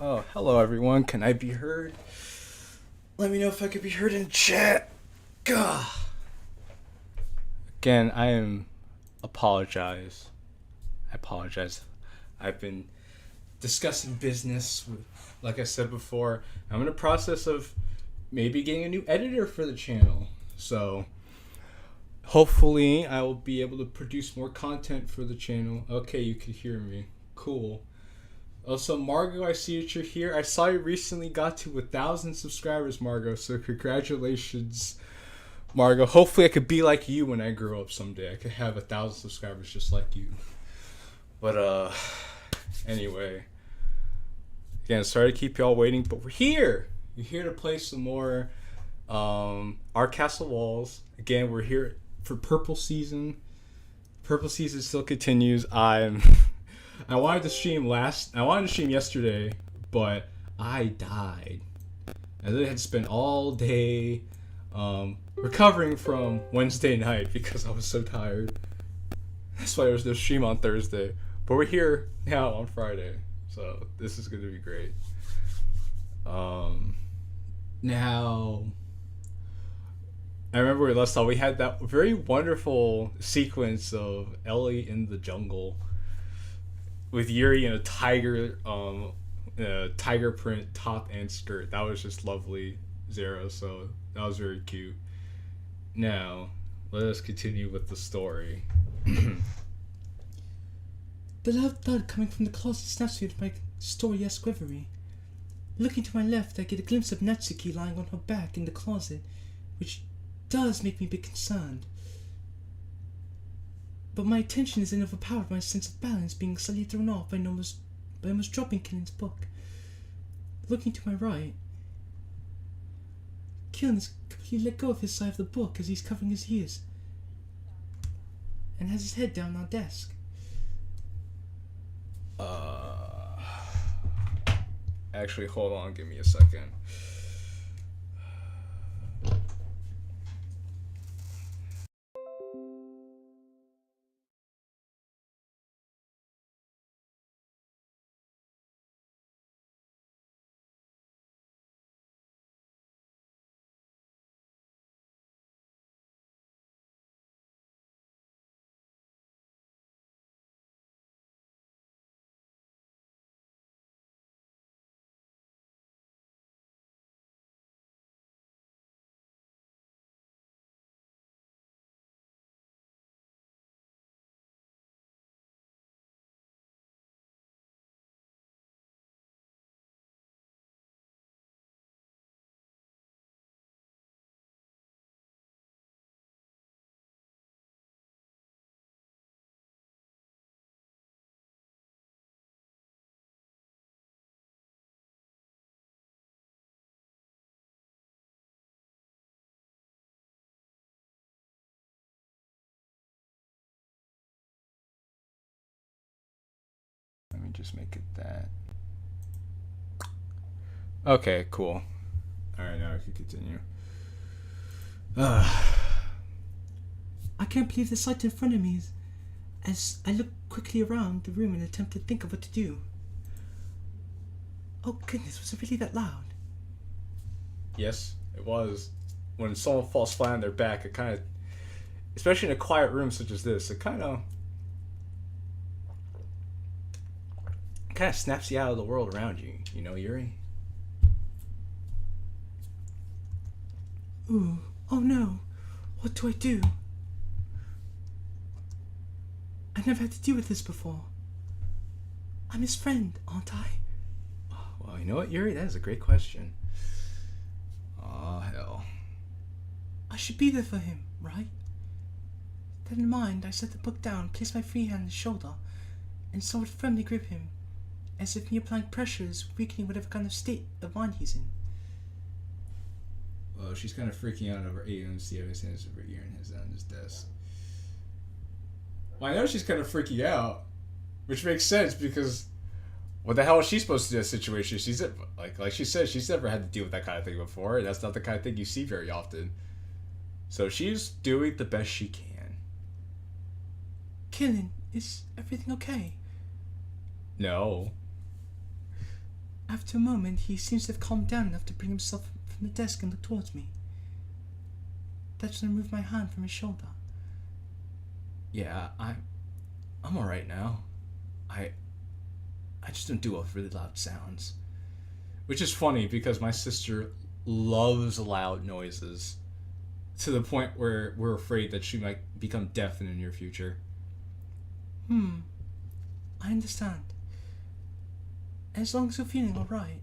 Oh, hello everyone. Can I be heard? Let me know if I could be heard in chat. Gah. Again, apologize. I apologize. I've been discussing business with, like I said before. I'm in the process of maybe getting a new editor for the channel. So hopefully I will be able to produce more content for the channel. Okay, you can hear me. Cool. Also, Margot, I see that you're here. I saw you recently got to 1,000 subscribers, Margot. So congratulations, Margot. Hopefully, I could be like you when I grow up someday. I could have 1,000 subscribers just like you. But anyway, again, sorry to keep y'all waiting, but we're here. We're here to play some more Our Castle Walls. Again, we're here for Purple Season. Purple Season still continues. I wanted to stream yesterday, but I died. I literally had to spend all day recovering from Wednesday night because I was so tired. That's why there was no stream on Thursday. But we're here now on Friday, so this is going to be great. Now, I remember we last saw we had that very wonderful sequence of Ellie in the jungle with Yuri in a tiger print top and skirt. That was just lovely, Zero. So that was very cute. Now, let us continue with the story. The loud thud coming from the closet snaps me with my story-esque quivery. Looking to my left, I get a glimpse of Natsuki lying on her back in the closet, which does make me a bit concerned. But my attention is then overpowered by my sense of balance being suddenly thrown off by almost dropping JQilin's book. Looking to my right, JQilin has completely let go of his side of the book as he's covering his ears and has his head down on our desk. Actually, hold on, give me a second. Let me just make it that. Okay, cool. Alright, now I can continue. I can't believe the sight in front of me as I look quickly around the room and attempt to think of what to do. Oh goodness, was it really that loud? Yes, it was. When someone falls flat on their back, it kind of, especially in a quiet room such as this, it kind of snaps you out of the world around you. You know, Yuri? Ooh, oh no, what do I do? I've never had to deal with this before. I'm his friend, aren't I? Oh, well, you know what, Yuri? That is a great question. Oh, hell. I should be there for him, right? That in mind, I set the book down, placed my free hand on his shoulder, and somewhat firmly grip him, as if me applying pressure is weakening whatever kind of state of mind he's in. Well, she's kind of freaking out over AMC of his hands over here and his on his desk. Well, I know she's kind of freaking out, which makes sense because what the hell is she supposed to do in that situation? She's like she said, she's never had to deal with that kind of thing before, and that's not the kind of thing you see very often. So she's doing the best she can. JQilin, is everything okay? No. After a moment, he seems to have calmed down enough to bring himself from the desk and look towards me. That's when I moved my hand from his shoulder. Yeah, I'm alright now. I just don't do well with really loud sounds. Which is funny because my sister loves loud noises to the point where we're afraid that she might become deaf in the near future. I understand. As long as you're feeling alright.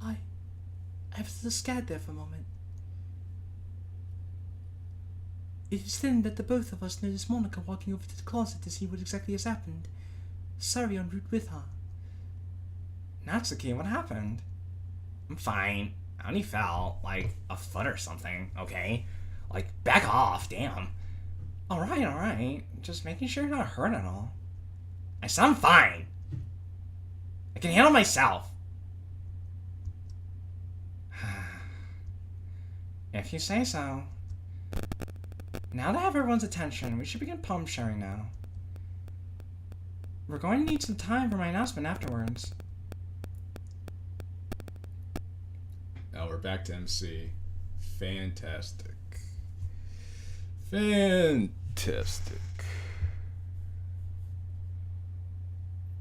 I was a little scared there for a moment. It is then that the both of us noticed Monica walking over to the closet to see what exactly has happened. Sari en route with her. Natsuki, what happened? I'm fine. I only fell, like, a foot or something, okay? Like, back off, damn. Alright. Just making sure you're not hurt at all. I said I'm fine. I can handle myself. If you say so. Now that I have everyone's attention, we should begin poem sharing now. We're going to need some time for my announcement afterwards. Now we're back to MC. Fantastic. Do,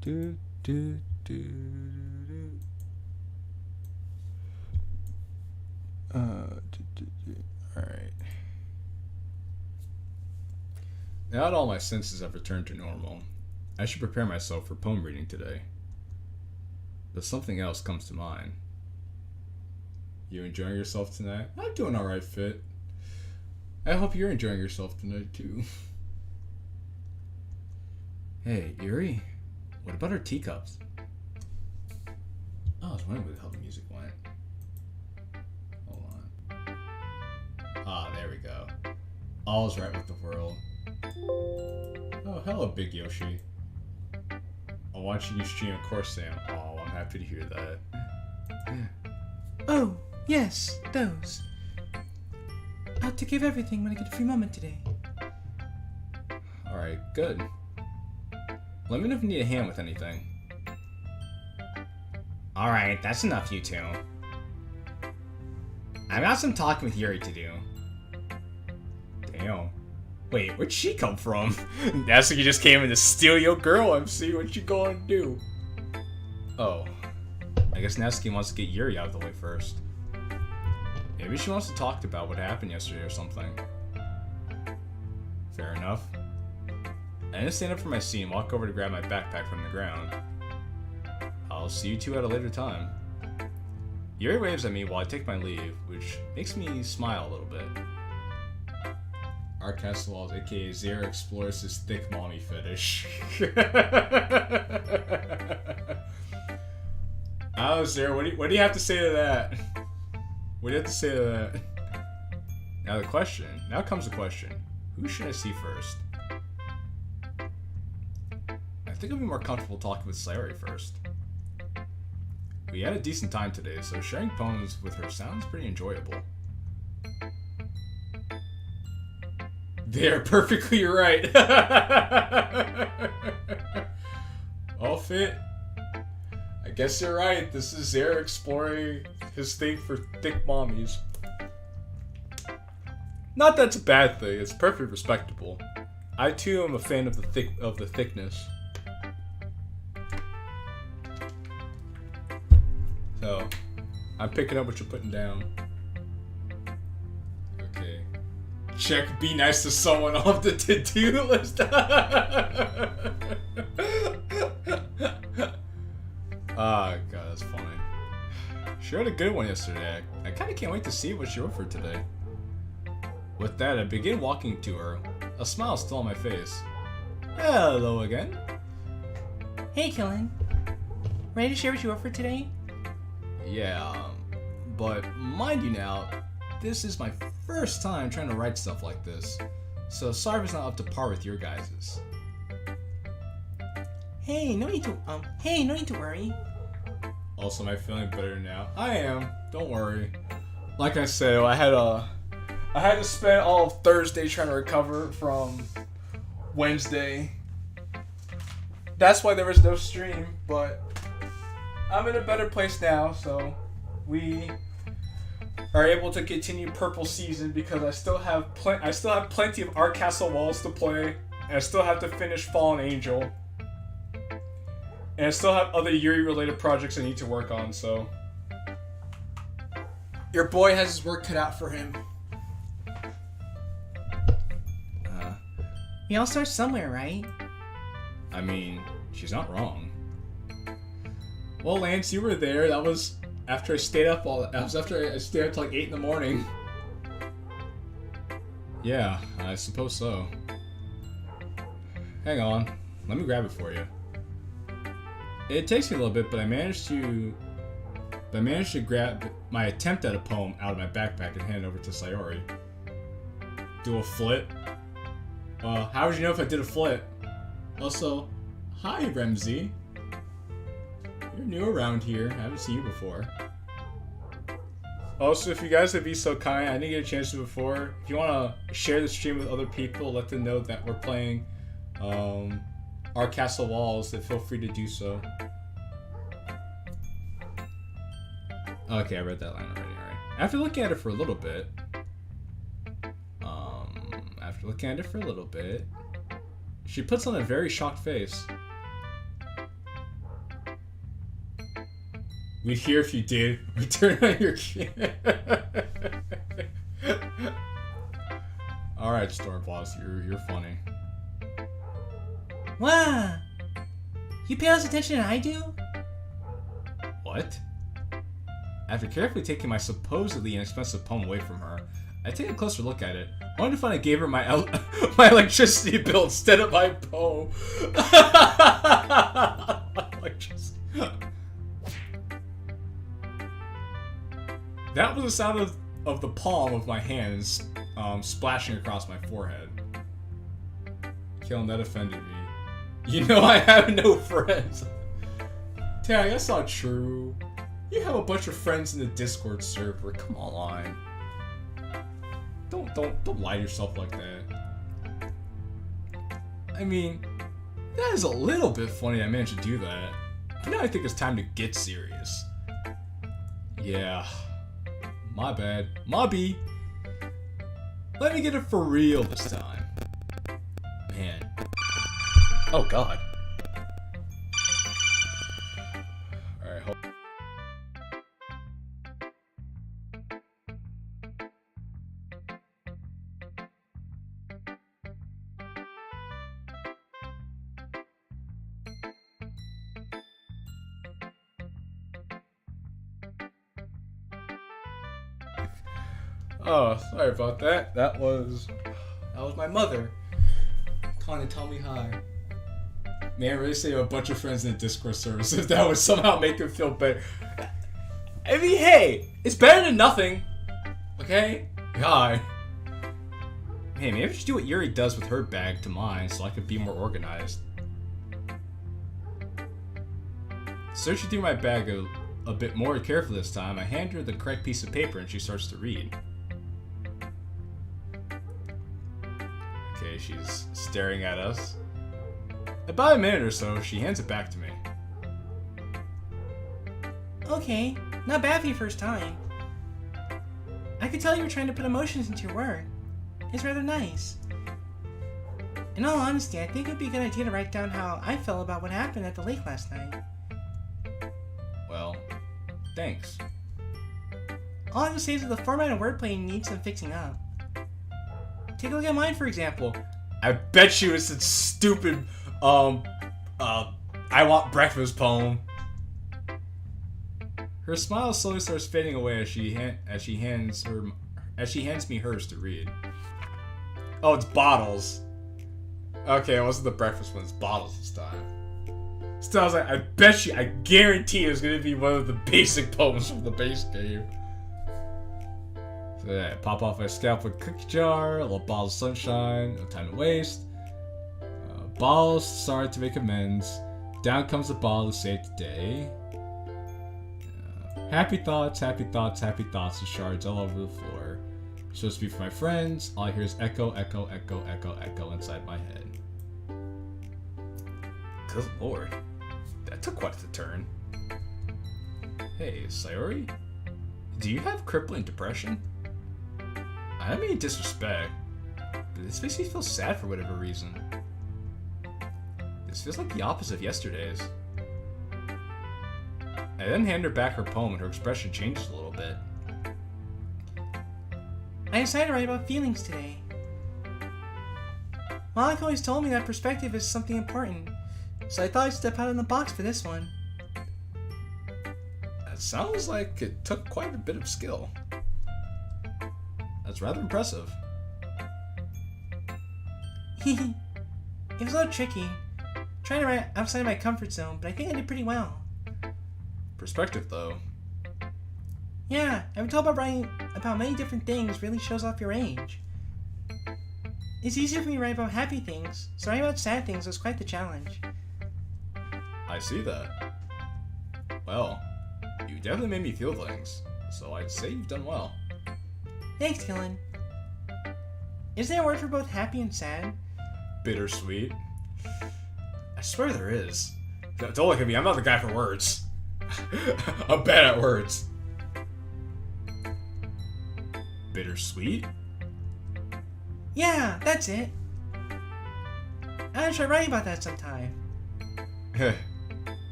do, do, do. Alright. Now that all my senses have returned to normal, I should prepare myself for poem reading today. But something else comes to mind. You enjoying yourself tonight? I'm doing alright, Fit. I hope you're enjoying yourself tonight, too. Hey, Yuri, what about our teacups? Oh, I was wondering how the music went. Hold on. Ah, there we go. All's right with the world. Oh, hello, Big Yoshi. I'm watching you stream, of course, Sam. Oh, I'm happy to hear that. Oh, yes, those. I'll take care of everything when I get a free moment today. Alright, good. Let me know if you need a hand with anything. Alright, that's enough, you two. I've got some talking with Yuri to do. Damn. Wait, where'd she come from? Natsuki just came in to steal your girl, MC. What you gonna do? Oh. I guess Natsuki wants to get Yuri out of the way first. Maybe she wants to talk about what happened yesterday or something. Fair enough. I didn't stand up from my seat and walk over to grab my backpack from the ground. I'll see you two at a later time. Yuri waves at me while I take my leave, which makes me smile a little bit. Art Castle, aka Zero, explores his thick mommy fetish. Oh, Zero, what do you have to say to that? What do you have to say to that? Now comes the question. Who should I see first? I think I'll be more comfortable talking with Sayori first. We had a decent time today, so sharing poems with her sounds pretty enjoyable. They're perfectly right. All Fit. I guess you're right. This is Zero exploring his thing for thick mommies. Not that it's a bad thing. It's perfectly respectable. I too am a fan of the thickness. So, I'm picking up what you're putting down. Okay. Check be nice to someone off the to-do list. Ah, God, that's funny. She had a good one yesterday. I kind of can't wait to see what she wrote for today. With that, I begin walking to her, a smile still on my face. Hello again. Hey, Killin. Ready to share what you wrote for today? Yeah, but mind you now, this is my first time trying to write stuff like this, so sorry if it's not up to par with your guys's. Hey, no need to worry. Also, am I feeling better now? I am. Don't worry. Like I said, I had to spend all of Thursday trying to recover from Wednesday. That's why there was no stream, but I'm in a better place now, so we are able to continue Purple Season because I still have plenty of Art Castle Walls to play, and I still have to finish Fallen Angel, and I still have other Yuri related projects I need to work on. So Your boy has his work cut out for him. We all start somewhere, right? I mean, she's not wrong. Well, Lance, you were there. That was after I stayed up after I stayed up till like 8 in the morning. Yeah, I suppose so. Hang on. Let me grab it for you. It takes me a little bit, but I managed to grab my attempt at a poem out of my backpack and hand it over to Sayori. Do a flip? How would you know if I did a flip? Also, hi, Remzi. You're new around here. I haven't seen you before. Also, if you guys would be so kind, I didn't get a chance to before. If you want to share the stream with other people, let them know that we're playing Our Castle Walls, then feel free to do so. Okay, I read that line already, alright. After looking at it for a little bit, she puts on a very shocked face. We'd hear if you did. We turn on your camera. Alright, Storm Boss, you're funny. Wow! You pay less attention than I do? What? After carefully taking my supposedly inexpensive poem away from her, I take a closer look at it, only to find I gave her my my electricity bill instead of my poem. Electricity. That was the sound of the palm of my hands splashing across my forehead. Killing, that offended me. You know I have no friends. Tag, that's not true. You have a bunch of friends in the Discord server. Come on. Don't lie to yourself like that. I mean, that is a little bit funny I managed to do that. But now I think it's time to get serious. Yeah. My bad. Mobby. Let me get it for real this time. Man. Oh god. Alright, hold. Oh, sorry about that. That was my mother calling to tell me hi. Man, really say a bunch of friends in the Discord service if that would somehow make him feel better. I mean, hey, it's better than nothing. Okay? God. Hey, maybe I should do what Yuri does with her bag to mine so I could be more organized. Searching through my bag a bit more carefully this time, I hand her the correct piece of paper and she starts to read. Okay, she's staring at us. About a minute or so, she hands it back to me. Okay, not bad for your first time. I could tell you were trying to put emotions into your work. It's rather nice. In all honesty, I think it'd be a good idea to write down how I felt about what happened at the lake last night. Well, thanks. All I have to say is that the format and wordplay needs some fixing up. Take a look at mine, for example. I bet you it's a stupid, I want breakfast poem. Her smile slowly starts fading away as she hands me hers to read. Oh, it's bottles. Okay, it wasn't the breakfast one, it's bottles this time. Still, I was like, I guarantee it was gonna be one of the basic poems from the base game. So yeah, pop off my scalp with cookie jar, a little bottle of sunshine, no time to waste. Balls started to make amends. Down comes the ball to save the day. Happy thoughts, happy thoughts, happy thoughts, and shards all over the floor. It's supposed to be for my friends. All I hear is echo, echo, echo, echo, echo inside my head. Good lord. That took quite the turn. Hey, Sayori? Do you have crippling depression? I don't mean disrespect, but this makes me feel sad for whatever reason. This feels like the opposite of yesterday's. I then hand her back her poem and her expression changes a little bit. I decided to write about feelings today. Monica always told me that perspective is something important, so I thought I'd step out of the box for this one. That sounds like it took quite a bit of skill. That's rather impressive. It was a little tricky, trying to write outside my comfort zone, but I think I did pretty well. Perspective, though. Yeah, I've been told about writing about many different things really shows off your age. It's easier for me to write about happy things, so writing about sad things was quite the challenge. I see that. Well, you definitely made me feel things, so I'd say you've done well. Thanks, Dylan. Is there a word for both happy and sad? Bittersweet. I swear there is. Don't look at me, I'm not the guy for words. I'm bad at words. Bittersweet? Yeah, that's it. I'll try writing about that sometime.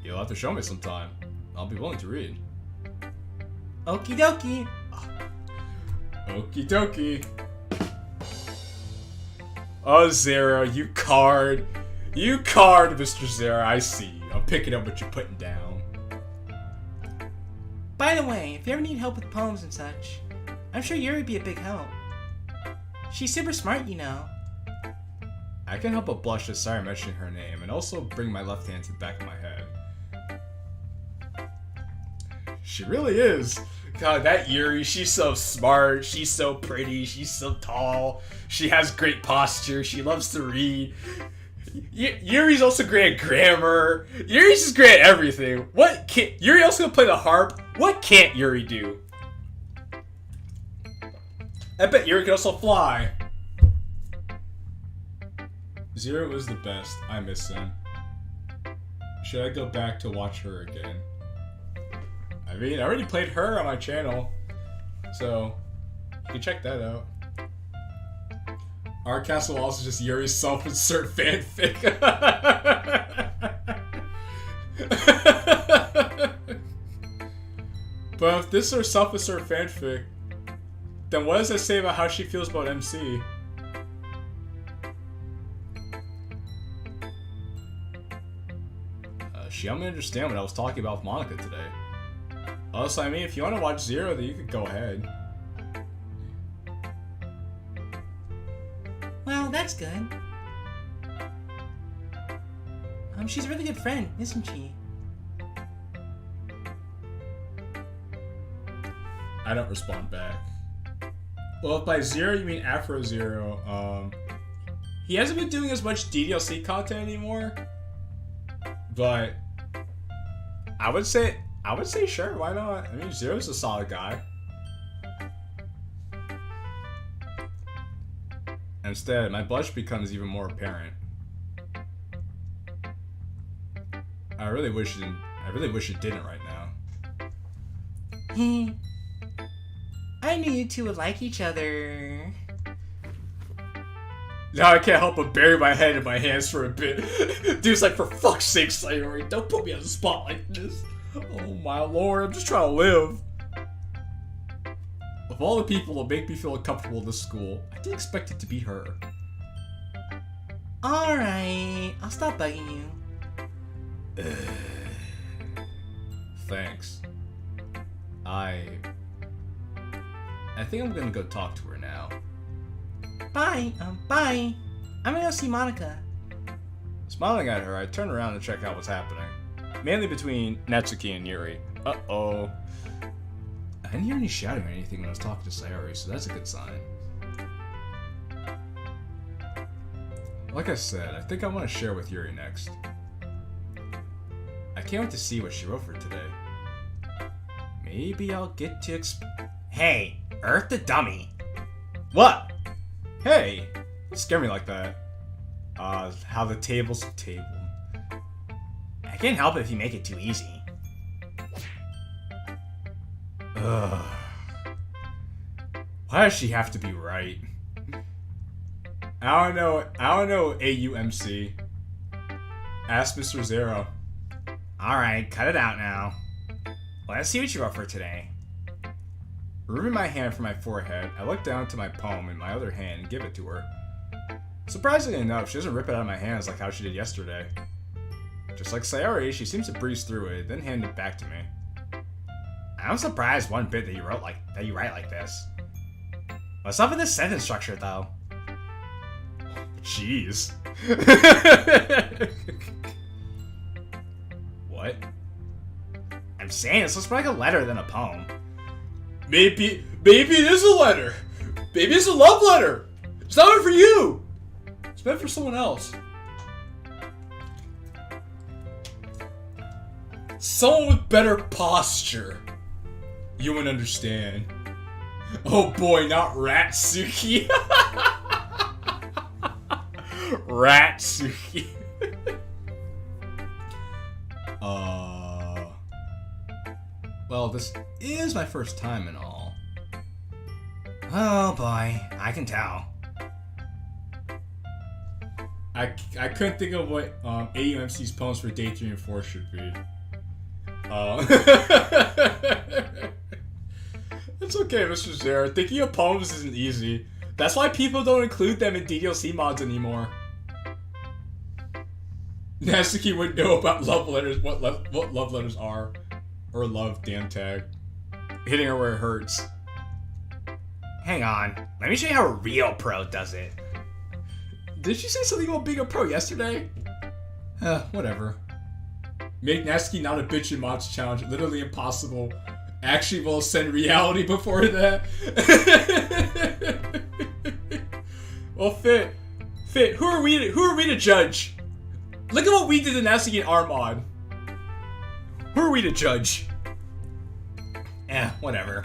You'll have to show me sometime. I'll be willing to read. Okie dokie. Okie dokie. Oh, Zara, you card. You card, Mr. Zara. I see. I'm picking up what you're putting down. By the way, if you ever need help with poems and such, I'm sure Yuri would be a big help. She's super smart, you know. I can't help but blush at Sarah mentioning her name, and also bring my left hand to the back of my head. She really is. God, that Yuri, she's so smart, she's so pretty, she's so tall, she has great posture, she loves to read. Yuri's also great at grammar. Yuri's just great at everything. What can't Yuri also gonna play the harp? What can't Yuri do? I bet Yuri can also fly. Zero was the best. I miss him. Should I go back to watch her again? I mean, I already played her on my channel, so you can check that out. Our castle also just Yuri's self-insert fanfic. But if this is her self-insert fanfic, then what does that say about how she feels about MC? She helped me understand what I was talking about with Monica today. Also, I mean, if you want to watch Zero, then you could go ahead. Well, that's good. She's a really good friend, isn't she? I don't respond back. Well, if by Zero you mean Afro Zero, he hasn't been doing as much DDLC content anymore. But I would say sure, why not? I mean, Zero's a solid guy. Instead, my blush becomes even more apparent. I really wish it didn't right now. I knew you two would like each other. Now I can't help but bury my head in my hands for a bit. Dude's like, for fuck's sake, Sayori, don't put me on the spot like this. Oh my lord, I'm just trying to live. Of all the people that make me feel uncomfortable in this school, I didn't expect it to be her. Alright, I'll stop bugging you. Thanks. I think I'm gonna go talk to her now. Bye. Bye. I'm gonna go see Monica. Smiling at her, I turn around to check out what's happening. Mainly between Natsuki and Yuri. Uh-oh. I didn't hear any shouting or anything when I was talking to Sayori, so that's a good sign. Like I said, I think I want to share with Yuri next. I can't wait to see what she wrote for today. Maybe I'll get to Hey, Earth the dummy. What? Hey! Don't scare me like that. How the table's a table. I can't help it if you make it too easy. Ugh. Why does she have to be right? I don't know AUMC. Ask Mr. Zero. Alright, cut it out now. Let's see what you wrote for today. Removing my hand from my forehead, I look down to my poem in my other hand and give it to her. Surprisingly enough, she doesn't rip it out of my hands like how she did yesterday. Just like Sayori, she seems to breeze through it, then hand it back to me. I'm surprised one bit that you write like this. What's up with this sentence structure, though? Jeez. What? I'm saying this looks more like a letter than a poem. Maybe it is a letter. Maybe it's a love letter. It's not meant for you. It's meant for someone else. Someone with better posture. You wouldn't understand. Oh boy, not Ratsuki. Ratsuki. Well, this is my first time and all. Oh boy, I can tell. I couldn't think of what AUMC's poems for day 3 and 4 should be. It's okay, Mr. Zero. Thinking of poems isn't easy. That's why people don't include them in DDLC mods anymore. Natsuki would know about love letters, what love letters are. Or love, damn tag. Hitting her where it hurts. Hang on, let me show you how a real pro does it. Did she say something about being a pro yesterday? Whatever. Make Natsuki not a bitch in mods challenge literally impossible. Actually, we'll send reality before that. Well, Fit, who are we to judge? Look at what we did to Natsuki in our mod. Who are we to judge? Whatever.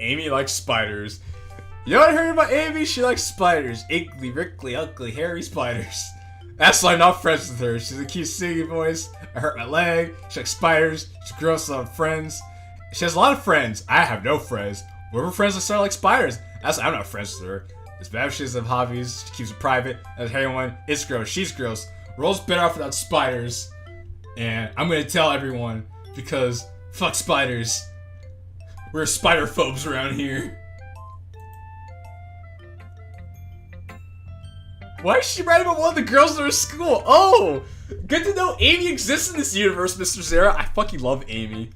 Amy likes spiders. You know what I heard about Amy? She likes spiders. Iggly, wrinkly, ugly, hairy spiders. That's why I'm not friends with her. She's a cute singing voice. I hurt my leg. She likes spiders. She's gross, a lot of friends. She has a lot of friends. I have no friends. Whoever friends with her like spiders. That's why I'm not friends with her. As bad as she has hobbies, she keeps it private. As everyone, it's gross. She's gross. Roll's better off without spiders. And I'm gonna tell everyone because fuck spiders. We're spider phobes around here. Why is she writing about one of the girls in her school? Oh! Good to know Amy exists in this universe, Mr. Zera. I fucking love Amy.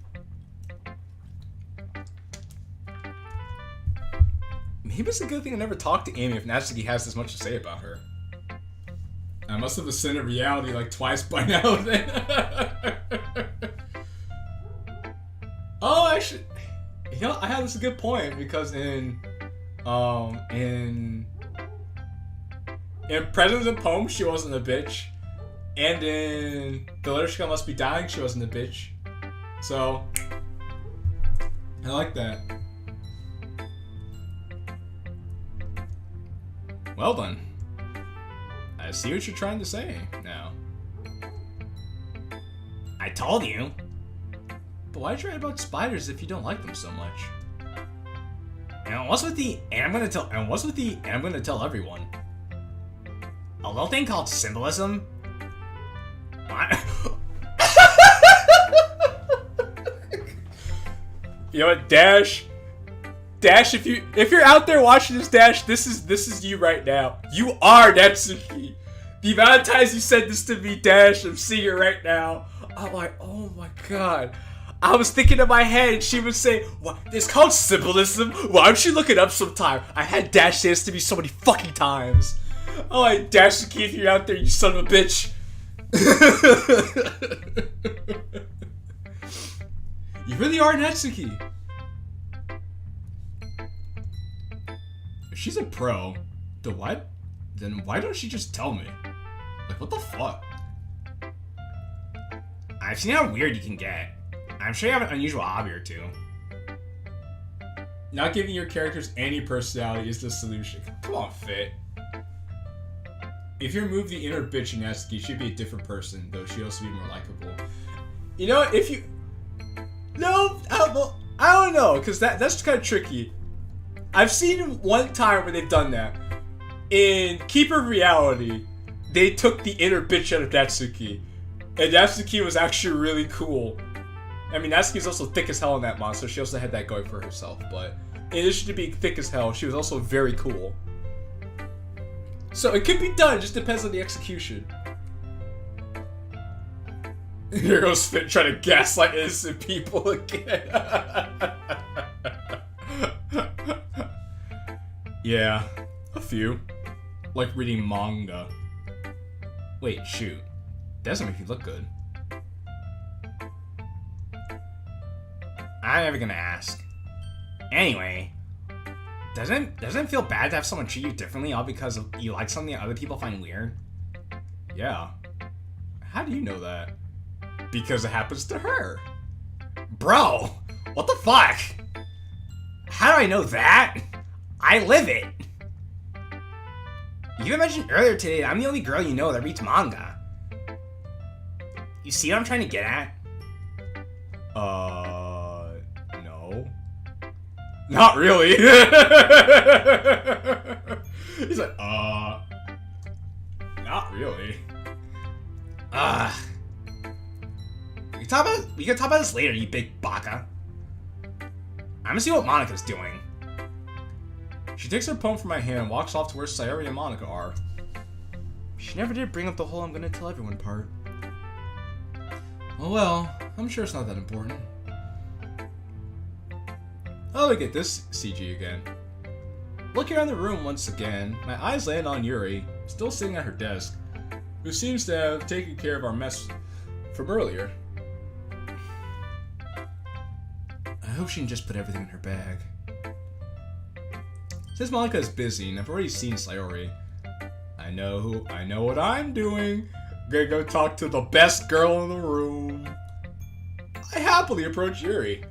Maybe it's a good thing I never talked to Amy if Natsuki has this much to say about her. I must have ascended reality like twice by now then. Oh, actually, you know, I have this a good point because in Presents and Poems, she wasn't a bitch. And in The Literature Must Be Dying, she wasn't a bitch. So, I like that. Well done. I see what you're trying to say now. I told you. But why'd you write about spiders if you don't like them so much? And what's with the I'm gonna tell everyone? A little thing called symbolism? What? You know what, Dash, if you're out there watching this, Dash, this is you right now. You are Natsuki. The amount of times you said this to me, Dash, I'm seeing it right now. I'm like, oh my god. I was thinking in my head, she would say, what? It's called symbolism? Why don't you look it up sometime? I had Dash say this to me so many fucking times. I'm like, Natsuki, if you're out there, you son of a bitch. You really are Natsuki. If she's a pro, then why don't she just tell me? Like, what the fuck? I've seen how weird you can get. I'm sure you have an unusual hobby or two. Not giving your characters any personality is the solution. Come on, Fit. If you remove the inner bitch in Natsuki, she'd be a different person, though she'd also be more likable. You know, if you No, I don't know, because that's kind of tricky. I've seen one time where they've done that. In Keeper of Reality, they took the inner bitch out of Natsuki. And Natsuki was actually really cool. I mean, Natsuki's also thick as hell in that monster. She also had that going for herself. But in addition to being thick as hell, she was also very cool. So it could be done, it just depends on the execution. Here goes Finn trying to gaslight innocent people again. Yeah, a few. Like reading manga. Wait, shoot. That doesn't make you look good. I'm never gonna ask. Anyway, doesn't it feel bad to have someone treat you differently all because of you like something that other people find weird? Yeah. How do you know that? Because it happens to her. Bro, what the fuck? How do I know that? I live it. You mentioned earlier today that I'm the only girl you know that reads manga. You see what I'm trying to get at? No. Not really. He's like, not really. We can talk about this later, you big baka. I'm gonna see what Monika's doing. She takes her poem from my hand and walks off to where Sayori and Monika are. She never did bring up the whole I'm gonna tell everyone part. Oh well, I'm sure it's not that important. Oh, look at this CG again. Looking around the room once again, my eyes land on Yuri, still sitting at her desk, who seems to have taken care of our mess from earlier. I hope she can just put everything in her bag. Since Monika is busy and I've already seen Sayori, I know what I'm doing. I'm gonna go talk to the best girl in the room. I happily approach Yuri.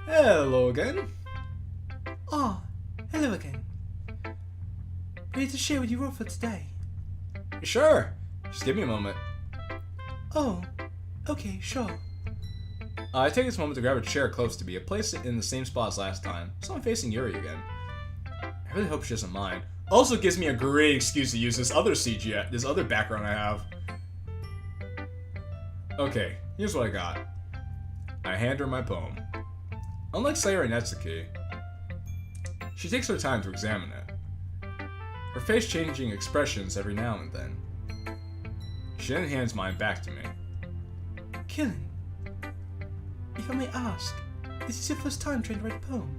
Hello again. Ah, hello again. Ready to share what you wrote for today? Sure. Just give me a moment. Oh, okay, sure. I take this moment to grab a chair close to me and place it in the same spot as last time, so I'm facing Yuri again. I really hope she doesn't mind. Also gives me a great excuse to use this other CG, this other background I have. Okay, here's what I got. I hand her my poem. Unlike Sayori Natsuki, she takes her time to examine it, her face changing expressions every now and then. She then hands mine back to me. Kilin, if I may ask, is this your first time trying to write a poem?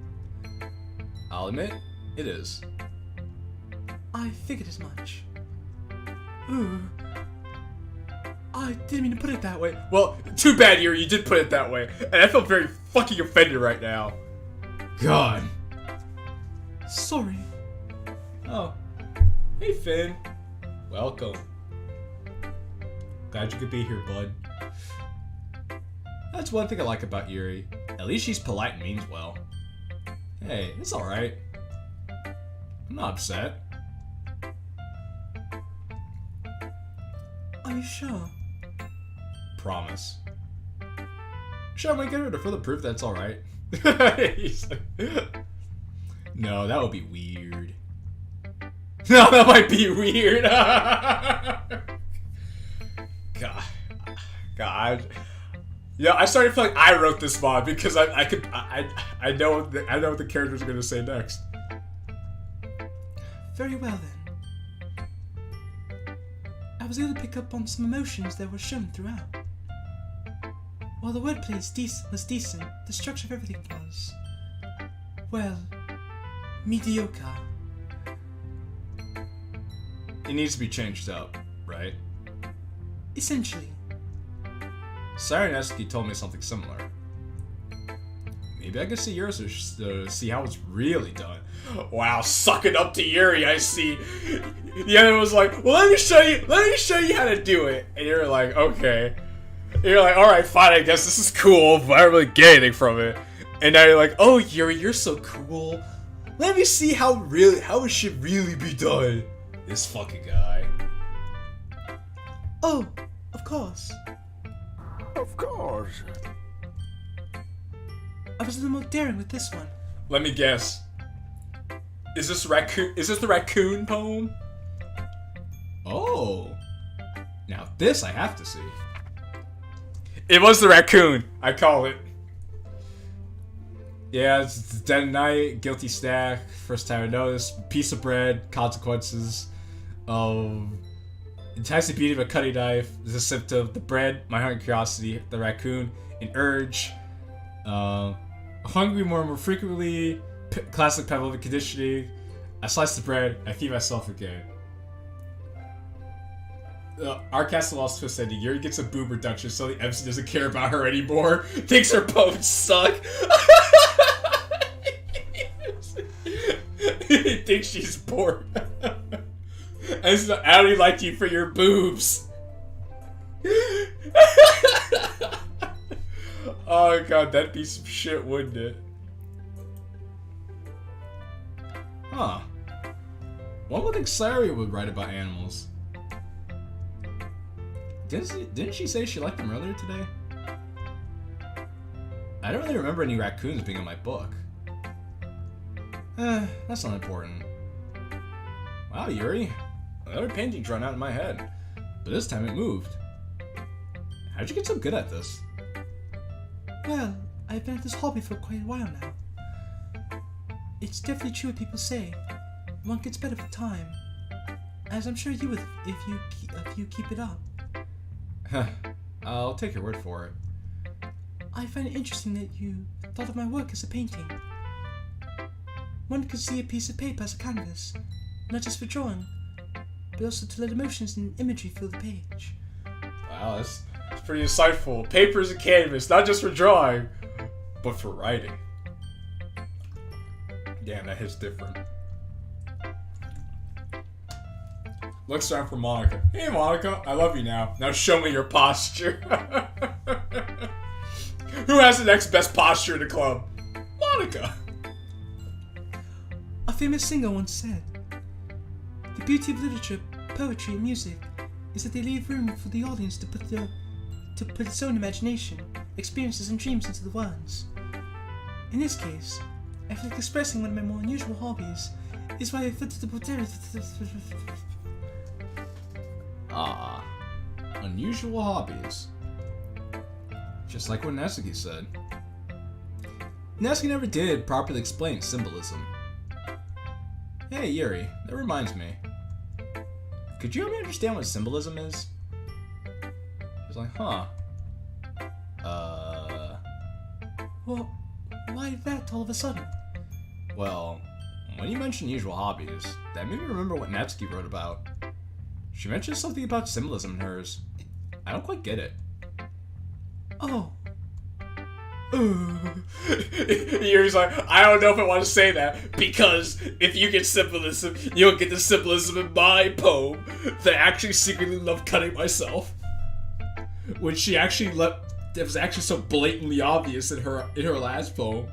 I'll admit, it is. I figured as much. Ooh. I didn't mean to put it that way. Well, too bad, Yuri, you did put it that way. And I feel very fucking offended right now. God. Sorry. Oh. Hey, Finn. Welcome. Glad you could be here, bud. That's one thing I like about Yuri. At least she's polite and means well. Hey, it's alright. I'm not upset. Are you sure? Promise. Should I make her to further proof that's alright? No, that would be weird. No, that might be weird. God. Yeah, I started feeling like I wrote this mod because I know what the characters are gonna say next. Very well then. I was able to pick up on some emotions that were shown throughout. While the wordplay was decent, the structure of everything was, well, mediocre. It needs to be changed up, right? Essentially. Sayori Natsuki told me something similar. Maybe I can see yours to see how it's really done. Wow, suck it up to Yuri, I see. The other was like, well, let me show you how to do it. And you're like, okay. And you're like, alright, fine, I guess this is cool, but I don't really get anything from it. And now you're like, oh, Yuri, you're so cool. Let me see how it should really be done. This fucking guy. Oh, of course. Of course. I was a little more daring with this one. Let me guess. Is this the raccoon poem? Oh. Now this I have to see. It was the raccoon. I call it. Yeah, it's dead at night, guilty stack, first time I noticed, piece of bread, consequences, enticing beauty of a cutting knife, is a symptom, the bread, my hunger and curiosity, the raccoon, an urge, hungry more and more frequently, classic Pavlovian conditioning, I slice the bread, I feed myself again. Our castle lost twist ending. Yuri gets a boob reduction, so the MC doesn't care about her anymore. Thinks her poems suck. He thinks she's bored. I only like you for your boobs. Oh god, that'd be some shit, wouldn't it? Huh. One would think Saria would write about animals. Didn't she say she liked them earlier today? I don't really remember any raccoons being in my book. That's not important. Wow, Yuri. Another painting's run out in my head. But this time it moved. How'd you get so good at this? Well, I've been at this hobby for quite a while now. It's definitely true what people say. One gets better with time. As I'm sure you would if you keep it up. I'll take your word for it. I find it interesting that you thought of my work as a painting. One could see a piece of paper as a canvas, not just for drawing, but also to let emotions and imagery fill the page. Wow, that's pretty insightful. Paper is a canvas, not just for drawing, but for writing. Damn, that hits different. Looks around for Monica. Hey Monica, I love you now. Now show me your posture. Who has the next best posture in the club? Monica. A famous singer once said, "The beauty of literature, poetry, and music is that they leave room for the audience to put its own imagination, experiences, and dreams into the words. In this case, I feel like expressing one of my more unusual hobbies is why I felt the posterity." Ah, unusual hobbies. Just like what Natsuki said. Natsuki never did properly explain symbolism. Hey Yuri, that reminds me. Could you help me understand what symbolism is? He's like, huh. Well, why that all of a sudden? Well, when you mentioned usual hobbies, that made me remember what Natsuki wrote about. She mentioned something about symbolism in hers. I don't quite get it. Oh. Yuri's like, I don't know if I want to say that, because if you get symbolism, you'll get the symbolism in my poem that I actually secretly love cutting myself. Which she actually that was actually so blatantly obvious in her last poem.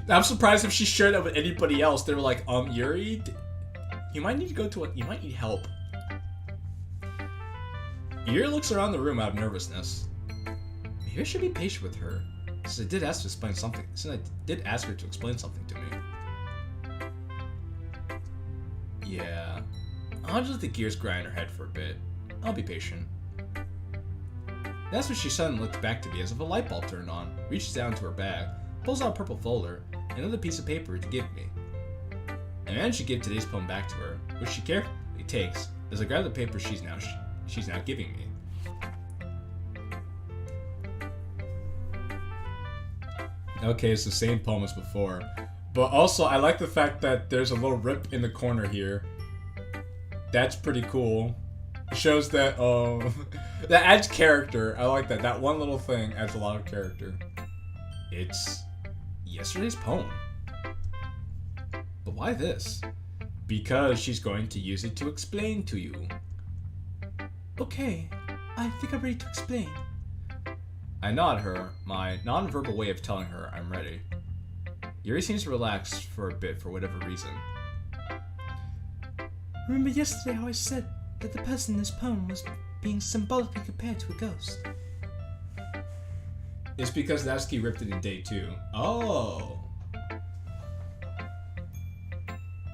I'm surprised if she shared that with anybody else. They were like, Yuri, you might need to go to you might need help. Yuri looks around the room out of nervousness. Maybe I should be patient with her, since I did ask her to explain something to me. Yeah, I'll just let the gears grind in her head for a bit. I'll be patient. That's when she suddenly looked back to me as if a light bulb turned on, reaches down to her bag, pulls out a purple folder, and another piece of paper to give me. I managed to give today's poem back to her, which she carefully takes as I grab the paper she's now giving me. Okay, it's the same poem as before, but also I like the fact that there's a little rip in the corner here. That's pretty cool. It shows that that adds character. I like that. That one little thing adds a lot of character. It's yesterday's poem. But why this? Because she's going to use it to explain to you. Okay, I think I'm ready to explain. I nod her, my non-verbal way of telling her I'm ready. Yuri seems to relax for a bit for whatever reason. Remember yesterday how I said that the person in this poem was being symbolically compared to a ghost? It's because Natsuki ripped it in day 2. Oh.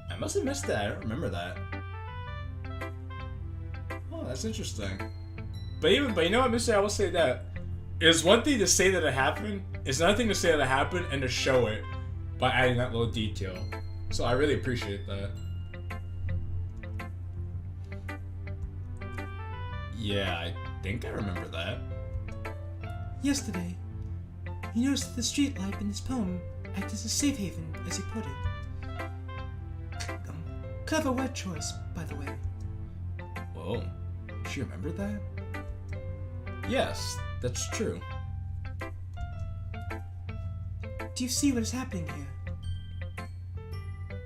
I must have missed that. I don't remember that. Oh, that's interesting. But you know what, Mister? I will say that it's one thing to say that it happened. It's another thing to say that it happened and to show it by adding that little detail. So I really appreciate that. Yeah, I think I remember that. Yesterday, he noticed that the streetlight in his poem acted as a safe haven, as he put it. Clever word choice, by the way. Whoa, she remembered that? Yes, that's true. Do you see what is happening here?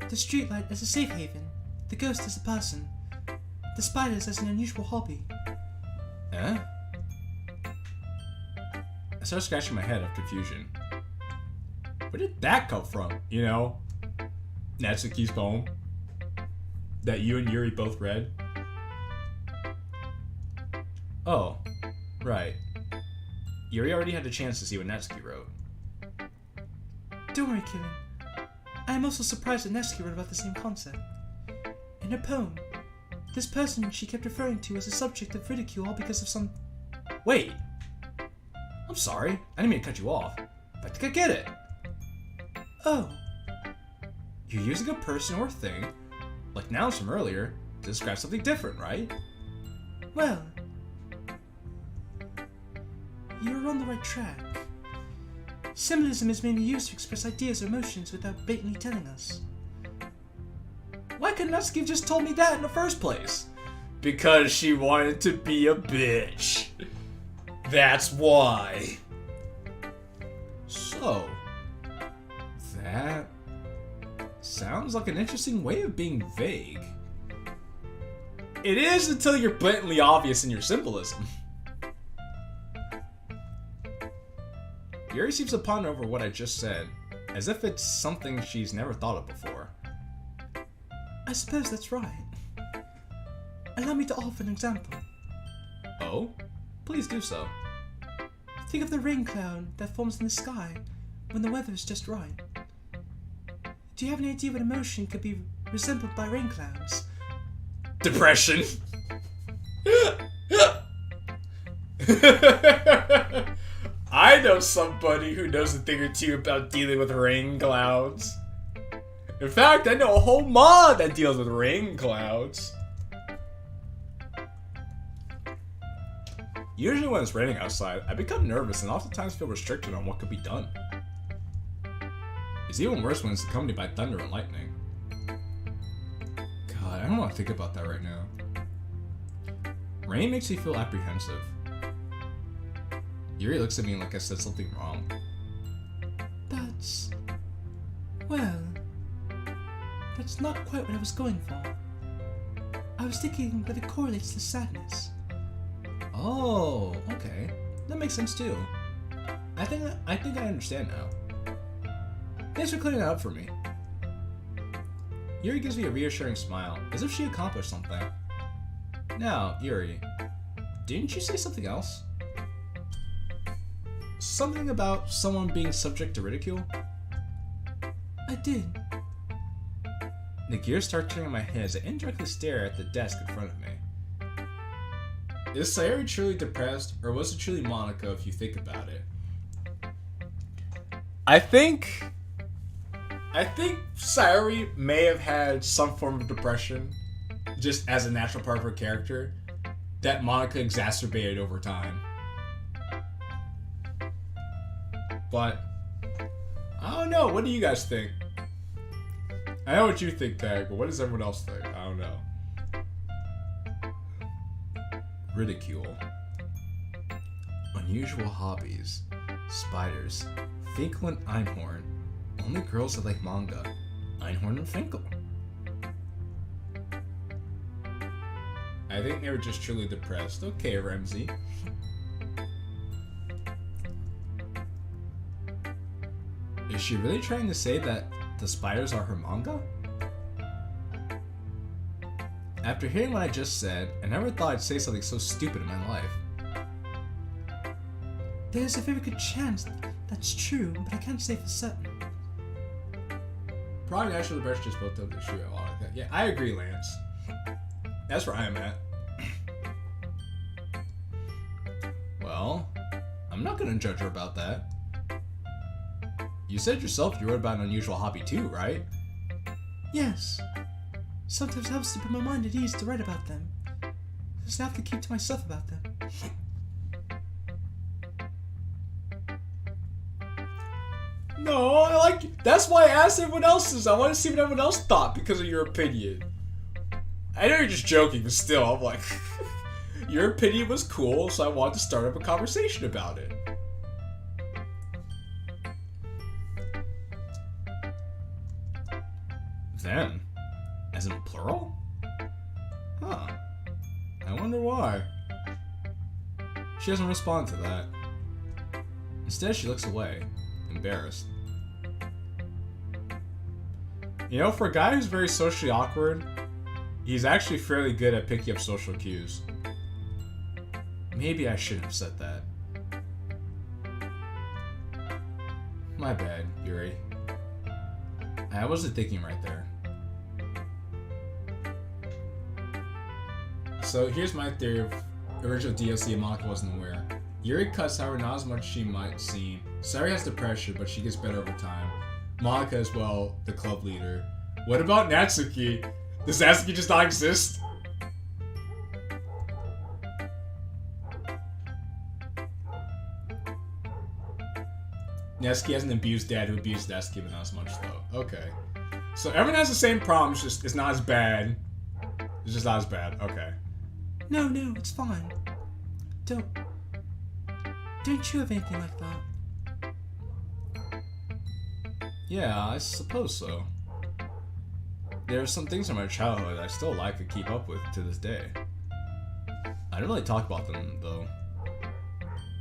The streetlight as a safe haven, the ghost as a person, the spiders as an unusual hobby. Eh? I started scratching my head of confusion. Where did that come from? You know? Natsuki's poem? That you and Yuri both read? Oh, right. Yuri already had the chance to see what Natsuki wrote. Don't worry, Kilin. I am also surprised that Natsuki wrote about the same concept. In her poem, this person she kept referring to as a subject of ridicule all because of some... Wait! I'm sorry, I didn't mean to cut you off. But I think I get it. Oh, You're using a person or thing, like nouns from earlier, to describe something different, right? well... You're on the right track. Symbolism is mainly used to express ideas or emotions without blatantly telling us. Why couldn't Natsuki have just told me that in the first place? Because she wanted to be a bitch. That's why. So, that sounds like an interesting way of being vague. It is until you're blatantly obvious in your symbolism. Yuri seems to ponder over what I just said, as if it's something she's never thought of before. I suppose that's right. Allow me to offer an example. Oh? Please do so. Think of the rain cloud that forms in the sky when the weather is just right. Do you have any idea what emotion could be resembled by rain clouds? Depression. I know somebody who knows a thing or two about dealing with rain clouds. In fact, I know a whole mod that deals with rain clouds. Usually when it's raining outside, I become nervous and oftentimes feel restricted on what could be done. It's even worse when it's accompanied by thunder and lightning. God, I don't want to think about that right now. Rain makes me feel apprehensive. Yuri looks at me like I said something wrong. That's not quite what I was going for. I was thinking that it correlates to sadness. Oh, okay. That makes sense too. I think I understand now. Thanks for clearing that up for me. Yuri gives me a reassuring smile, as if she accomplished something. Now, Yuri, didn't you say something else? Something about someone being subject to ridicule? I did. The gears start turning in my head as I indirectly stare at the desk in front of me. Is Sayori truly depressed, or was it truly Monica if you think about it? I think Sayori may have had some form of depression, just as a natural part of her character, that Monica exacerbated over time. But, I don't know, what do you guys think? I know what you think, Tag, but what does everyone else think? I don't know. Ridicule. Unusual hobbies. Spiders. Finkel and Einhorn. Only girls that like manga. Einhorn and Finkel. I think they were just truly depressed. Okay, Ramsey. Is she really trying to say that the spiders are her manga? After hearing what I just said, I never thought I'd say something so stupid in my life. There's a very good chance that's true, but I can't say for certain. Probably naturally the brush just both of the shoe a lot like that. Yeah, I agree, Lance. That's where I'm at. Well, I'm not gonna judge her about that. You said yourself you wrote about an unusual hobby too, right? Yes. Sometimes it helps to put my mind at ease to write about them. Just have to keep to myself about them. No, I like. That's why I asked everyone else's. I want to see what everyone else thought because of your opinion. I know you're just joking, but still, I'm like, your opinion was cool, so I wanted to start up a conversation about it. Them? As in plural? Huh. I wonder why. She doesn't respond to that. Instead, she looks away, embarrassed. You know, for a guy who's very socially awkward, he's actually fairly good at picking up social cues. Maybe I shouldn't have said that. My bad, Yuri. I wasn't thinking right there. So here's my theory of original DLC and Monica wasn't aware. Yuri cuts Saori not as much as she might seem. Saori has the pressure, but she gets better over time. Monica as well, the club leader. What about Natsuki? Does Natsuki just not exist? Natsuki has an abused dad who abused Natsuki, but not as much though. Okay. So everyone has the same problem, it's not as bad. It's just not as bad. Okay. No, it's fine. Don't you have anything like that? Yeah, I suppose so. There are some things from my childhood I still like to keep up with to this day. I don't really talk about them, though.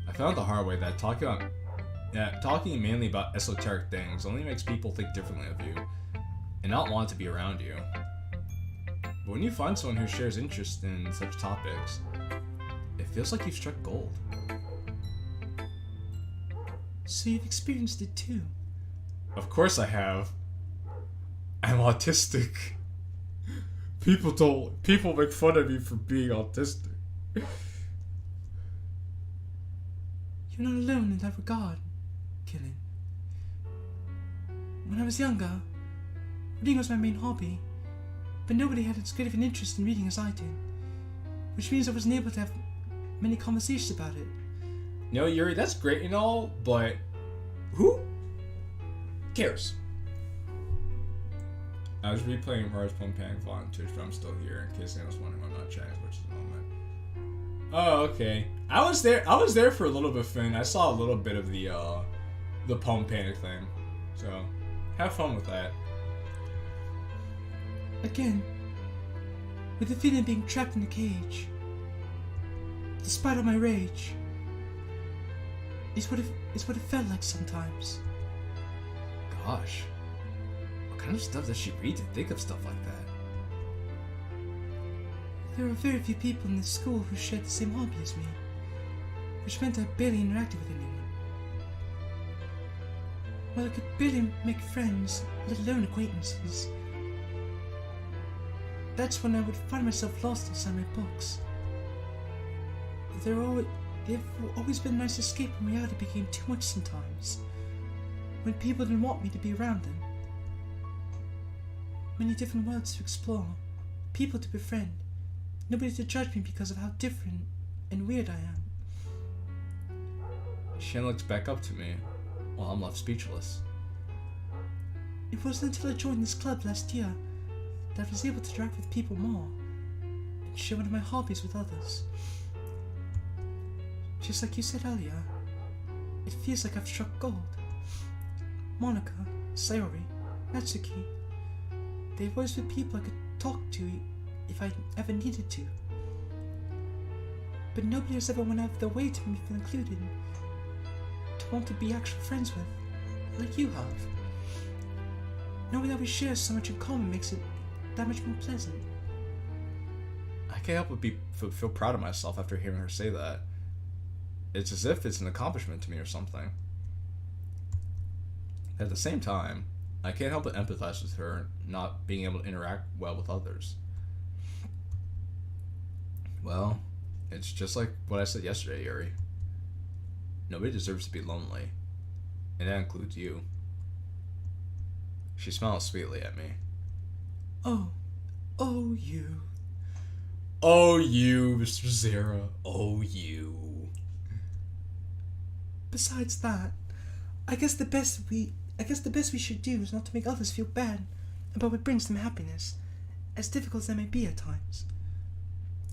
I found the hard way that talking mainly about esoteric things only makes people think differently of you, and not want to be around you. But when you find someone who shares interest in such topics, it feels like you've struck gold. So you've experienced it too? Of course I have. I'm autistic. People make fun of me for being autistic. You're not alone in that regard, Qilin. When I was younger, reading was my main hobby, but nobody had as great of an interest in reading as I did, which means I wasn't able to have many conversations about it. No, Yuri, that's great and all, but who cares? I was replaying Hearts Plum Panic Fall on Twitch, but I'm still here in case anyone's wondering why I'm not chatting as much at the moment. Oh, okay. I was there for a little bit, Finn. I saw a little bit of the Plum Panic thing. So, have fun with that. Again, with the feeling of being trapped in a cage, despite all my rage, is what it felt like sometimes. Gosh. What kind of stuff does she read to think of stuff like that? There are very few people in this school who shared the same hobby as me, which meant I barely interacted with anyone. While I could barely make friends, let alone acquaintances, that's when I would find myself lost inside my books. They've always been a nice escape when reality became too much sometimes, when people didn't want me to be around them. Many different worlds to explore, people to befriend, nobody to judge me because of how different and weird I am. Shen looks back up to me, while I'm left speechless. It wasn't until I joined this club last year that I was able to interact with people more, and share one of my hobbies with others. Just like you said earlier, it feels like I've struck gold. Monica, Sayori, Natsuki, they've always been people I could talk to if I ever needed to. But nobody has ever went out of their way to make me feel included, to want to be actual friends with, like you have. Knowing that we share so much in common makes it that much more pleasant. I can't help but feel proud of myself after hearing her say that. It's as if it's an accomplishment to me or something. At the same time, I can't help but empathize with her not being able to interact well with others. Well, it's just like what I said yesterday, Yuri. Nobody deserves to be lonely. And that includes you. She smiles sweetly at me. Oh, you. Oh, you, Mr. Zera. Oh, you. Besides that, I guess the best we should do is not to make others feel bad about what brings them happiness, as difficult as that may be at times.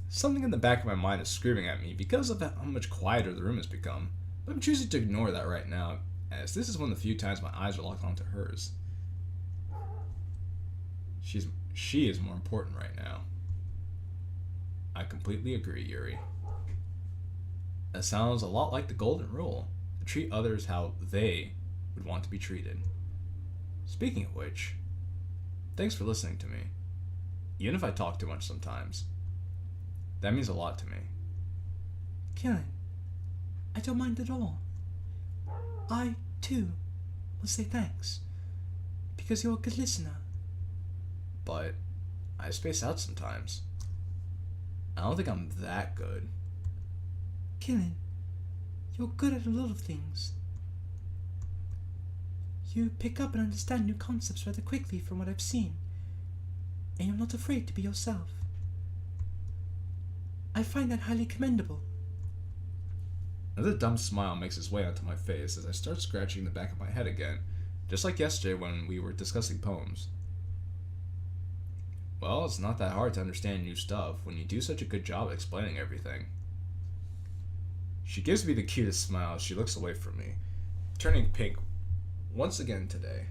Something in the back of my mind is screaming at me because of how much quieter the room has become, but I'm choosing to ignore that right now, as this is one of the few times my eyes are locked onto hers. She is more important right now. I completely agree, Yuri. That sounds a lot like the golden rule, to treat others how they would want to be treated. Speaking of which, thanks for listening to me. Even if I talk too much sometimes, that means a lot to me. Qilin, I don't mind at all. I, too, will say thanks, because you're a good listener. But I space out sometimes. I don't think I'm that good. Qilin, you're good at a lot of things. You pick up and understand new concepts rather quickly from what I've seen, and you're not afraid to be yourself. I find that highly commendable. Another dumb smile makes its way onto my face as I start scratching the back of my head again, just like yesterday when we were discussing poems. Well, it's not that hard to understand new stuff when you do such a good job explaining everything. She gives me the cutest smile as she looks away from me, turning pink once again today.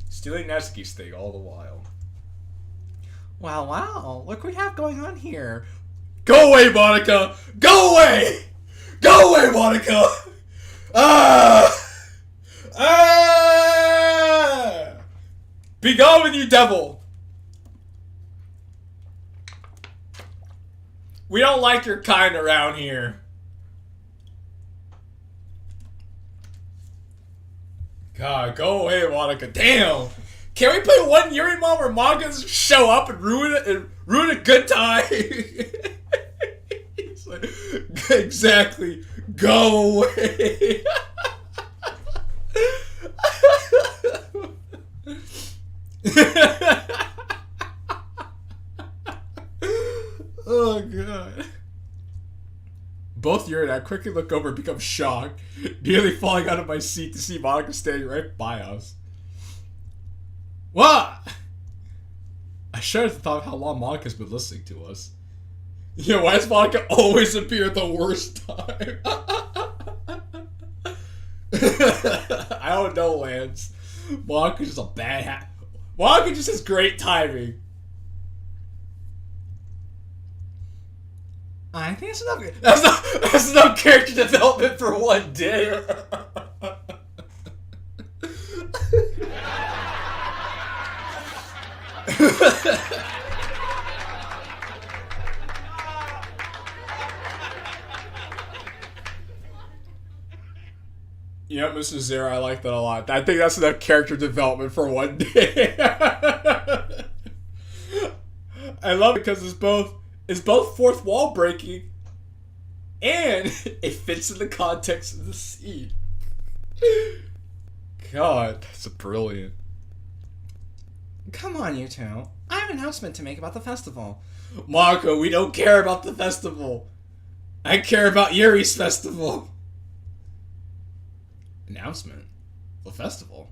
Stealing Natsuki's thing all the while. Wow, look what we have going on here. Go away, Monica! Go away! Go away, Monica! Be gone with you, devil! We don't like your kind around here. God, go away, Monica. Damn! Can we play one Yuri Mom where Monica show up and ruin a good time? He's like, exactly. Go away. Oh god. Both Yuri and I quickly look over and become shocked, nearly falling out of my seat to see Monica standing right by us. What? I shudder at the thought of how long Monica's been listening to us. Yeah, why does Monica always appear at the worst time? I don't know, Lance. Monica's just a bad hat. Monica just has great timing. I think it's enough. That's enough character development for one day. Yep, Mrs. Zera, I like that a lot. I think that's enough character development for one day. I love it because it's both fourth wall breaking and it fits in the context of the scene. God, that's brilliant. Come on, you two. I have an announcement to make about the festival. Marco, we don't care about the festival. I care about Yuri's festival. Announcement? The festival?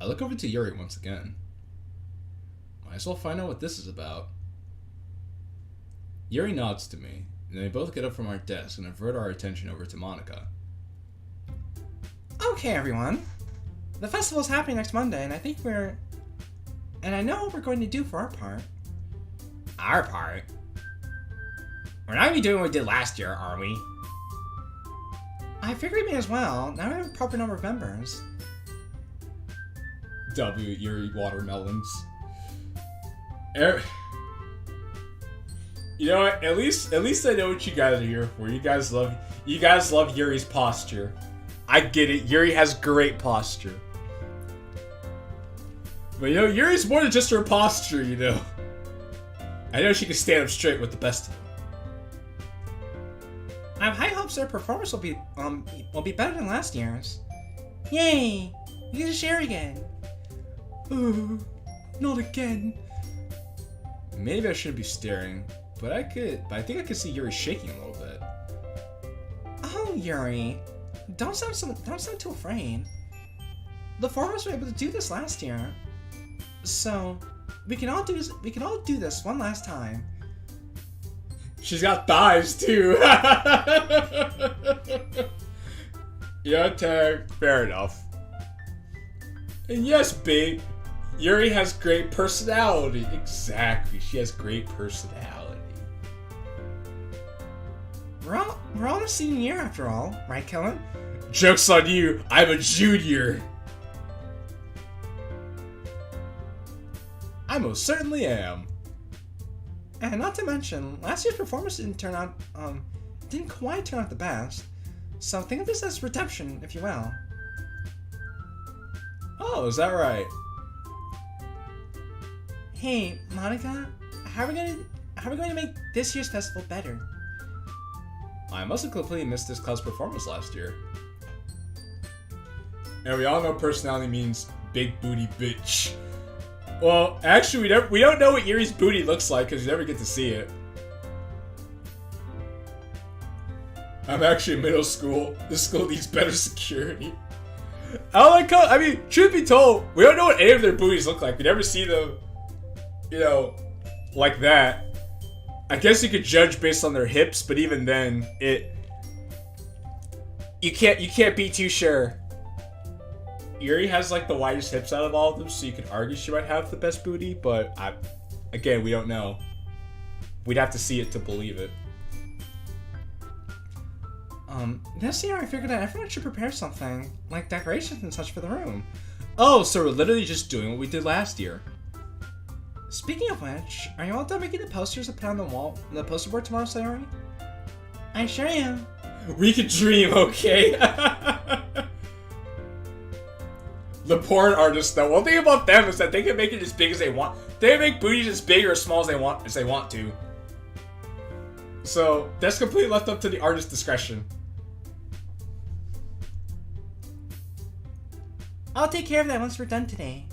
I look over to Yuri once again. Might as well find out what this is about. Yuri nods to me, and then we both get up from our desk and avert our attention over to Monica. Okay, everyone. The festival's happening next Monday, and I know what we're going to do for our part. Our part? We're not going to be doing what we did last year, are we? I figured we may as well. Now we have a proper number of members. W. Yuri Watermelons. You know what? At least I know what you guys are here for. You guys love Yuri's posture. I get it. Yuri has great posture. But you know, Yuri's more than just her posture, you know. I know she can stand up straight with the best of them. I have high hopes their performance will be better than last year's. Yay! You get to share again. Not again. Maybe I shouldn't be staring, but I think I could see Yuri shaking a little bit. Oh, Yuri, don't sound too afraid. The four of us were able to do this last year, so we can all do this. We can all do this one last time. She's got thighs too. Yeah, tag. Fair enough. And yes, babe, Yuri has great personality. Exactly, she has great personality. We're all in a senior year after all, right, Kellen? Joke's on you, I'm a junior. I most certainly am. And not to mention, last year's performance didn't quite turn out the best. So think of this as redemption, if you will. Oh, is that right? Hey, Monica, how are we going to make this year's festival better? I must have completely missed this club's performance last year. And we all know personality means big booty bitch. Well, actually, we don't know what Yuri's booty looks like because you never get to see it. I'm actually in middle school. This school needs better security. I mean, truth be told, we don't know what any of their booties look like. We never see them, you know, like that. I guess you could judge based on their hips, but even then, you can't be too sure. Yuri has like the widest hips out of all of them, so you could argue she might have the best booty, but again, we don't know. We'd have to see it to believe it. This year I figured that everyone should prepare something, like decorations and such for the room. Oh, so we're literally just doing what we did last year. Speaking of which, are you all done making the posters to put on the wall, the poster board tomorrow, Sayori? I sure am. We could dream, okay? The porn artists, though. One thing about them is that they can make it as big as they want. They can make booties as big or as small as they want to. So that's completely left up to the artist's discretion. I'll take care of that once we're done today.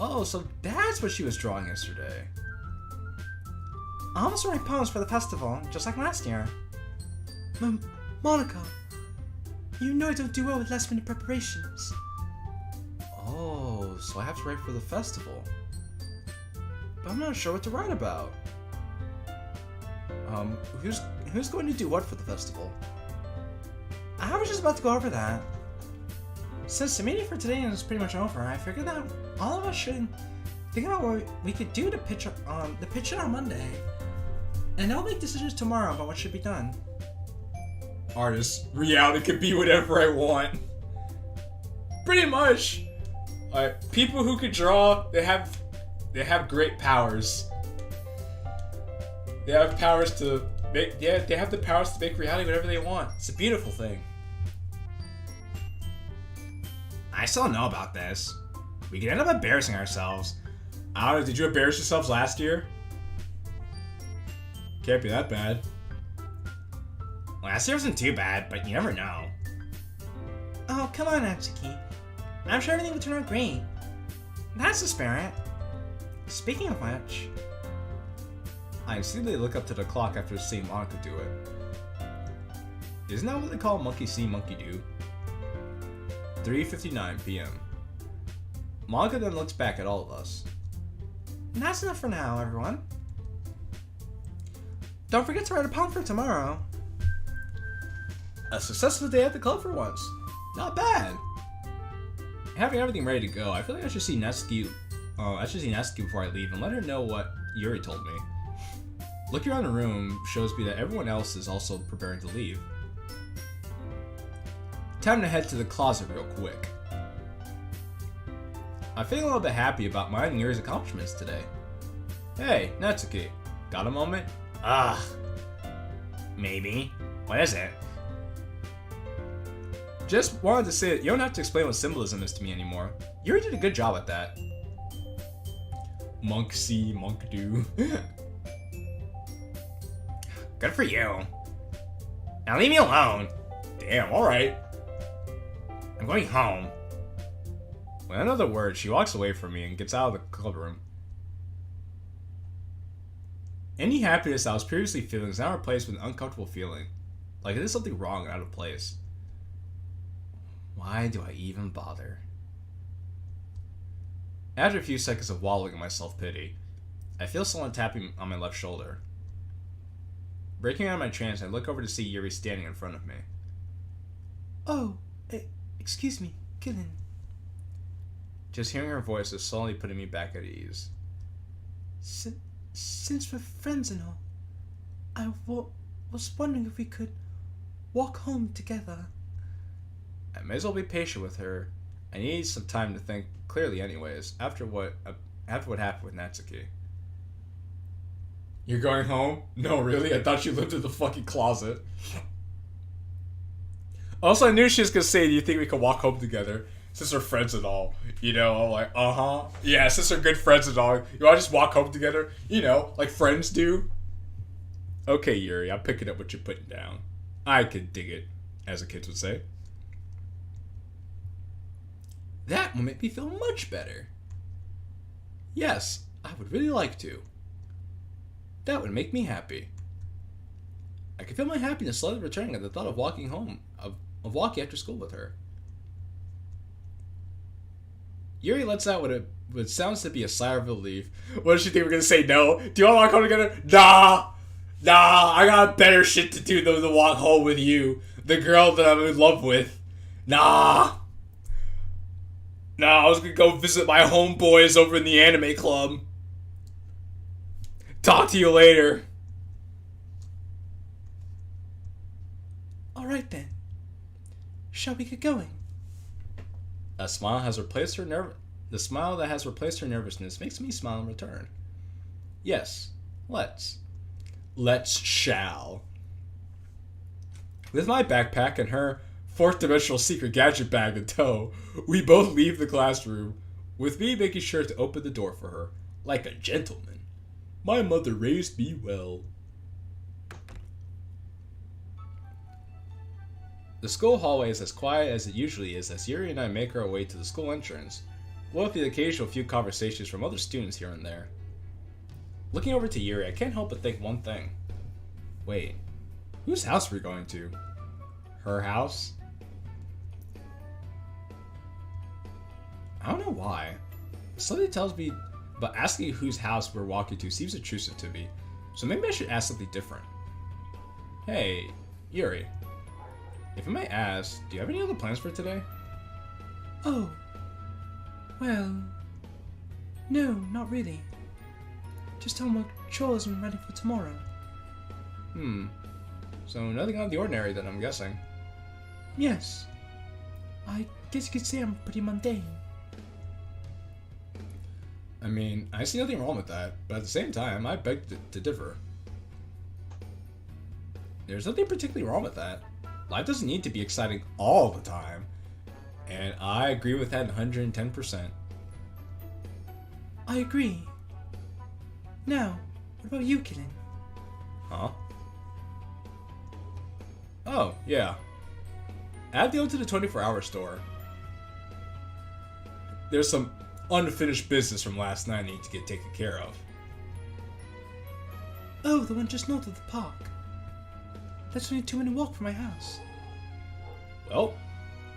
Oh, so that's what she was drawing yesterday. I'll also write poems for the festival, just like last year. Monica, you know I don't do well with last minute preparations. Oh, so I have to write for the festival. But I'm not sure what to write about. Who's going to do what for the festival? I was just about to go over that. Since the meeting for today is pretty much over, I figured that all of us should think about what we could do to pitch it on Monday. And I'll make decisions tomorrow about what should be done. Artist, reality can be whatever I want. Pretty much. People who can draw, they have great powers. They have powers to make, they have the powers to make reality whatever they want. It's a beautiful thing. I still don't know about this. We could end up embarrassing ourselves. I don't know, did you embarrass yourselves last year? Can't be that bad. Last year wasn't too bad, but you never know. Oh, come on, Natsuki. I'm sure everything will turn out great. That's the spirit. Speaking of which... I instantly look up to the clock after seeing Monica do it. Isn't that what they call monkey see, monkey do? 3:59 p.m. Monica then looks back at all of us. That's enough for now, everyone. Don't forget to write a poem for tomorrow. A successful day at the club for once. Not bad. Having everything ready to go, I feel like I should see Natsuki. Before I leave and let her know what Yuri told me. Looking around the room shows me that everyone else is also preparing to leave. Time to head to the closet real quick. I'm feeling a little bit happy about mine and Yuri's accomplishments today. Hey, Natsuki. Got a moment? Maybe. What is it? Just wanted to say that you don't have to explain what symbolism is to me anymore. You already did a good job at that. Monk see, monk do. Good for you. Now leave me alone. Damn, alright. I'm going home. With another word, she walks away from me and gets out of the club room. Any happiness I was previously feeling is now replaced with an uncomfortable feeling. Like there's something wrong and out of place. Why do I even bother? After a few seconds of wallowing in my self-pity, I feel someone tapping on my left shoulder. Breaking out of my trance, I look over to see Yuri standing in front of me. Oh, excuse me, Qilin. Just hearing her voice is slowly putting me back at ease. Since we're friends and all, I was wondering if we could walk home together. I may as well be patient with her. I need some time to think clearly anyways, after what happened with Natsuki. You're going home? No, really? I thought you lived in the fucking closet. Also, I knew she was gonna say, do you think we could walk home together? Since we're friends and all. You know, I'm like, yeah, since we're good friends and all. You wanna just walk home together? You know, like friends do? Okay, Yuri, I'm picking up what you're putting down. I can dig it, as the kids would say. That will make me feel much better. Yes, I would really like to. That would make me happy. I can feel my happiness slowly returning at the thought of walking home, of walking after school with her. Yuri lets out what sounds to be a sigh of relief. What does she think we're gonna say? No? Do you want to walk home together? Nah, I got better shit to do than to walk home with you, the girl that I'm in love with. Nah, I was gonna go visit my homeboys over in the anime club. Talk to you later. Alright then. Shall we get going? The smile that has replaced her nervousness makes me smile in return. Yes, let's. Shall. With my backpack and her fourth dimensional secret gadget bag in tow, we both leave the classroom, with me making sure to open the door for her, like a gentleman. My mother raised me well. The school hallway is as quiet as it usually is as Yuri and I make our way to the school entrance, with the occasional few conversations from other students here and there. Looking over to Yuri, I can't help but think one thing. Wait, whose house are we going to? Her house? I don't know why. Something tells me, but asking whose house we're walking to seems intrusive to me, so maybe I should ask something different. Hey, Yuri. If I might ask, do you have any other plans for today? Oh. Well. No, not really. Just homework, chores, and ready for tomorrow. So nothing out of the ordinary then, I'm guessing. Yes. I guess you could say I'm pretty mundane. I mean, I see nothing wrong with that, but at the same time, I beg to differ. There's nothing particularly wrong with that. Life doesn't need to be exciting all the time. And I agree with that 110%. I agree. Now, what about you, Qilin? Huh? Oh, yeah. I have to go to the 24-hour store. There's some unfinished business from last night I need to get taken care of. Oh, the one just north of the park. That's only a 2-minute walk from my house. Well,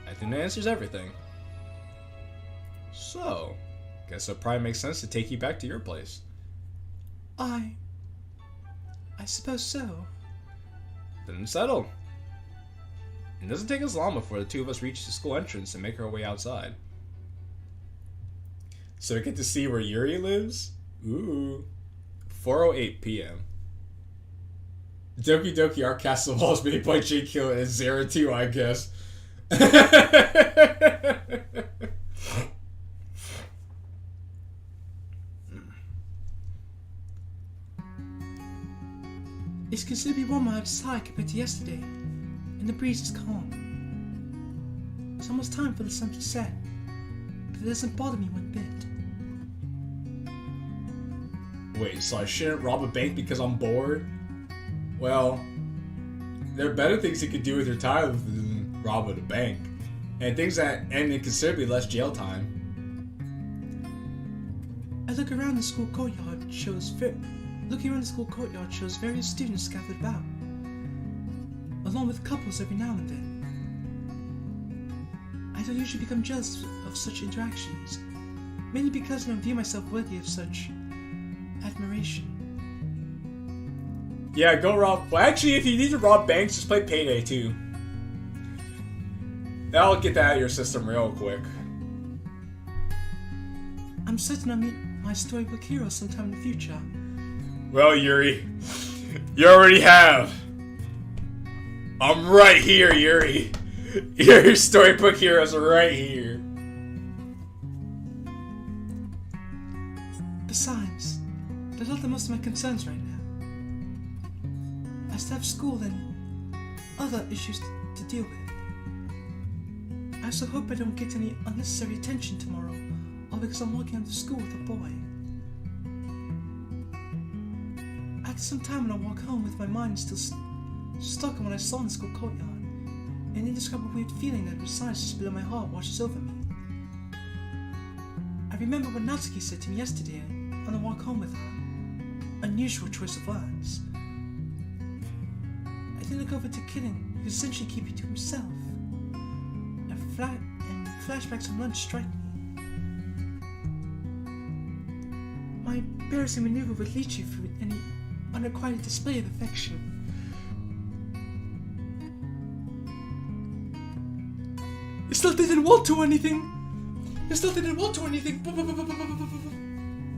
I think that answers everything. So, guess it probably makes sense to take you back to your place. I suppose so. Then settle. It doesn't take us long before the two of us reach the school entrance and make our way outside. So we get to see where Yuri lives? Ooh. 4:08 p.m. Doki Doki Art Castle Wall is made by JQilin and Zero 2, I guess. It's considerably warmer outside compared to yesterday, and the breeze is calm. It's almost time for the sun to set, but it doesn't bother me one bit. Wait, so I shouldn't rob a bank because I'm bored? Well, there are better things you could do with your time than rob at a bank. And things that end in considerably less jail time. I look around the school courtyard shows various students scattered about, along with couples every now and then. I don't usually become jealous of such interactions, mainly because I don't view myself worthy of such admiration. Yeah, go rob. Well, actually, if you need to rob banks, just play Payday 2. That'll get that out of your system real quick. I'm certain I'll meet my storybook hero sometime in the future. Well, Yuri, you already have. I'm right here, Yuri. Your storybook heroes are right here. Besides, those are most of my concerns right now. I still have school and other issues to deal with. I also hope I don't get any unnecessary attention tomorrow, all because I'm walking out of school with a boy. After some time when I walk home with my mind still stuck on what I saw in the school courtyard, an indescribable weird feeling that resides just below my heart washes over me. I remember what Natsuki said to me yesterday on the walk home with her. Unusual choice of words. I then look over to Kilin, who's essentially keeping to himself. And flashbacks of lunch strike me. My embarrassing maneuver would lead you through any unrequited display of affection. You still didn't want to anything!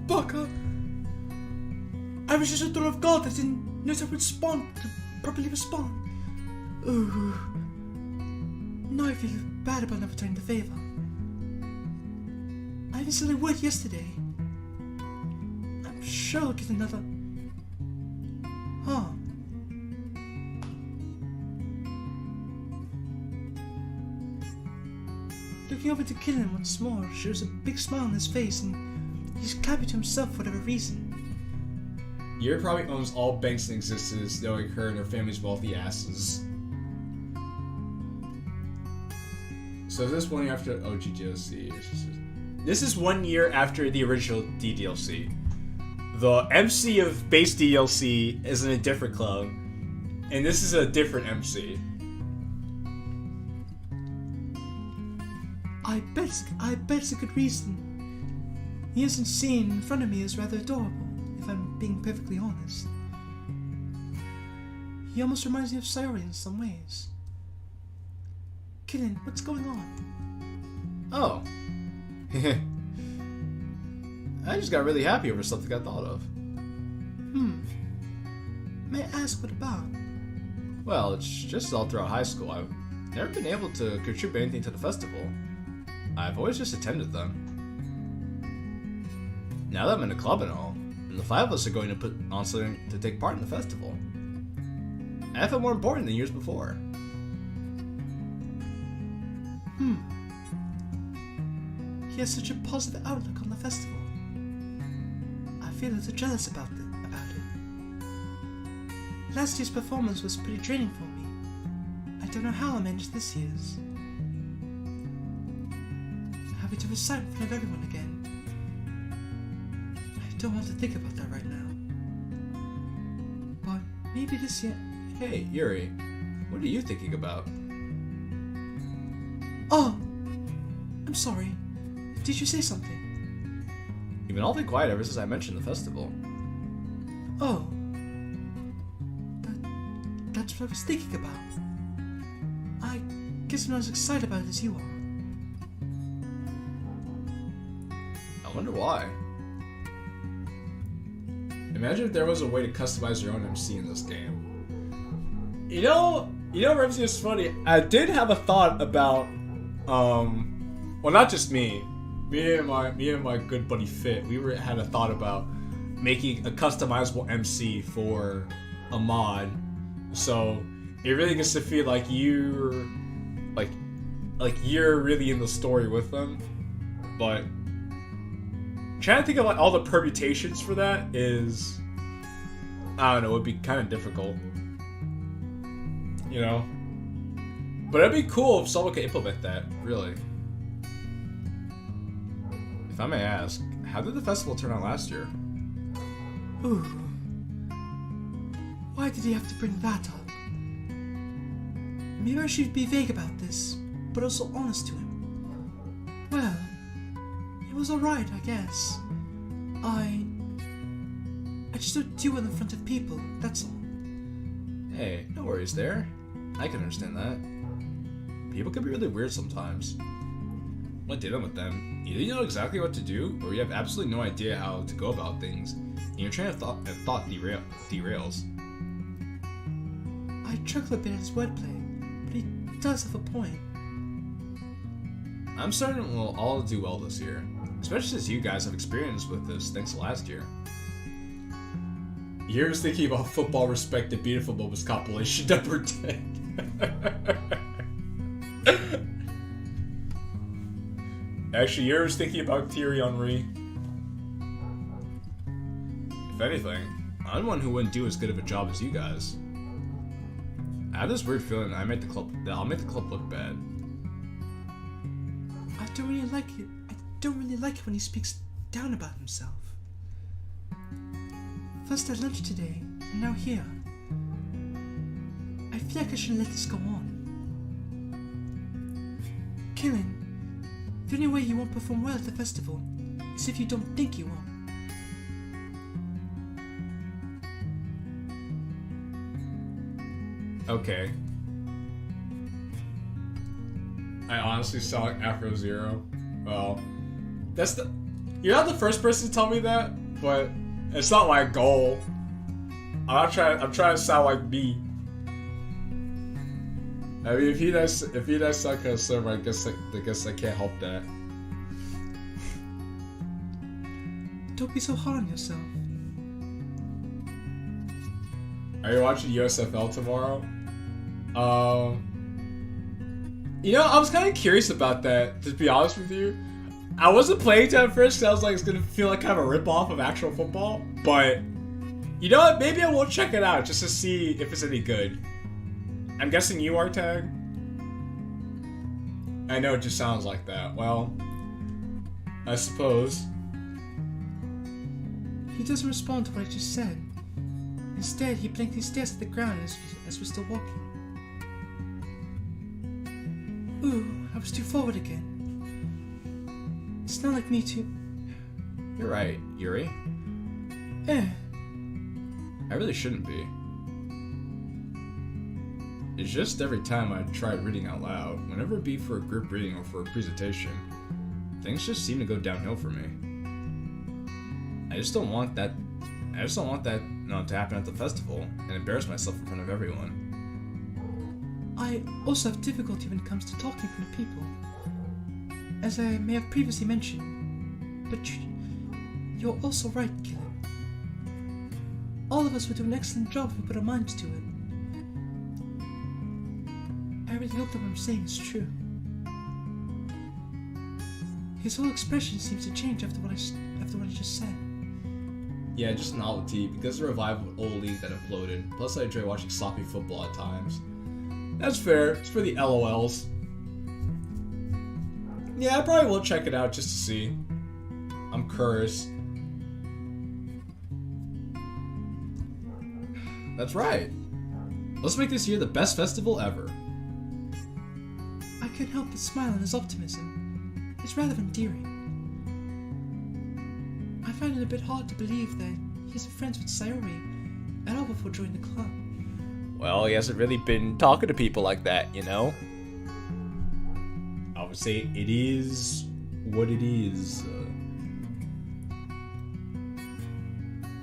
Baka! I was just a daughter of God that didn't know how to properly respond. Ooh. Now I feel bad about not returning the favor. I even said I would yesterday. I'm sure I'll get another. Huh. Looking over to Kilin once more shows a big smile on his face, and he's clapping to himself for whatever reason. Yuri probably owns all banks in existence, knowing her and her family's wealthy asses. So is this 1 year after OG DLC? This is 1 year after the original DDLC. The MC of base DLC is in a different club, and this is a different MC. I bet it's a good reason. He isn't seen in front of me as rather adorable, if I'm being perfectly honest. He almost reminds me of Sayori in some ways. Kilin, what's going on? Oh. I just got really happy over something I thought of. May I ask what about? Well, it's just all throughout high school. I've never been able to contribute anything to the festival. I've always just attended them. Now that I'm in a club and all, and the 5 of us are going to put on something to take part in the festival, I feel more important than years before. He has such a positive outlook on the festival. I feel a little jealous about it. Last year's performance was pretty draining for me. I don't know how I managed this year's. Having to recite in front of everyone again. I don't want to think about that right now. But maybe this year... Hey, Yuri, what are you thinking about? Oh! I'm sorry. Did you say something? You've been awfully quiet ever since I mentioned the festival. Oh. That's what I was thinking about. I guess I'm not as excited about it as you are. I wonder why. Imagine if there was a way to customize your own MC in this game. You know, Remzy, is funny. I did have a thought about, well, not just me. Me and my good buddy Fit. We had a thought about making a customizable MC for a mod, so it really gets to feel like you're you're really in the story with them. But trying to think of like all the permutations for that is, I don't know, it'd be kind of difficult, you know. But it'd be cool if someone could implement that, really. If I may ask, how did the festival turn out last year? Ooh. Why did he have to bring that up? Maybe I should be vague about this, but also honest to him. Well, it was alright, I guess. I just don't do well in front of people, that's all. Hey, no worries there. I can understand that. People can be really weird sometimes. When dealing with them, either you know exactly what to do, or you have absolutely no idea how to go about things, and your train of thought derails. I chuckle a bit at his wordplay, but he does have a point. I'm certain we'll all do well this year, especially since you guys have experience with this thanks to last year. Here's thinking about football respect and beautiful moments compilation number 10. Actually, you're thinking about Thierry Henry. If anything, I'm one who wouldn't do as good of a job as you guys. I have this weird feeling that I'll make the club look bad. I don't really like it. I don't really like it when he speaks down about himself. First at lunch today, and now here. I feel like I shouldn't let this go on. Kilin, the only way you won't perform well at the festival is if you don't think you will. Okay. I honestly saw Afro Zero. Well, you're not the first person to tell me that, but it's not my goal. I'm trying to sound like me. I mean, if he does suck at a server, I guess I can't help that. Don't be so hard on yourself. Are you watching USFL tomorrow? You know, I was kind of curious about that, to be honest with you. I wasn't playing to at first because I was like, it's going to feel like kind of a rip-off of actual football. But, you know what? Maybe I will check it out just to see if it's any good. I'm guessing you are, Tag? I know it just sounds like that. Well, I suppose. He doesn't respond to what I just said. Instead, he blankly stares at the ground as we're still walking. Ooh, I was too forward again. It's not like me to... You're right, Yuri. Eh. I really shouldn't be. It's just every time I try reading out loud, whenever it be for a group reading or for a presentation, things just seem to go downhill for me. I just don't want that to happen at the festival and embarrass myself in front of everyone. I also have difficulty when it comes to talking in front of people. As I may have previously mentioned, but you're also right, Kilin. All of us would do an excellent job if we put our minds to it. I really hope that what I'm saying is true. His whole expression seems to change after what he just said. Yeah, just novelty, because the revival of old league that uploaded, plus I enjoy watching sloppy football at times. That's fair, it's for the LOLs. Yeah, I probably will check it out just to see. I'm curious. That's right. Let's make this year the best festival ever. I can't help but smile at his optimism. It's rather endearing. I find it a bit hard to believe that he's friends with Sayori at all before joining the club. Well, he hasn't really been talking to people like that, you know? I would say it is what it is.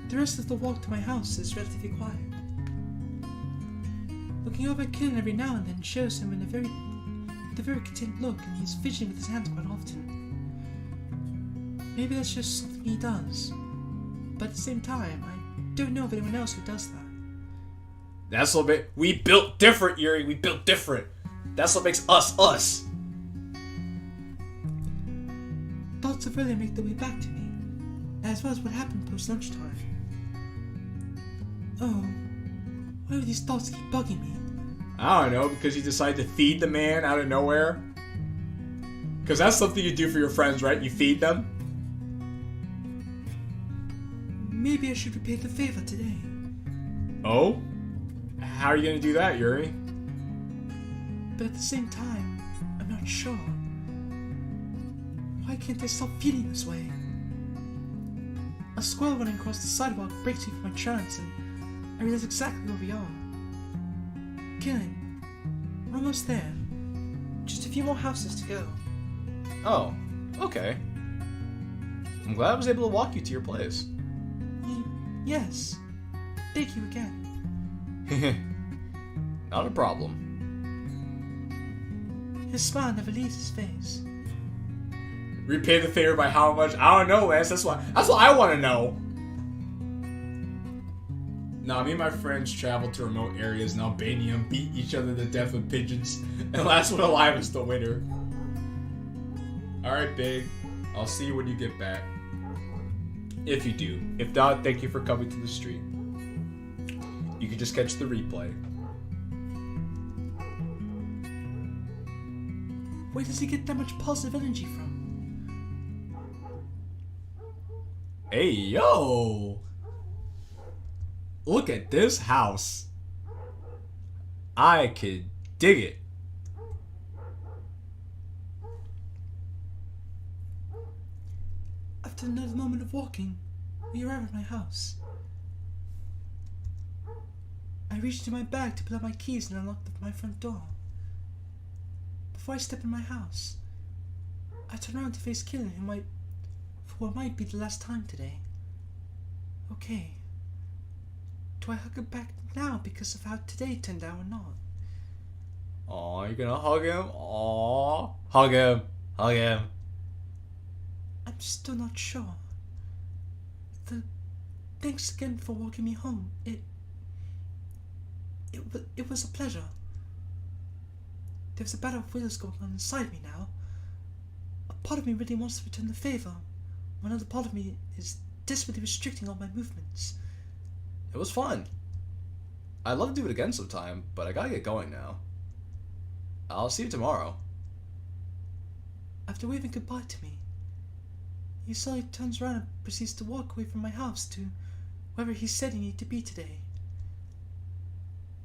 The rest of the walk to my house is relatively quiet. Looking over at Kilin every now and then shows him with a very content look, and he's fidgeting with his hands quite often. Maybe that's just something he does, but at the same time, I don't know of anyone else who does that. That's what we built different, Yuri. We built different. That's what makes us us. Thoughts of earlier make their way back to me, as well as what happened post lunchtime. Oh, why do these thoughts keep bugging me? I don't know, because you decided to feed the man out of nowhere. Because that's something you do for your friends, right? You feed them. Maybe I should repay the favor today. Oh? How are you going to do that, Yuri? But at the same time, I'm not sure. Why can't I stop feeling this way? A squirrel running across the sidewalk breaks me from my trance, and I realize exactly where we are. Killing. We're almost there. Just a few more houses to go. Oh, okay. I'm glad I was able to walk you to your place. Yes. Thank you again. Not a problem. His smile never leaves his face. Repay the favor by how much? I don't know, Lance. That's what I want to know. Nah, me and my friends traveled to remote areas in Albania and beat each other to death with pigeons. And last one alive is the winner. Alright, Big. I'll see you when you get back. If you do. If not, thank you for coming to the street. You can just catch the replay. Where does he get that much positive energy from? Hey, yo! Look at this house. I could dig it. After another moment of walking, we arrive at my house. I reach into my bag to pull out my keys and unlock my front door. Before I step in my house, I turn around to face Killen, for what might be the last time today. Okay. Do I hug her back now because of how today turned out or not? Aw, you're gonna hug him? Aw. Hug him. Hug him. I'm still not sure. Thanks again for walking me home. It was a pleasure. There's a battle of wills going on inside me now. A part of me really wants to return the favor. Another part of me is desperately restricting all my movements. It was fun. I'd love to do it again sometime, but I gotta get going now. I'll see you tomorrow. After waving goodbye to me, he slowly turns around and proceeds to walk away from my house to wherever he said he needed to be today.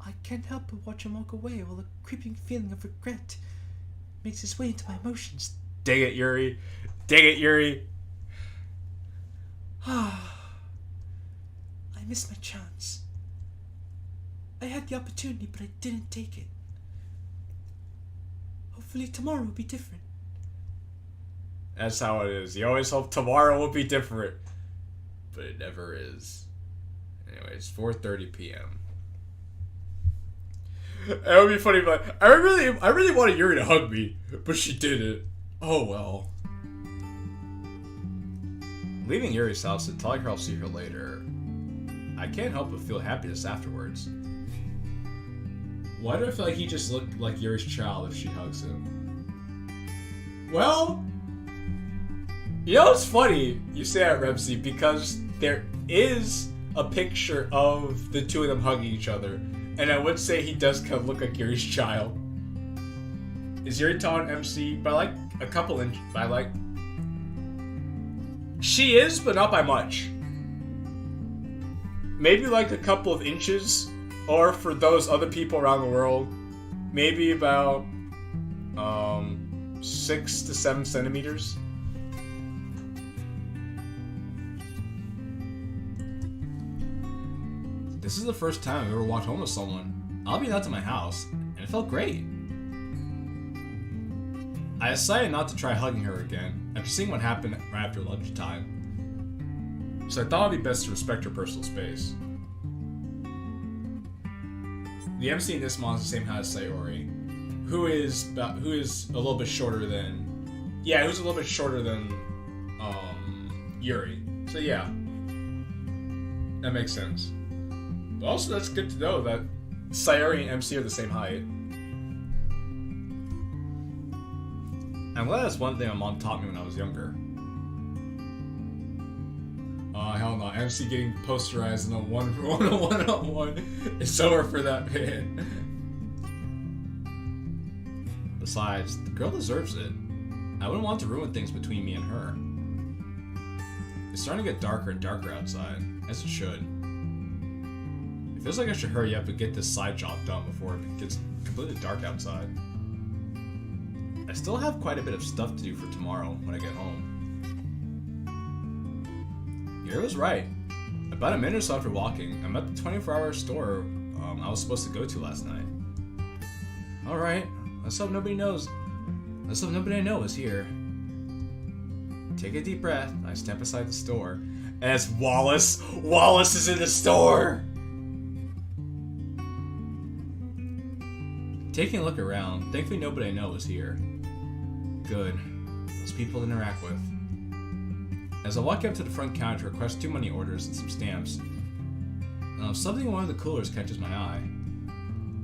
I can't help but watch him walk away while a creeping feeling of regret makes its way into my emotions. Dig it, Yuri. Dig it, Yuri. I missed my chance. I had the opportunity, but I didn't take it. Hopefully tomorrow will be different. That's how it is. You always hope tomorrow will be different. But it never is. Anyways, 4:30 p.m. It would be funny, but I really wanted Yuri to hug me, but she didn't. Oh well. Leaving Yuri's house and telling her I'll see her later, I can't help but feel happiness afterwards. Why do I feel like he just looked like Yuri's child if she hugs him? Well, you know it's funny you say that, Remsey, because there is a picture of the two of them hugging each other. And I would say he does kind of look like Yuri's child. Is Yuri taller than MC? By like a couple inches. By like... She is, but not by much. Maybe like a couple of inches. Or for those other people around the world, maybe about 6 to 7 centimeters. This is the first time I've ever walked home with someone. I'll be out to my house, and it felt great. I decided not to try hugging her again after seeing what happened right after lunchtime. So I thought it'd be best to respect her personal space. The MC in this mod is the same height as Sayori, who is a little bit shorter than, who's a little bit shorter than Yuri. So yeah, that makes sense. But also, that's good to know that Sayori and MC are the same height. I'm glad that's one thing my mom taught me when I was younger. Oh, hell no. MC getting posterized in a one-on-one is over for that man. Besides, the girl deserves it. I wouldn't want to ruin things between me and her. It's starting to get darker and darker outside, as it should. It feels like I should hurry up and get this side job done before it gets completely dark outside. I still have quite a bit of stuff to do for tomorrow when I get home. Yuri was right. About a minute or so after walking, I'm at the 24-hour store I was supposed to go to last night. Alright, let's hope nobody knows. Let's hope nobody I know is here. Take a deep breath. I step aside the store. And it's Wallace. Wallace is in the store! Taking a look around, thankfully nobody I know is here. Good. Those people to interact with. As I walk up to the front counter to request 2 money orders and some stamps, something in one of the coolers catches my eye.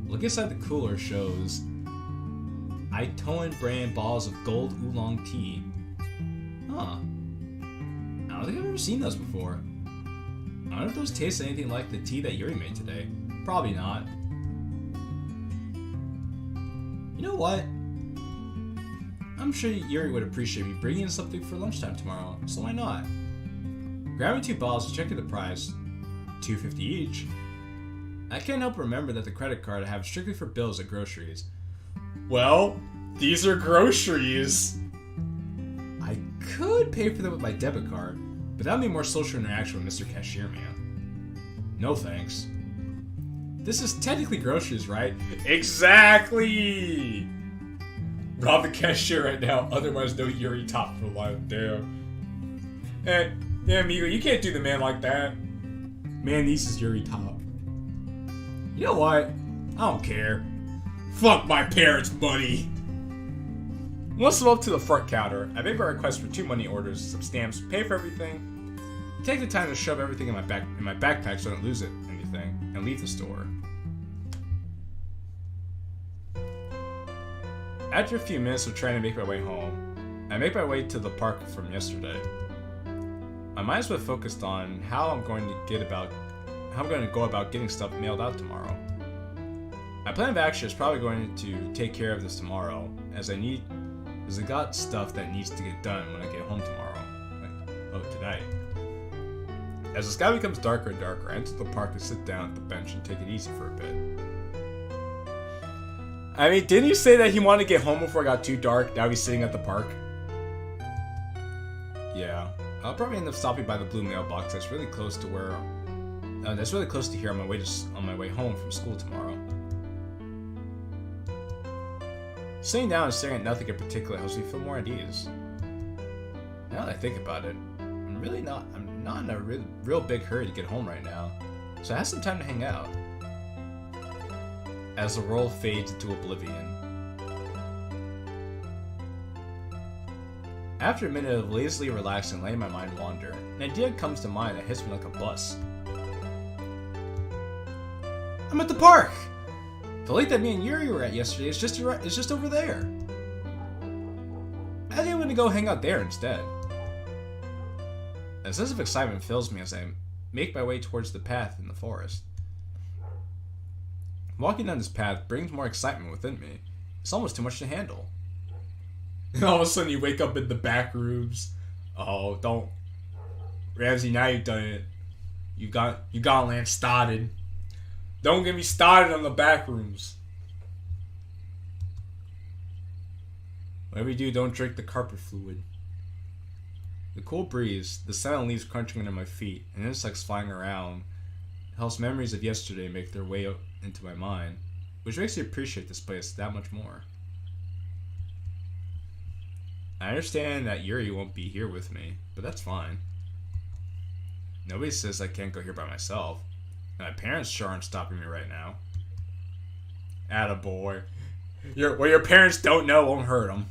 Look inside the cooler shows Itoan brand bottles of gold oolong tea. Huh. I don't think I've ever seen those before. I wonder if those taste anything like the tea that Yuri made today. Probably not. You know what? I'm sure Yuri would appreciate me bringing in something for lunchtime tomorrow, so why not? Grabbing 2 bottles and checking the price, $2.50 each, I can't help remember that the credit card I have strictly for bills at groceries. Well, these are groceries! I could pay for them with my debit card, but that would be more social interaction with Mr. Cashier Man. No thanks. This is technically groceries, right? Exactly! Rob the cashier right now, otherwise no Yuri top for life, damn. Yeah, amigo, you can't do the man like that. Man, this is Yuri top. You know what? I don't care. Fuck my parents, buddy! Once I'm up to the front counter, I make my request for 2 money orders, some stamps, pay for everything, take the time to shove everything in my backpack so I don't lose anything, and leave the store. After a few minutes of trying to make my way home, I make my way to the park from yesterday. My mind's been focused on how I'm going to go about getting stuff mailed out tomorrow. My plan of action is probably going to take care of this tomorrow, as I got stuff that needs to get done when I get home tomorrow. Tonight. As the sky becomes darker and darker, I enter the park to sit down at the bench and take it easy for a bit. I mean, didn't you say that he wanted to get home before it got too dark? Now he's sitting at the park? Yeah. I'll probably end up stopping by the blue mailbox that's really close to here on my way home from school tomorrow. Sitting down and staring at nothing in particular helps me feel more at ease. Now that I think about it, I'm not in a real big hurry to get home right now, so I have some time to hang out. As the world fades into oblivion. After a minute of lazily relaxing and letting my mind wander, an idea comes to mind that hits me like a bus. I'm at the park! The lake that me and Yuri were at yesterday is just over there. I think I'm gonna go hang out there instead. A sense of excitement fills me as I make my way towards the path in the forest. Walking down this path brings more excitement within me. It's almost too much to handle. And all of a sudden you wake up in the back rooms. Oh, don't. Ramsey, now you've done it. You got Lance started. Don't get me started on the back rooms. Whatever you do, don't drink the carpet fluid. The cool breeze, the sound of leaves crunching under my feet, and insects flying around helps memories of yesterday make their way into my mind, which makes me appreciate this place that much more. I understand that Yuri won't be here with me, but that's fine. Nobody says I can't go here by myself, and my parents sure aren't stopping me right now. Attaboy. What your parents don't know won't hurt them.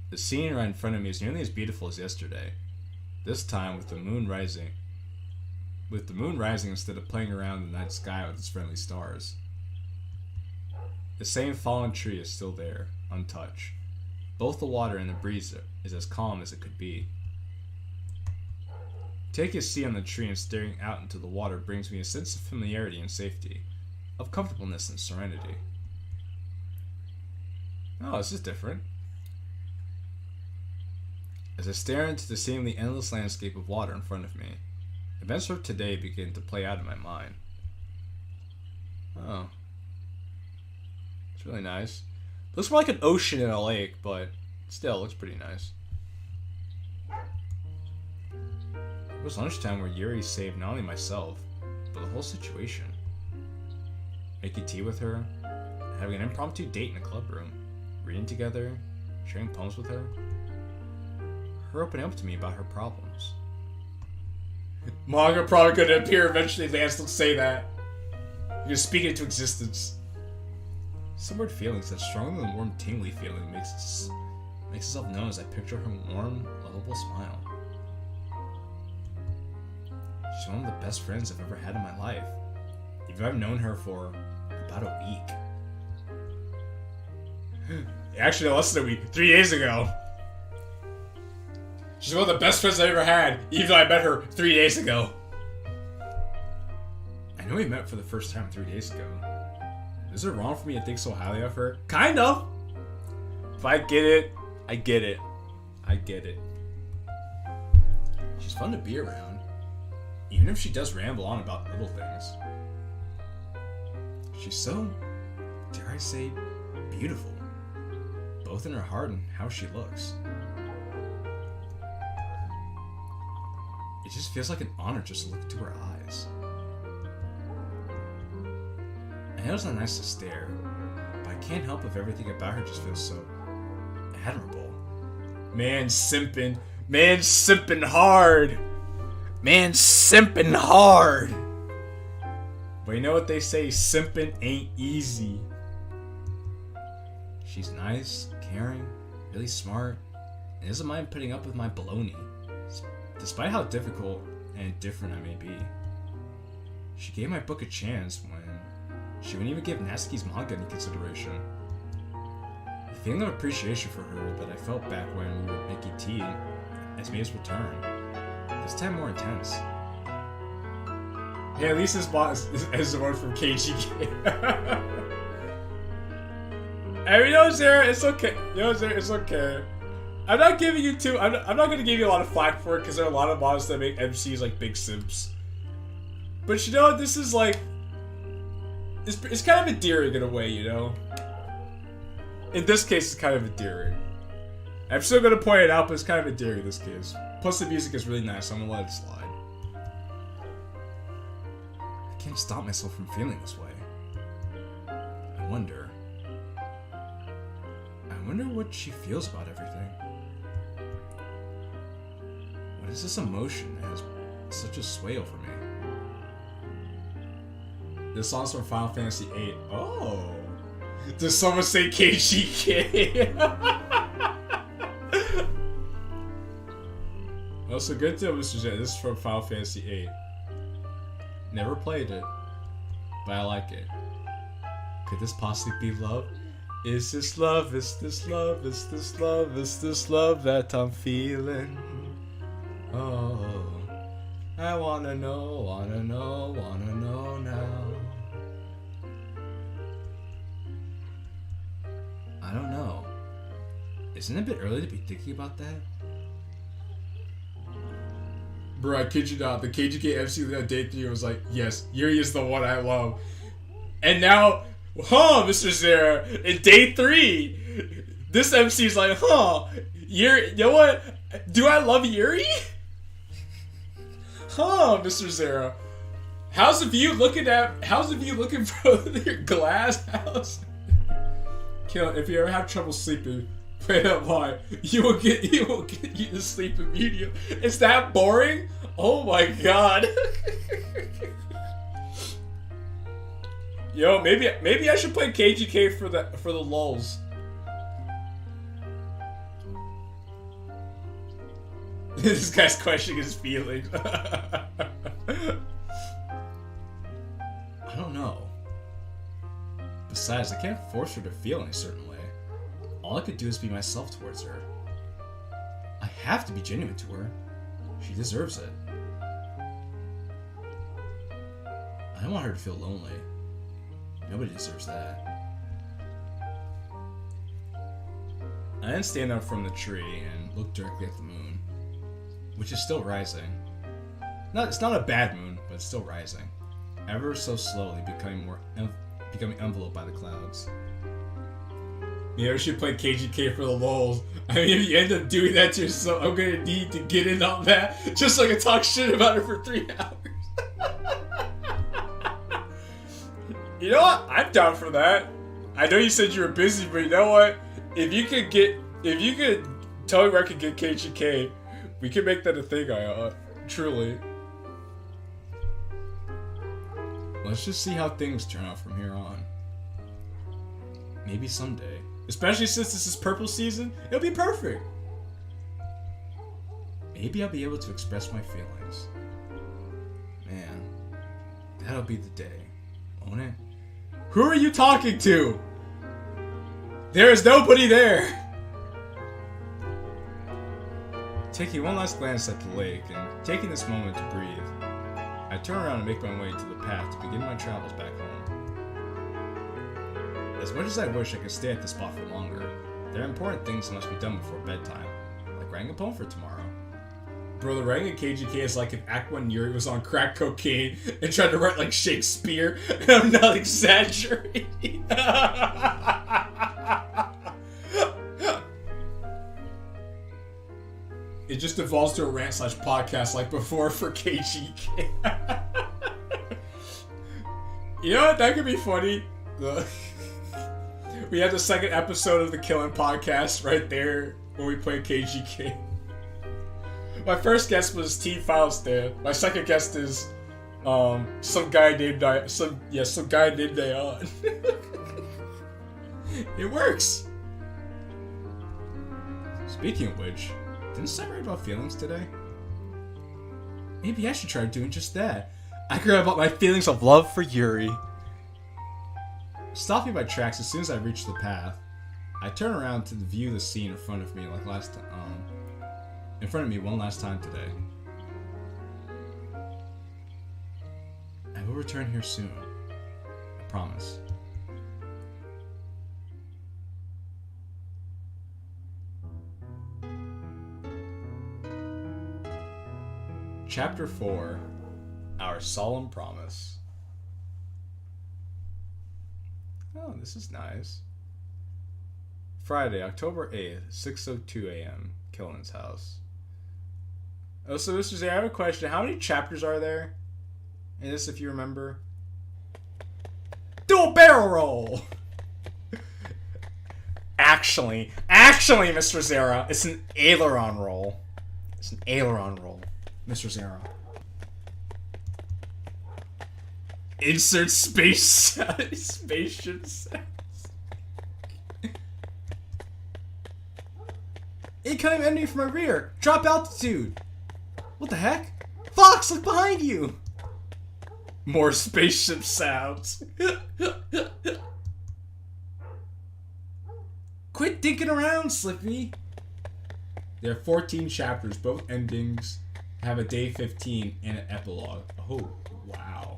The scene right in front of me is nearly as beautiful as yesterday, this time with the moon rising. with the moon rising instead of playing around in the night sky with its friendly stars. The same fallen tree is still there, untouched. Both the water and the breeze is as calm as it could be. Taking a seat on the tree and staring out into the water brings me a sense of familiarity and safety, of comfortableness and serenity. Oh, this is different. As I stare into the seemingly endless landscape of water in front of me, events of today begin to play out in my mind. Oh. It's really nice. Looks more like an ocean than a lake, but still looks pretty nice. It was lunchtime where Yuri saved not only myself, but the whole situation. Making tea with her, having an impromptu date in a club room, reading together, sharing poems with her. Her opening up to me about her problems. Manga probably gonna appear eventually, Lance, don't say that. You're gonna speak it into existence. Some weird feelings that stronger than warm tingly feeling makes itself known as I picture her warm, lovable smile. She's one of the best friends I've ever had in my life. Even though I've known her for about a week. Actually, no, less than a week. 3 days ago. She's one of the best friends I've ever had, even though I met her 3 days ago. I know we met for the first time 3 days ago. Is it wrong for me to think so highly of her? Kind of! If I get it, I get it. I get it. She's fun to be around. Even if she does ramble on about little things. She's so, dare I say, beautiful. Both in her heart and how she looks. It just feels like an honor just to look into her eyes. I know it's not nice to stare, but I can't help if everything about her just feels so admirable. Man simping hard. Man simping hard. But you know what they say, simping ain't easy. She's nice, caring, really smart, and doesn't mind putting up with my baloney, despite how difficult and different I may be. She gave my book a chance when she wouldn't even give Natsuki's manga any consideration. The feeling of appreciation for her that I felt back when we were making tea has made its return, this time more intense. Yeah, at least this boss is the one from KGK. And you know, Sarah, it's okay. You know, Sarah, it's okay. I'm not giving you I'm not gonna give you a lot of flack for it because there are a lot of mods that make MCs like big simps. But you know, this is like, it's kind of endearing in a way, you know. In this case, it's kind of endearing. I'm still gonna point it out, but it's kind of endearing in this case. Plus, the music is really nice, so I'm gonna let it slide. I can't stop myself from feeling this way. I wonder what she feels about everything. What is this emotion that has such a sway over me? This song's from Final Fantasy VIII. Oh! Does someone say KGK? Also, good deal, Mr. J. This is from Final Fantasy VIII. Never played it, but I like it. Could this possibly be love? Is this love? Is this love? Is this love? Is this love that I'm feeling? Oh, I wanna know now. I don't know. Isn't it a bit early to be thinking about that? Bro, I kid you not, the KGK MC on day 3 was like, yes, Yuri is the one I love. And now, Mr. Zera, in day 3, this MC's like, Yuri, you know what? Do I love Yuri? Mr. Zera. How's the view looking from your glass house? Kill, if you ever have trouble sleeping, pray that why you will get you to sleep immediately. Is that boring? Oh my god. Yo, maybe I should play KGK for the lulz. This guy's questioning his feelings. Besides, I can't force her to feel any certain way. All I could do is be myself towards her. I have to be genuine to her. She deserves it. I don't want her to feel lonely. Nobody deserves that. I then stand up from the tree and look directly at the moon, which is still rising. It's not a bad moon, but it's still rising, ever so slowly becoming enveloped by the clouds. Maybe I should play KGK for the lulz. I mean, if you end up doing that to yourself, I'm gonna need to get in on that, just so I can talk shit about it for 3 hours. You know what? I'm down for that. I know you said you were busy, but you know what? If you could tell me where I could get KGK, we can make that a thing, truly. Let's just see how things turn out from here on. Maybe someday. Especially since this is purple season, it'll be perfect. Maybe I'll be able to express my feelings. Man, that'll be the day, won't it? Who are you talking to? There is nobody there! Taking one last glance at the lake and taking this moment to breathe, I turn around and make my way to the path to begin my travels back home. As much as I wish I could stay at this spot for longer, there are important things that must be done before bedtime, like writing a poem for tomorrow. Bro, the writing of KGK is like if Act 1 Yuri was on crack cocaine and tried to write like Shakespeare, and I'm not exaggerating. It just evolves to a rant/podcast like before for KGK. You know what? That could be funny. We have the second episode of the JQilin podcast right there when we play KGK. My first guest was T Faustin. My second guest is some guy named Dayan. It works. Speaking of which, didn't I write about feelings today? Maybe I should try doing just that. I could write about my feelings of love for Yuri. Stopping my tracks as soon as I reach the path, I turn around to view the scene in front of me one last time today. I will return here soon. I promise. Chapter 4, Our Solemn Promise. Oh, this is nice. Friday, October 8th, 6:02 a.m., JQilin's house. Oh, so Mr. Z, I have a question. How many chapters are there in this, if you remember? Do a barrel roll! Actually, Mr. Zera, it's an aileron roll. It's an aileron roll, Mr. Zera. Insert spaceship sounds. Incoming enemy from my rear. Drop altitude. What the heck? Fox, look behind you. More spaceship sounds. Quit dinking around, Slippy. There are 14 chapters. Both endings have a day 15 and an epilogue. Oh, wow.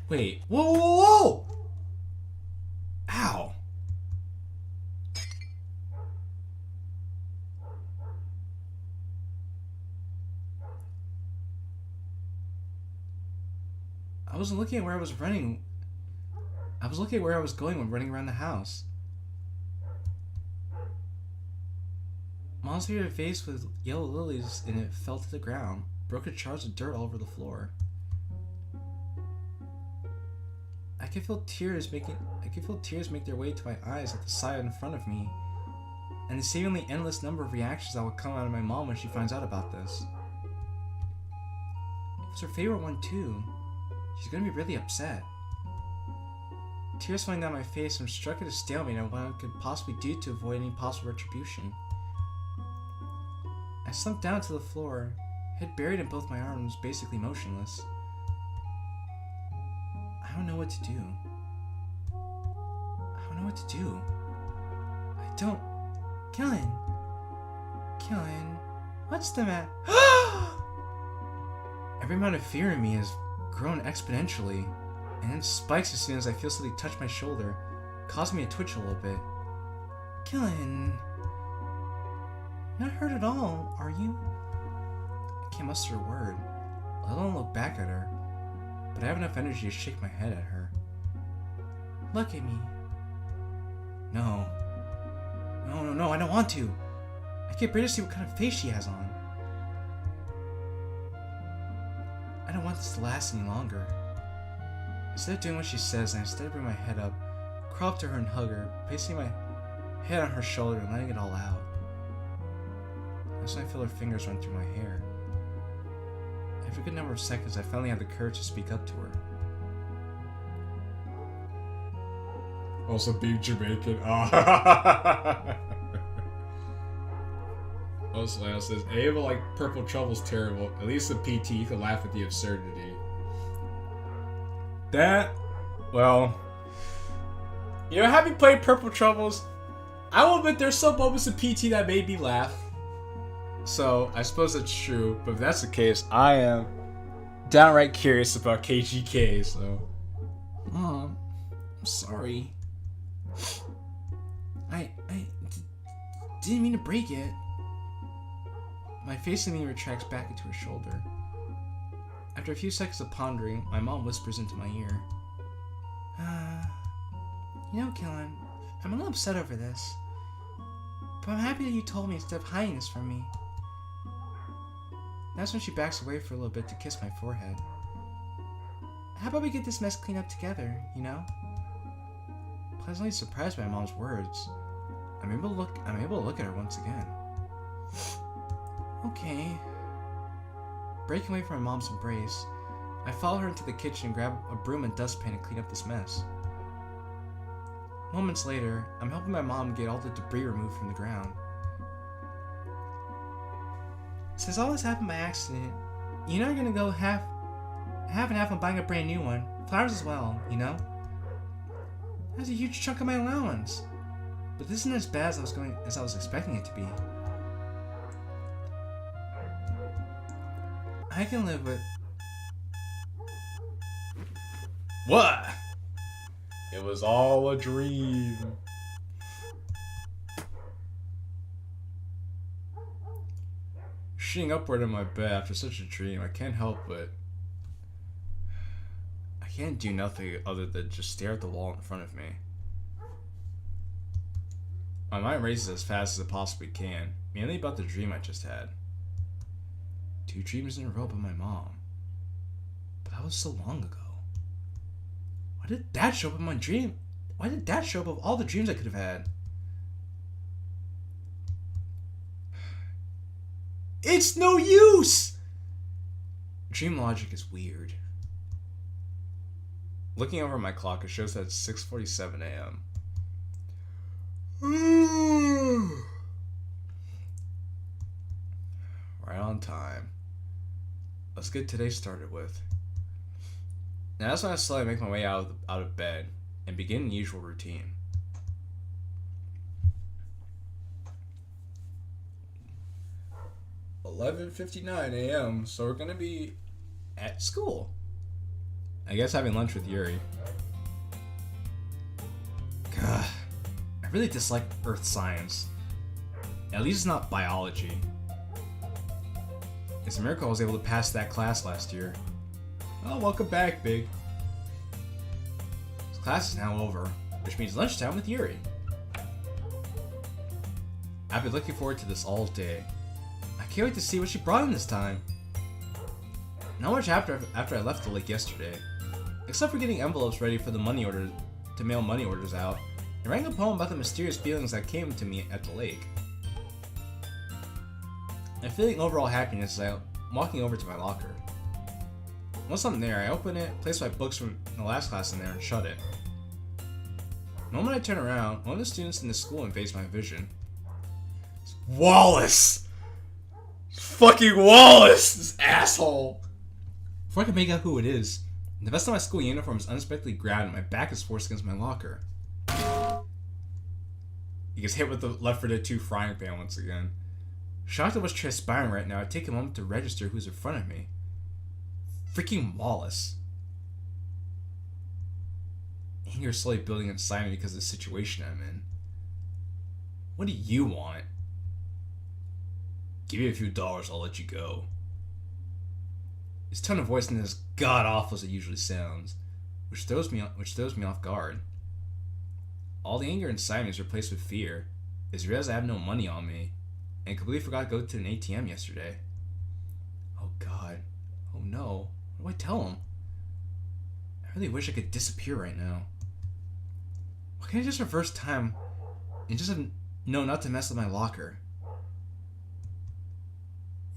Wait. Whoa, whoa, whoa! Ow. I wasn't looking at where I was running. I was looking at where I was going when running around the house. Mom's here vase with yellow lilies in it fell to the ground. Broken shards of dirt all over the floor. I can feel tears make their way to my eyes at the sight in front of me, and the seemingly endless number of reactions that will come out of my mom when she finds out about this. It was her favorite one too. She's gonna be really upset. Tears flowing down my face, I'm struck at a stalemate on what I could possibly do to avoid any possible retribution. I sunk down to the floor, head buried in both my arms, basically motionless. I don't know what to do. I don't... Killin, what's the matter? Every amount of fear in me has grown exponentially, and then spikes as soon as I feel something touch my shoulder, causing me to twitch a little bit. Killin, you're not hurt at all, are you? I can't muster a word, let alone look back at her, but I have enough energy to shake my head at her. Look at me. No, I don't want to. I can't bear to see what kind of face she has on. I don't want this to last any longer. Instead of doing what she says, I instead bring my head up, crawl up to her and hug her, placing my head on her shoulder and letting it all out. That's when I feel her fingers run through my hair. After a good number of seconds, I finally have the courage to speak up to her. Also being Jamaican. Also, Lyle says, Ava, like Purple Trouble's terrible. At least the PT, you can laugh at the absurdity. Well, having played Purple Troubles, I will admit there's some moments of PT that made me laugh. So, I suppose that's true. But if that's the case, I am downright curious about KGK, so. Mom, I'm sorry. I didn't mean to break it. My face in me retracts back into her shoulder. After a few seconds of pondering, my mom whispers into my ear. Killin, I'm a little upset over this. But I'm happy that you told me instead of hiding this from me. That's when she backs away for a little bit to kiss my forehead. How about we get this mess cleaned up together, Pleasantly surprised by my mom's words, I'm able to look at her once again. Okay. Breaking away from my mom's embrace, I follow her into the kitchen and grab a broom and dustpan and clean up this mess. Moments later, I'm helping my mom get all the debris removed from the ground. Since all this happened by accident, you're not gonna go half and half on buying a brand new one. Flowers as well, That's a huge chunk of my allowance. But this isn't as bad as I was expecting it to be. I can live with... What? It was all a dream. Shooting upward in my bed after such a dream, I can't help but... I can't do nothing other than just stare at the wall in front of me. My mind races as fast as it possibly can, mainly about the dream I just had. 2 dreams in a row by my mom. But that was so long ago. Why did that show up in my dream? Why did that show up of all the dreams I could have had? It's no use! Dream logic is weird. Looking over my clock, it shows that it's 6:47 a.m. Right on time. Let's get today started with. Now that's when I slowly make my way out of bed and begin the usual routine. $11:59 a.m. So we're gonna be at school. I guess having lunch with Yuri. God, I really dislike earth science. At least it's not biology. It's a miracle I was able to pass that class last year. Oh, welcome back, Big. This class is now over, which means lunchtime with Yuri. I've been looking forward to this all day. I can't wait to see what she brought in this time. Not much after I left the lake yesterday, except for getting envelopes ready for the money order to mail money orders out, and writing a poem about the mysterious feelings that came to me at the lake. I'm feeling overall happiness as I'm walking over to my locker. Once I'm there, I open it, place my books from the last class in there, and shut it. The moment I turn around, one of the students in the school invades my vision. It's Wallace! fucking Wallace, this asshole. Before I can make out who it is, the vest of my school uniform is unexpectedly grabbed and my back is forced against my locker. He gets hit with the Left 4 Dead 2 frying pan once again. Shocked at what's transpiring right now, I take a moment to register who's in front of me. Freaking Wallace. Anger is slowly building inside me because of the situation I'm in. What do you want? Give me a few dollars, I'll let you go. His tone of voice isn't as god-awful as it usually sounds, which throws me off guard. All the anger inside me is replaced with fear, as I realize I have no money on me, and completely forgot to go to an ATM yesterday. Oh god. Oh no. What do I tell him? I really wish I could disappear right now. Why can't I just reverse time and just know not to mess with my locker?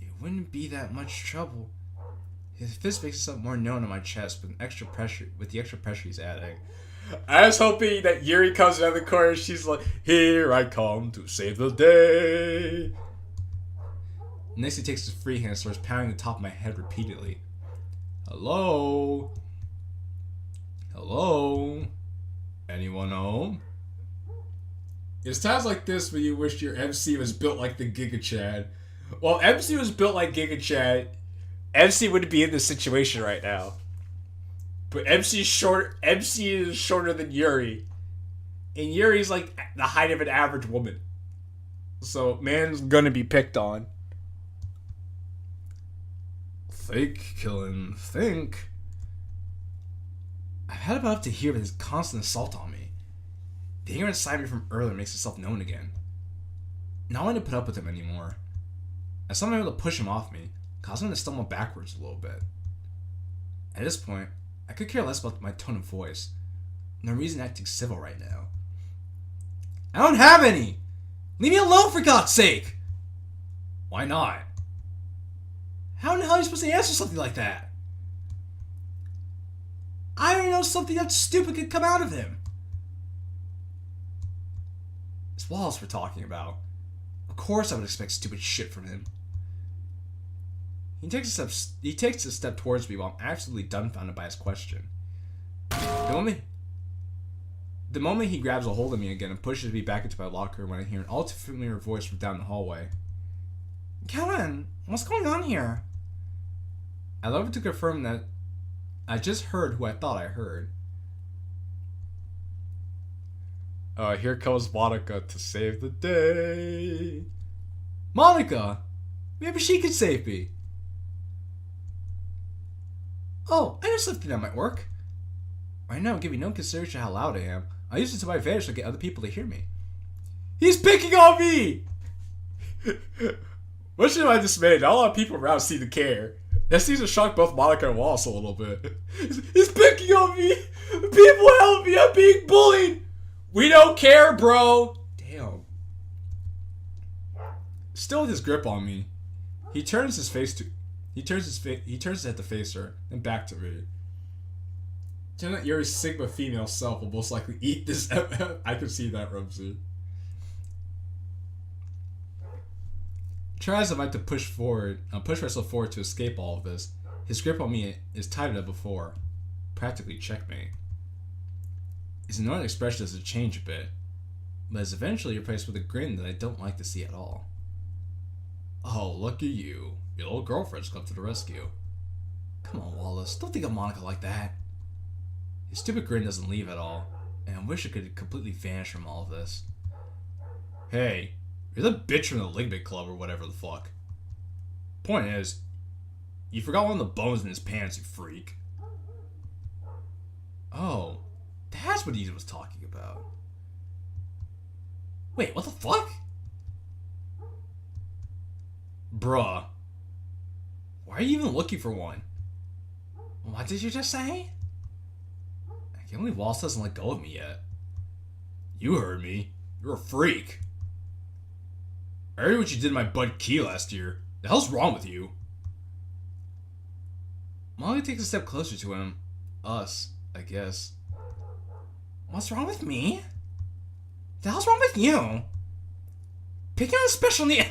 It wouldn't be that much trouble. His fist makes itself more known on my chest with the extra pressure he's adding. I was hoping that Yuri comes around the corner and she's like, here I come to save the day. Next he takes his free hand and starts pounding the top of my head repeatedly. Hello? Hello? Anyone home? It's times like this when you wish your MC was built like the Giga Chad. Well, MC was built like Giga Chad, MC wouldn't be in this situation right now. But MC is shorter than Yuri. And Yuri's like the height of an average woman. So man's gonna be picked on. Think, Killin, think. I've had enough to hear with his constant assault on me. The anger inside me from earlier makes itself known again. Not wanting to put up with him anymore. I saw him able to push him off me, causing him to stumble backwards a little bit. At this point, I could care less about my tone of voice. No reason acting civil right now. I don't have any! Leave me alone for God's sake! Why not? How in the hell are you supposed to answer something like that? I already know something that stupid could come out of him. It's Wallace we're talking about. Of course I would expect stupid shit from him. He takes a step towards me while I'm absolutely dumbfounded by his question. The moment he grabs a hold of me again and pushes me back into my locker when I hear an all too familiar voice from down the hallway. Kellen, what's going on here? I love it to confirm that I just heard who I thought I heard. Here comes Monica to save the day. Monica! Maybe she could save me. Oh, I know something that might work. Right now I'm giving no consideration how loud I am. I use it to my advantage to get other people to hear me. He's picking on me! Much to my dismay, not a lot of people around seem to care. That seems to shock both Monica and Wallace a little bit. He's picking on me! People help me! I'm being bullied! We don't care, bro! Damn. Still with his grip on me, he turns his head to face her, then back to me. Turn out Yuri's Sigma female self will most likely eat this. I can see that, Rumsey. Try as I might to push myself forward to escape all of this. His grip on me is tighter than before. Practically checkmate. His annoying expression doesn't change a bit, but is eventually replaced with a grin that I don't like to see at all. Oh, look at you. Your old girlfriend's come to the rescue. Come on, Wallace. Don't think of Monica like that. His stupid grin doesn't leave at all, and I wish it could completely vanish from all of this. Hey, you're the bitch from the Ligament Club or whatever the fuck. Point is, you forgot one of the bones in his pants, you freak. Oh, that's what he was talking about. Wait, what the fuck? Bruh. Why are you even looking for one? What did you just say? I can't believe Wallace doesn't let go of me yet. You heard me. You're a freak. I heard what you did to my bud Key last year. The hell's wrong with you? Molly takes a step closer to him. Us, I guess. What's wrong with me? The hell's wrong with you? Picking on special need.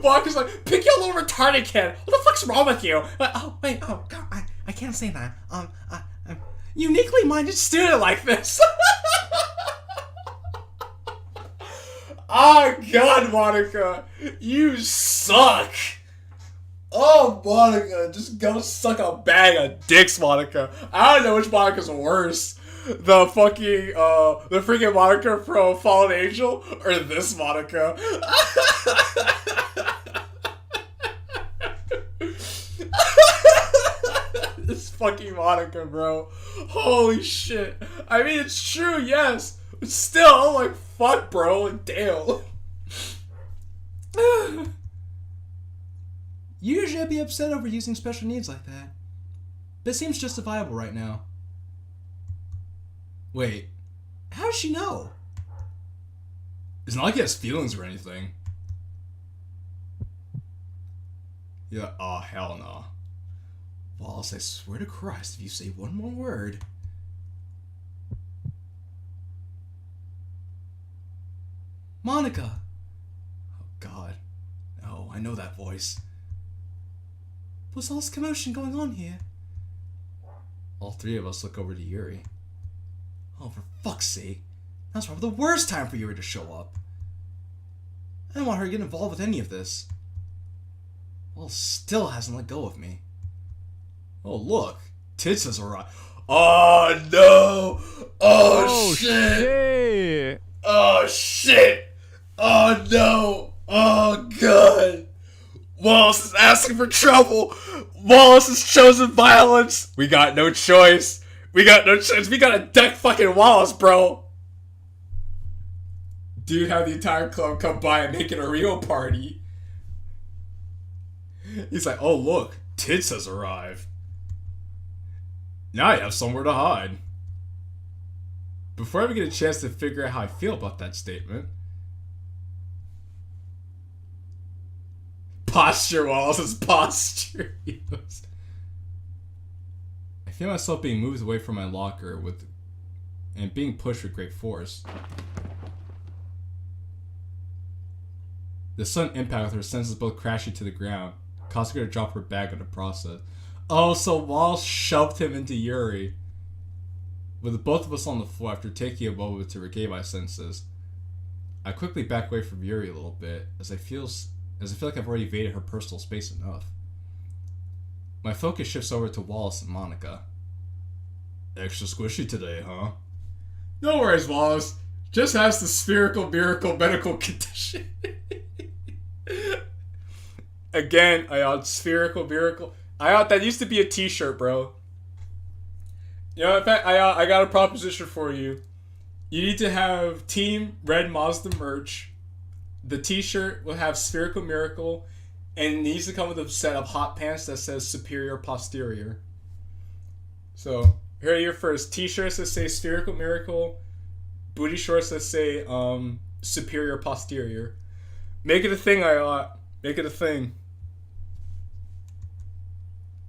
Walker's like, pick your little retarded kid. What the fuck's wrong with you? Oh, wait, oh, God, I can't say that. I'm uniquely minded student like this. Oh, God, Monica. You suck. Oh, Monica. Just go suck a bag of dicks, Monica. I don't know which Monica's worse. The fucking, the freaking Monica from Fallen Angel or this Monica. This fucking Monica, bro. Holy shit. I mean, it's true, yes. But still, I'm like, fuck, bro. Like, damn. Usually I'd be upset over using special needs like that. But it seems justifiable right now. Wait, how does she know? It's not like he has feelings or anything. Yeah, oh, hell no. Wallace, I swear to Christ, if you say one more word... Monica! Oh, God. No, I know that voice. What's all this commotion going on here? All three of us look over to Yuri. Oh, for fuck's sake. That's probably the worst time for Yuri to show up. I don't want her to get involved with any of this. Wallace still hasn't let go of me. Oh, look. Tits has arrived. Oh, no. Oh, shit. Oh, shit. Oh, no. Oh, God. Wallace is asking for trouble. Wallace has chosen violence. We got no choice. We gotta deck fucking Wallace, bro. Dude, have the entire club come by and make it a real party. He's like, oh, look. Tits has arrived. Now I have somewhere to hide. Before I even get a chance to figure out how I feel about that statement. Posture, Wallace's posture. I feel myself being moved away from my locker and being pushed with great force. The sudden impact with her sends us both crashing to the ground, causing her to drop her bag in the process. Oh, so Wallace shoved him into Yuri. With both of us on the floor after taking a moment to regain my senses, I quickly back away from Yuri a little bit as I feel like I've already invaded her personal space enough. My focus shifts over to Wallace and Monica. Extra squishy today, huh? No worries, Wallace. Just has the spherical miracle medical condition. Again, spherical miracle. That used to be a t-shirt, bro. You know, in fact, I got a proposition for you. You need to have Team Red Mazda merch. The t-shirt will have spherical miracle, and it needs to come with a set of hot pants that says superior posterior. So, here you're first. T-shirts that say spherical miracle, booty shorts that say superior posterior. Make it a thing, Make it a thing.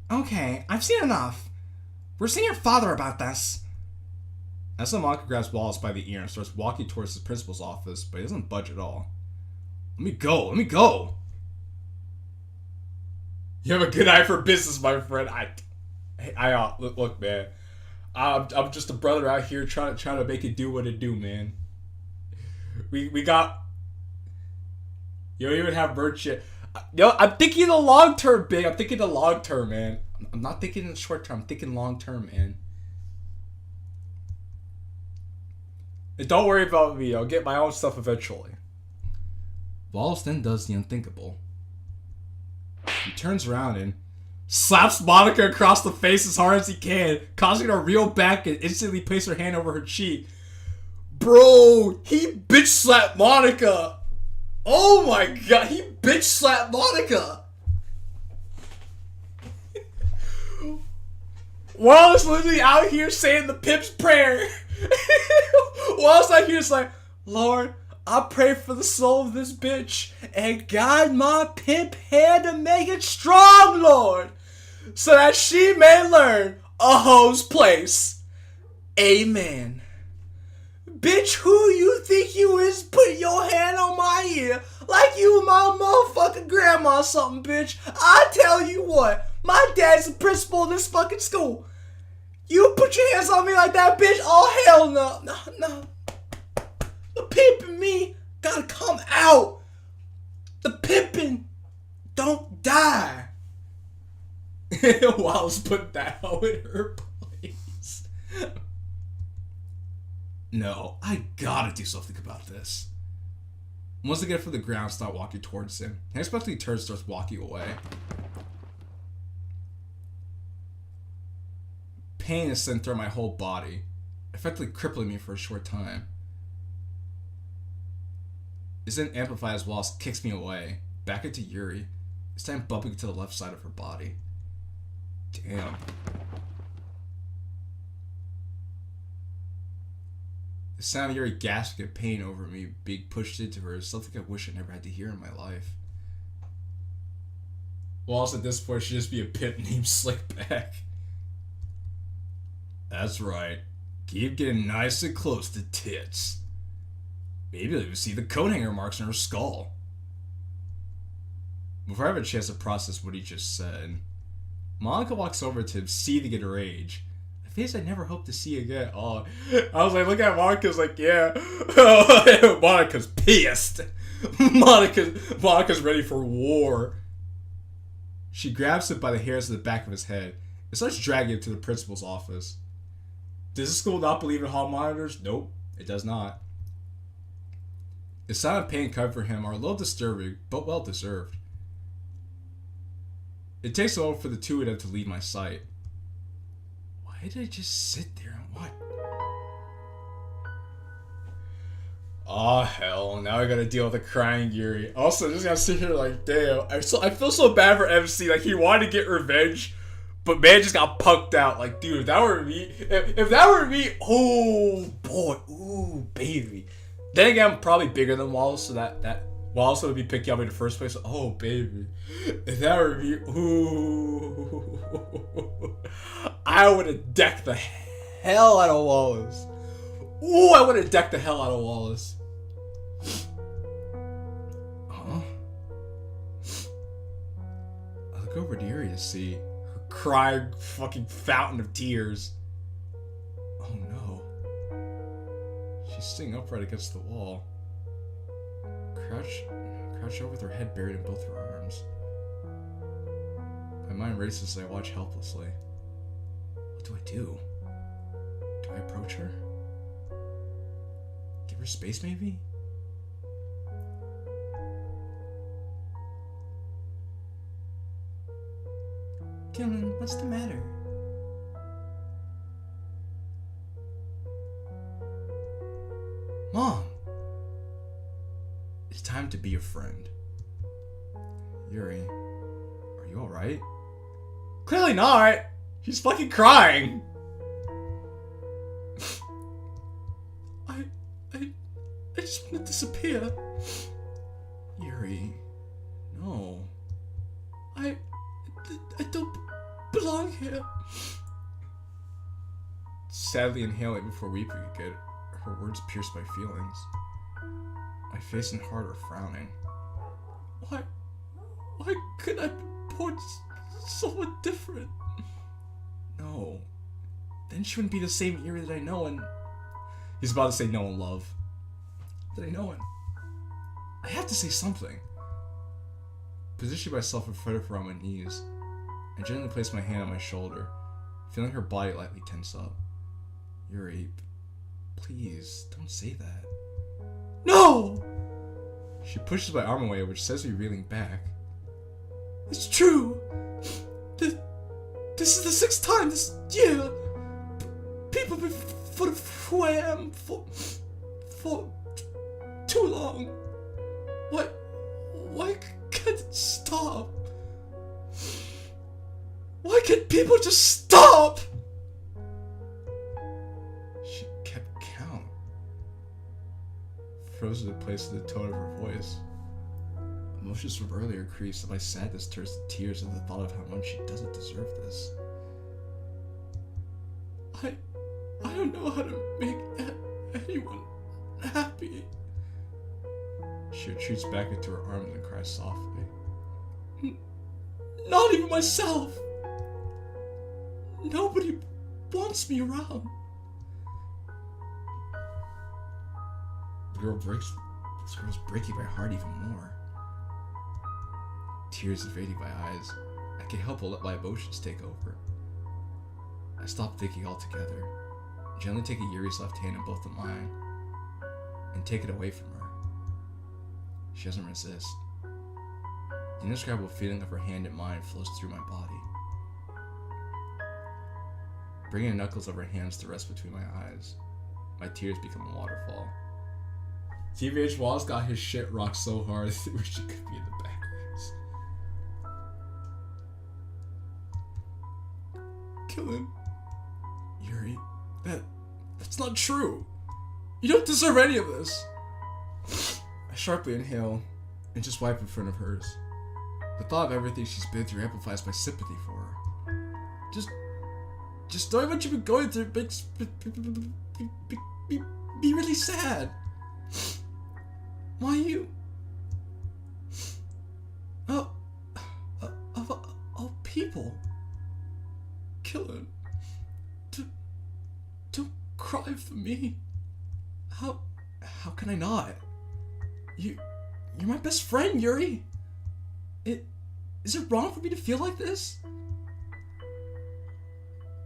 Okay, I've seen enough. We're seeing your father about this. As Monica grabs Wallace by the ear and starts walking towards the principal's office, but he doesn't budge at all. Let me go. You have a good eye for business, my friend. Look, man. I'm just a brother out here trying to make it do what it do, man. We got. You don't even have merch yet. Yo, I'm thinking the long term, big. I'm thinking the long term, man. I'm not thinking in the short term. I'm thinking long term, man. And don't worry about me. I'll get my own stuff eventually. Wallace then does the unthinkable. He turns around and slaps Monica across the face as hard as he can, causing her to reel back and instantly place her hand over her cheek. Bro, he bitch slapped Monica. Oh my god, he bitch slapped Monica. Wallace literally out here saying the pip's prayer. Wallace out here is like, Lord, I pray for the soul of this bitch and guide my pimp hand to make it strong, Lord, so that she may learn a hoe's place. Amen. Bitch, who you think you is putting your hand on my ear like you my motherfucking grandma or something, bitch? I tell you what, my dad's the principal of this fucking school. You put your hands on me like that, bitch? Oh, hell no. No. The pimp in me gotta come out. The pimpin' don't die. Wallace put that hoe in her place. No, I gotta do something about this. Once I get from the ground, start walking towards him. I expect he turns, starts walking away. Pain is sent through my whole body, effectively crippling me for a short time. This then amplifies as Wallace kicks me away, back into Yuri, this time bumping to the left side of her body. Damn. The sound of Yuri gasping in pain over me being pushed into her is something I wish I never had to hear in my life. Wallace at this point should just be a pimp named Slickback. That's right. Keep getting nice and close to tits. Maybe you'll even see the coat hanger marks on her skull. Before I have a chance to process what he just said, Monica walks over to him, seething in rage. A face I never hoped to see again. Oh, I was like, look at Monica's like, yeah. Monica's pissed. Monica's ready for war. She grabs him by the hairs of the back of his head and starts dragging him to the principal's office. Does the school not believe in hall monitors? Nope, it does not. The sound of pain coming from him are a little disturbing, but well deserved. It takes a while for the two of them to leave my sight. Why did I just sit there and what? Oh hell, now I gotta deal with a crying Yuri. Also, just gotta sit here like, damn, I feel so bad for MC, like he wanted to get revenge, but man just got punked out. Like, dude, if that were me, if that were me, oh boy, ooh baby. Then again, I'm probably bigger than Wallace, so that Wallace would be picking up in the first place. Oh baby, if that were me, ooh, I would have decked the hell out of Wallace. Ooh, I would have decked the hell out of Wallace. Huh? I look over to Yuri to see her crying fucking fountain of tears. Oh no. She's sitting upright against the wall. Crouched over with her head buried in both her arms. My mind races as I watch helplessly. What do I do? Do I approach her? Give her space, maybe? JQilin, what's the matter? Mom! It's time to be a friend. Yuri, are you alright? Clearly not! She's fucking crying! I just want to disappear. Yuri, no. I don't belong here. Sadly inhaling before weeping again, her words pierced my feelings. My face and heart are frowning. Why could I be born someone different? No. Then she wouldn't be the same Yuri that I know and... He's about to say no and love. That I know and... I have to say something. Positioning myself in front of her on my knees, I gently place my hand on my shoulder, feeling her body lightly tense up. Yuri, please, don't say that. No! She pushes my arm away, which sends me reeling back. It's true. This is the 6th time this year. People have been full of who I am for too long. Why can't it stop? Why can't people just stop? She kept count. Frozen in place of the tone of her voice. Emotions from earlier increased, and my sadness turns to tears at the thought of how much she doesn't deserve this. I don't know how to make anyone happy. She retreats back into her arms and cries softly. Not even myself. Nobody wants me around. This girl's breaking my heart even more. Tears invading my eyes. I can't help but let my emotions take over. I stop thinking altogether, gently taking Yuri's left hand in both of mine, and take it away from her. She doesn't resist. The indescribable feeling of her hand in mine flows through my body. Bringing the knuckles of her hands to rest between my eyes, my tears become a waterfall. TVH Wall's got his shit rocked so hard, I wish he could be in the backgrounds. Qilin. Yuri, that's not true. You don't deserve any of this. I sharply inhale and just wipe in front of hers. The thought of everything she's been through amplifies my sympathy for her. Just knowing what you've been going through makes me really sad. Why you? Of people. Qilin. Don't cry for me. How can I not? You're my best friend, Yuri. Is it wrong for me to feel like this?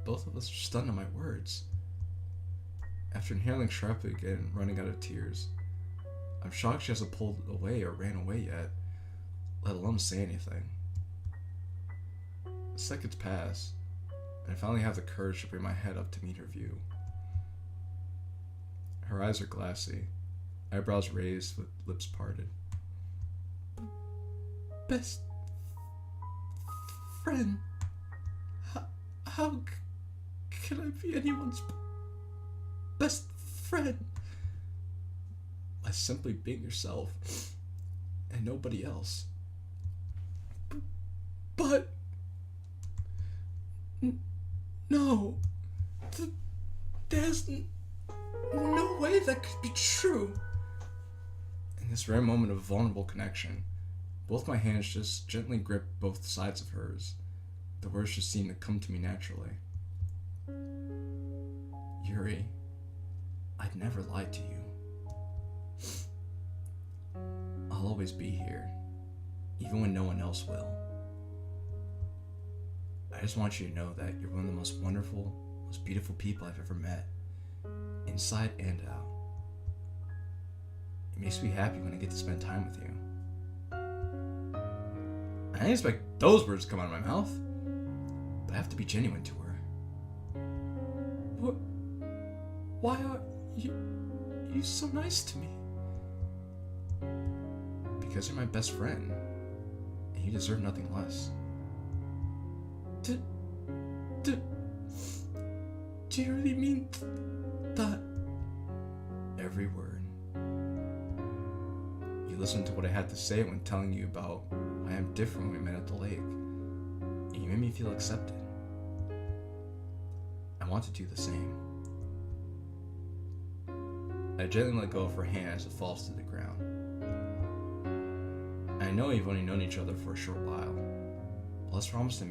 Both of us are stunned at my words. After inhaling sharply again and running out of tears, I'm shocked she hasn't pulled away or ran away yet, let alone say anything. Seconds pass, and I finally have the courage to bring my head up to meet her view. Her eyes are glassy, eyebrows raised with lips parted. Best friend? How can I be anyone's best friend? By simply being yourself, and nobody else. But... No. There's no way that could be true. In this rare moment of vulnerable connection, both my hands just gently grip both sides of hers. The words just seem to come to me naturally. Yuri, I'd never lied to you. I'll always be here, even when no one else will. I just want you to know that you're one of the most wonderful, most beautiful people I've ever met, inside and out. It makes me happy when I get to spend time with you. I didn't expect those words to come out of my mouth, but I have to be genuine to her. Why are you so nice to me? Because you're my best friend, and you deserve nothing less. Do you really mean that? Every word. You listened to what I had to say when telling you about why I'm different when we met at the lake, and you made me feel accepted. I want to do the same. I gently let go of her hand as it falls to the ground. I know we've only known each other for a short while, but let's promise to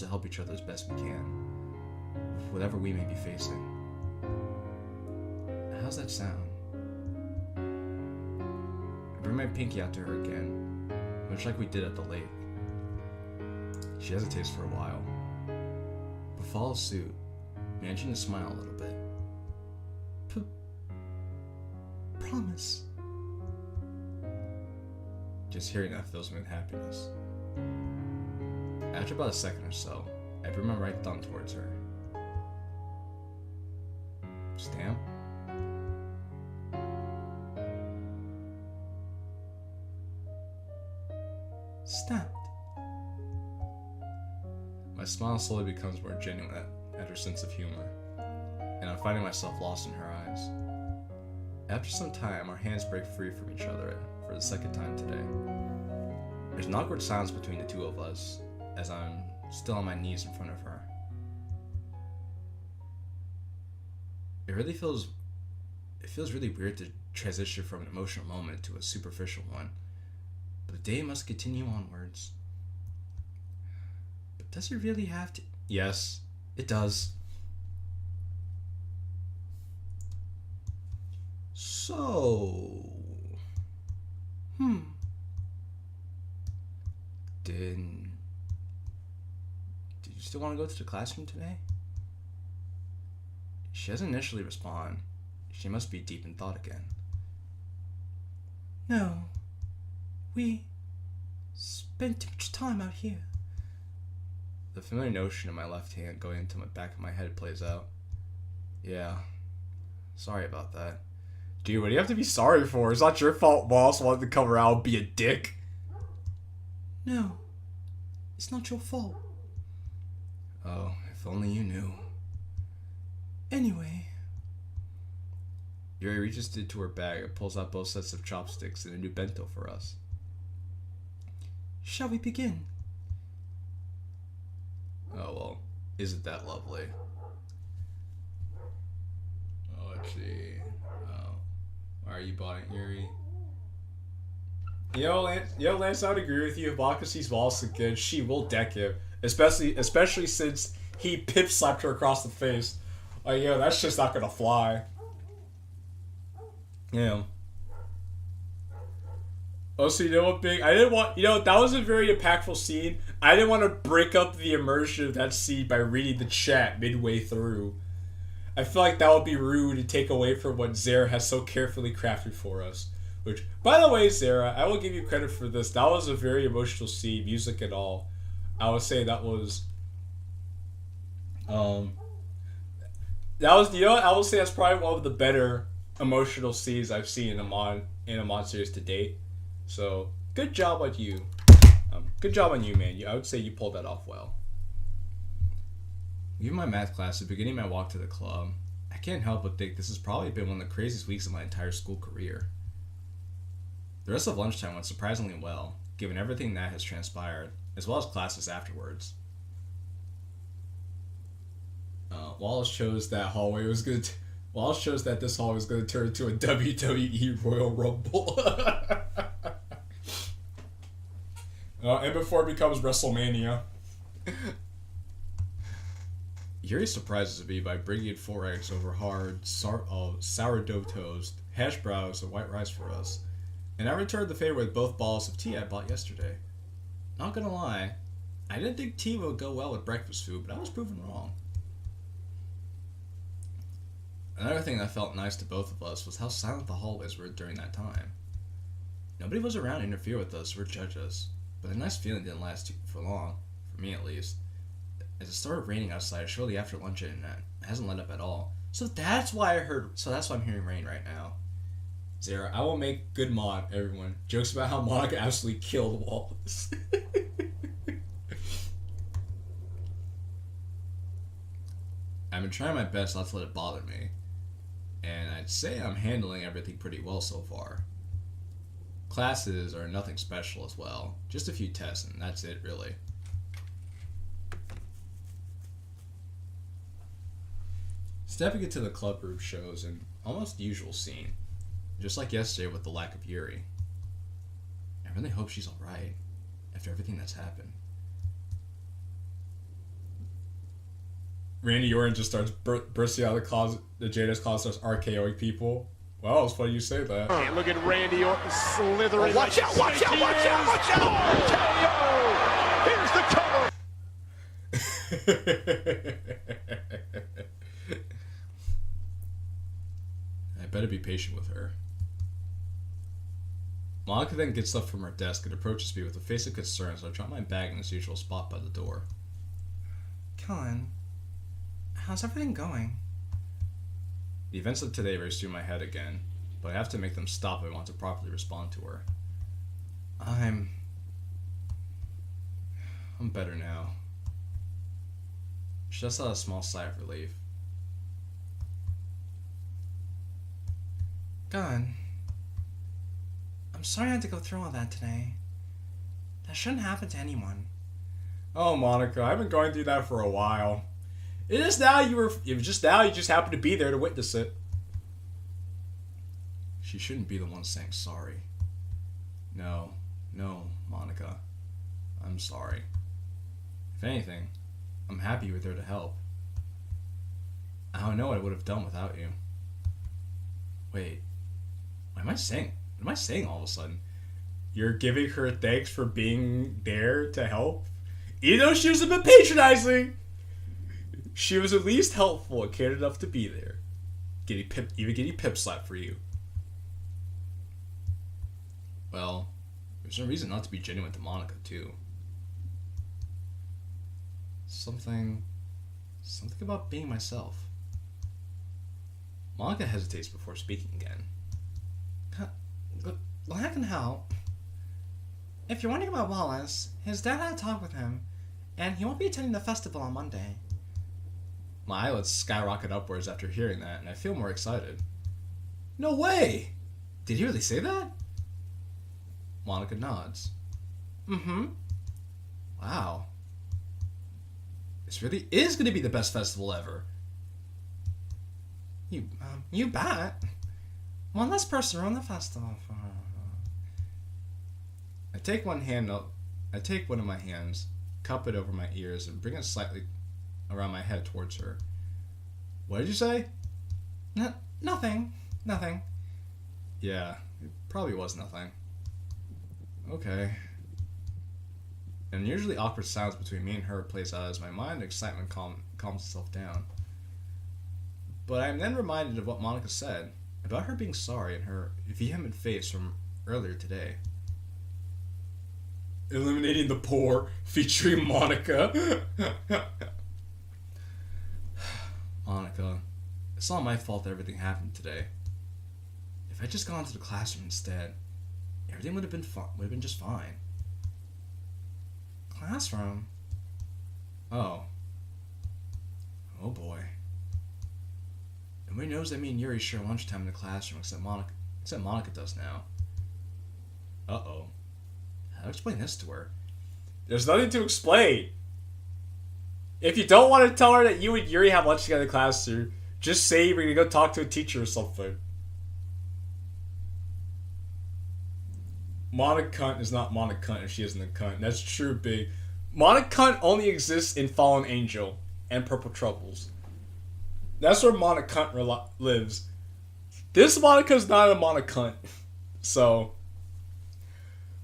help each other as best we can, with whatever we may be facing. How's that sound? I bring my pinky out to her again, much like we did at the lake. She hesitates for a while, but follows suit, managing to smile a little bit. Promise. Just hearing that fills me with happiness. After about a second or so, I bring my right thumb towards her. Stamp? Stamped. My smile slowly becomes more genuine at her sense of humor, and I'm finding myself lost in her eyes. After some time, our hands break free from each other for the second time today. There's an awkward silence between the two of us, as I'm still on my knees in front of her. It really feels It feels really weird to transition from an emotional moment to a superficial one. But the day must continue onwards. But does it really have to? Yes, it does. So... Did you still want to go to the classroom today? She doesn't initially respond. She must be deep in thought again. No. We spent too much time out here. The familiar notion of my left hand going into my back of my head plays out. Yeah. Sorry about that. Dude, what do you have to be sorry for? It's not your fault Moss wanted to come around and be a dick. No. It's not your fault. Oh, if only you knew. Anyway. Yuri reaches into her bag and pulls out both sets of chopsticks and a new bento for us. Shall we begin? Oh, well, isn't that lovely? Oh, let's see. Oh, why are you buying Yuri? Lance, I would agree with you. If Baka sees Wallace again, she will deck him. Especially since he pip slapped her across the face. Like, that's just not gonna fly. Yeah. Also, you know what, Big? I didn't want... that was a very impactful scene. I didn't want to break up the immersion of that scene by reading the chat midway through. I feel like that would be rude and take away from what Zara has so carefully crafted for us. Which, by the way, Zara, I will give you credit for this. That was a very emotional scene, music and all. I would say that was... I will say that's probably one of the better emotional scenes I've seen in a mod series to date. So, good job on you. Good job on you, man. I would say you pulled that off well. Leaving my math class and beginning my walk to the club, I can't help but think this has probably been one of the craziest weeks of my entire school career. The rest of lunchtime went surprisingly well, given everything that has transpired, as well as classes afterwards. Wallace chose that Wallace chose that this hallway was going to turn into a WWE Royal Rumble. And before it becomes WrestleMania. Yuri surprises me by bringing in 4 eggs over hard sourdough toast, hash browns, and white rice for us. And I returned the favor with both bottles of tea I bought yesterday. Not gonna lie, I didn't think tea would go well with breakfast food, but I was proven wrong. Another thing that felt nice to both of us was how silent the hallways were during that time. Nobody was around to interfere with us or judge us, but the nice feeling didn't last for long, for me at least. As it started raining outside shortly after lunch and it hasn't let up at all. So that's why I'm hearing rain right now. Zara, I will make good mod, everyone. Jokes about how Monica absolutely killed Wallace. I've been trying my best not to let it bother me. And I'd say I'm handling everything pretty well so far. Classes are nothing special as well. Just a few tests and that's it really. Stepping into the club room shows an almost usual scene. Just like yesterday with the lack of Yuri. I really hope she's alright after everything that's happened. Randy Orton just starts bursting out of the closet, the Jada's closet, starts RKOing people. Well, it's funny you say that. And look at Randy Orton slithering. Watch out, watch out, watch out, watch out! RKO! Here's the cover. I better be patient with her. Monica then gets up from her desk and approaches me with a face of concern as I drop my bag in its usual spot by the door. Kylan, how's everything going? The events of today race through my head again, but I have to make them stop if I want to properly respond to her. I'm better now. She just had a small sigh of relief. Gun, I'm sorry I had to go through all that today. That shouldn't happen to anyone. Oh, Monica, I've been going through that for a while. It was just now you just happened to be there to witness it. she shouldn't be the one saying sorry. No, Monica. I'm sorry. If anything, I'm happy you were there to help. I don't know what I would have done without you. Wait, what am I saying? What am I saying all of a sudden? You're giving her thanks for being there to help? Even though she was a bit patronizing, she was at least helpful and cared enough to be there. Getting pip slapped for you. Well, there's no reason not to be genuine to Monica, too. Something about being myself. Monica hesitates before speaking again. Well, I can help. If you're wondering about Wallace, his dad had a talk with him, and he won't be attending the festival on Monday. My eyelids skyrocket upwards after hearing that, and I feel more excited. No way! Did he really say that? Monica nods. Mm-hmm. Wow. This really is going to be the best festival ever. You bet. One less person around the festival. I take one of my hands, cup it over my ears, and bring it slightly around my head towards her. What did you say? Nothing. Yeah, it probably was nothing. Okay. An unusually awkward silence between me and her plays out as my mind and excitement calms itself down. But I am then reminded of what Monica said about her being sorry and her vehement face from earlier today. Eliminating the Poor, featuring Monica. Monica, it's not my fault that everything happened today. If I'd just gone to the classroom instead, everything would have been just fine. Classroom? Oh boy. Nobody knows that me and Yuri share lunchtime in the classroom except Monica does now. Uh-oh. How to explain this to her? There's nothing to explain. If you don't want to tell her that you and Yuri have lunch together in the classroom, just say you're going to go talk to a teacher or something. Monica Cunt is not Monica Cunt if she isn't a cunt. That's true, big. Monica Cunt only exists in Fallen Angel and Purple Troubles. That's where Monica Cunt lives. This Monica's not a Monica Cunt. So,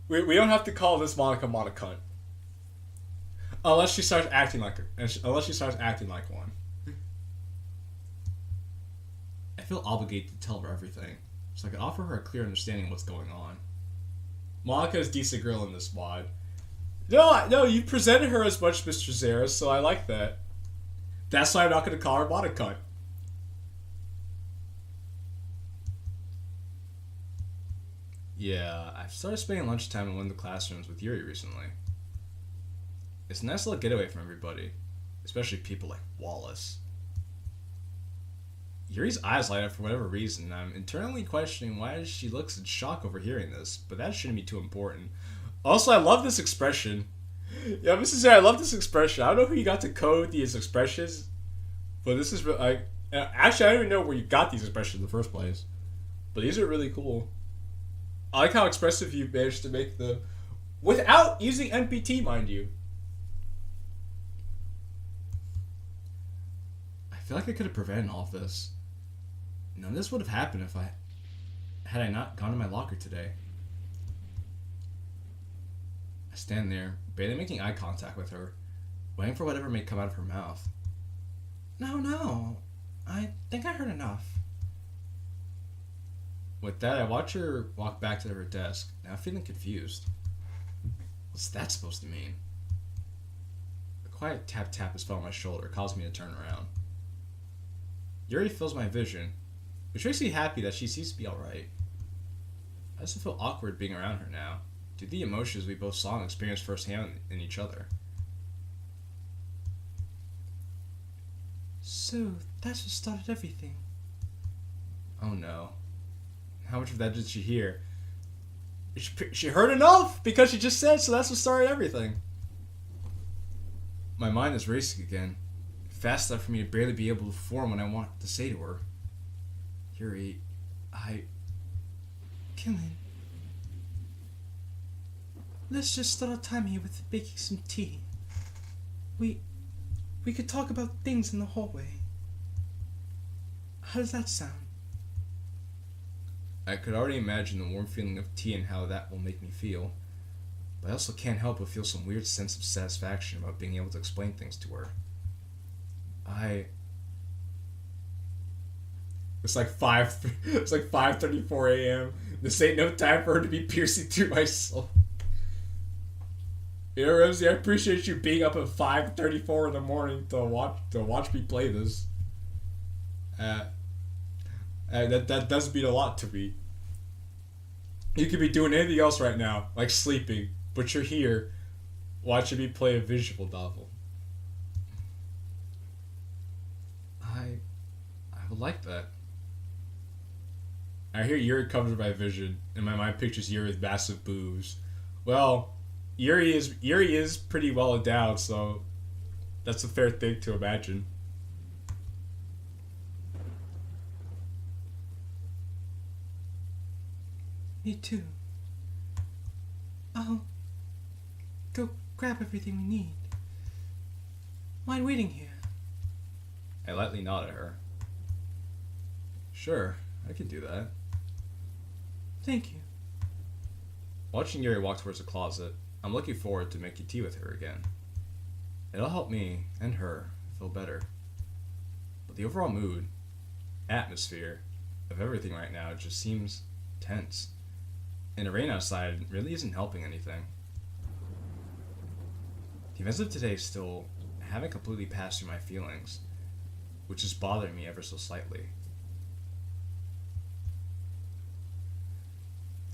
we don't have to call this Monica Monica Cunt. Unless she starts acting like one. I feel obligated to tell her everything, so I can offer her a clear understanding of what's going on. Monica is a decent girl in this mod. No, you presented her as much, Mr. Zara, so I like that. That's why I'm not going to call her Monica Cunt. Yeah, I've started spending lunchtime in one of the classrooms with Yuri recently. It's a nice little getaway from everybody, especially people like Wallace. Yuri's eyes light up for whatever reason, and I'm internally questioning why she looks in shock over hearing this, but that shouldn't be too important. Also, I love this expression. Yeah, Mrs. Zara, I love this expression. I don't know who you got to code these expressions, but this is actually, I don't even know where you got these expressions in the first place, but these are really cool. I like how expressive you managed to make them without using NPT, mind you. I feel like I could have prevented all of this. None of this would have happened had I not gone to my locker today. I stand there, barely making eye contact with her, waiting for whatever may come out of her mouth. No. I think I heard enough. With that, I watch her walk back to her desk, now feeling confused. What's that supposed to mean? A quiet tap has fell on my shoulder, causing me to turn around. Yuri fills my vision, which makes me happy that she seems to be alright. I also feel awkward being around her now, due to the emotions we both saw and experienced firsthand in each other. So, that's what started everything. Oh no. How much of that did she hear? She heard enough because she just said, so that's what started everything. My mind is racing again, fast enough for me to barely be able to form what I want to say to her. Yuri, JQilin. Let's just start our time here with baking some tea. We could talk about things in the hallway. How does that sound? I could already imagine the warm feeling of tea and how that will make me feel. But I also can't help but feel some weird sense of satisfaction about being able to explain things to her. It's like 5:34 a.m. This ain't no time for her to be piercing through my soul. You know, Ramsey, I appreciate you being up at 5:34 in the morning to watch me play this. That does mean a lot to me. You could be doing anything else right now, like sleeping, but you're here watching me play a visual novel. I would like that. I hear Yuri comes to my vision, and my mind pictures Yuri with massive boobs. Well, Yuri is pretty well endowed, so that's a fair thing to imagine. Me too. I'll go grab everything we need. Mind waiting here? I lightly nod at her. Sure, I can do that. Thank you. Watching Yuri walk towards the closet, I'm looking forward to making tea with her again. It'll help me and her feel better. But the overall mood, atmosphere of everything right now just seems tense. And the rain outside really isn't helping anything. The events of today still haven't completely passed through my feelings, which is bothering me ever so slightly.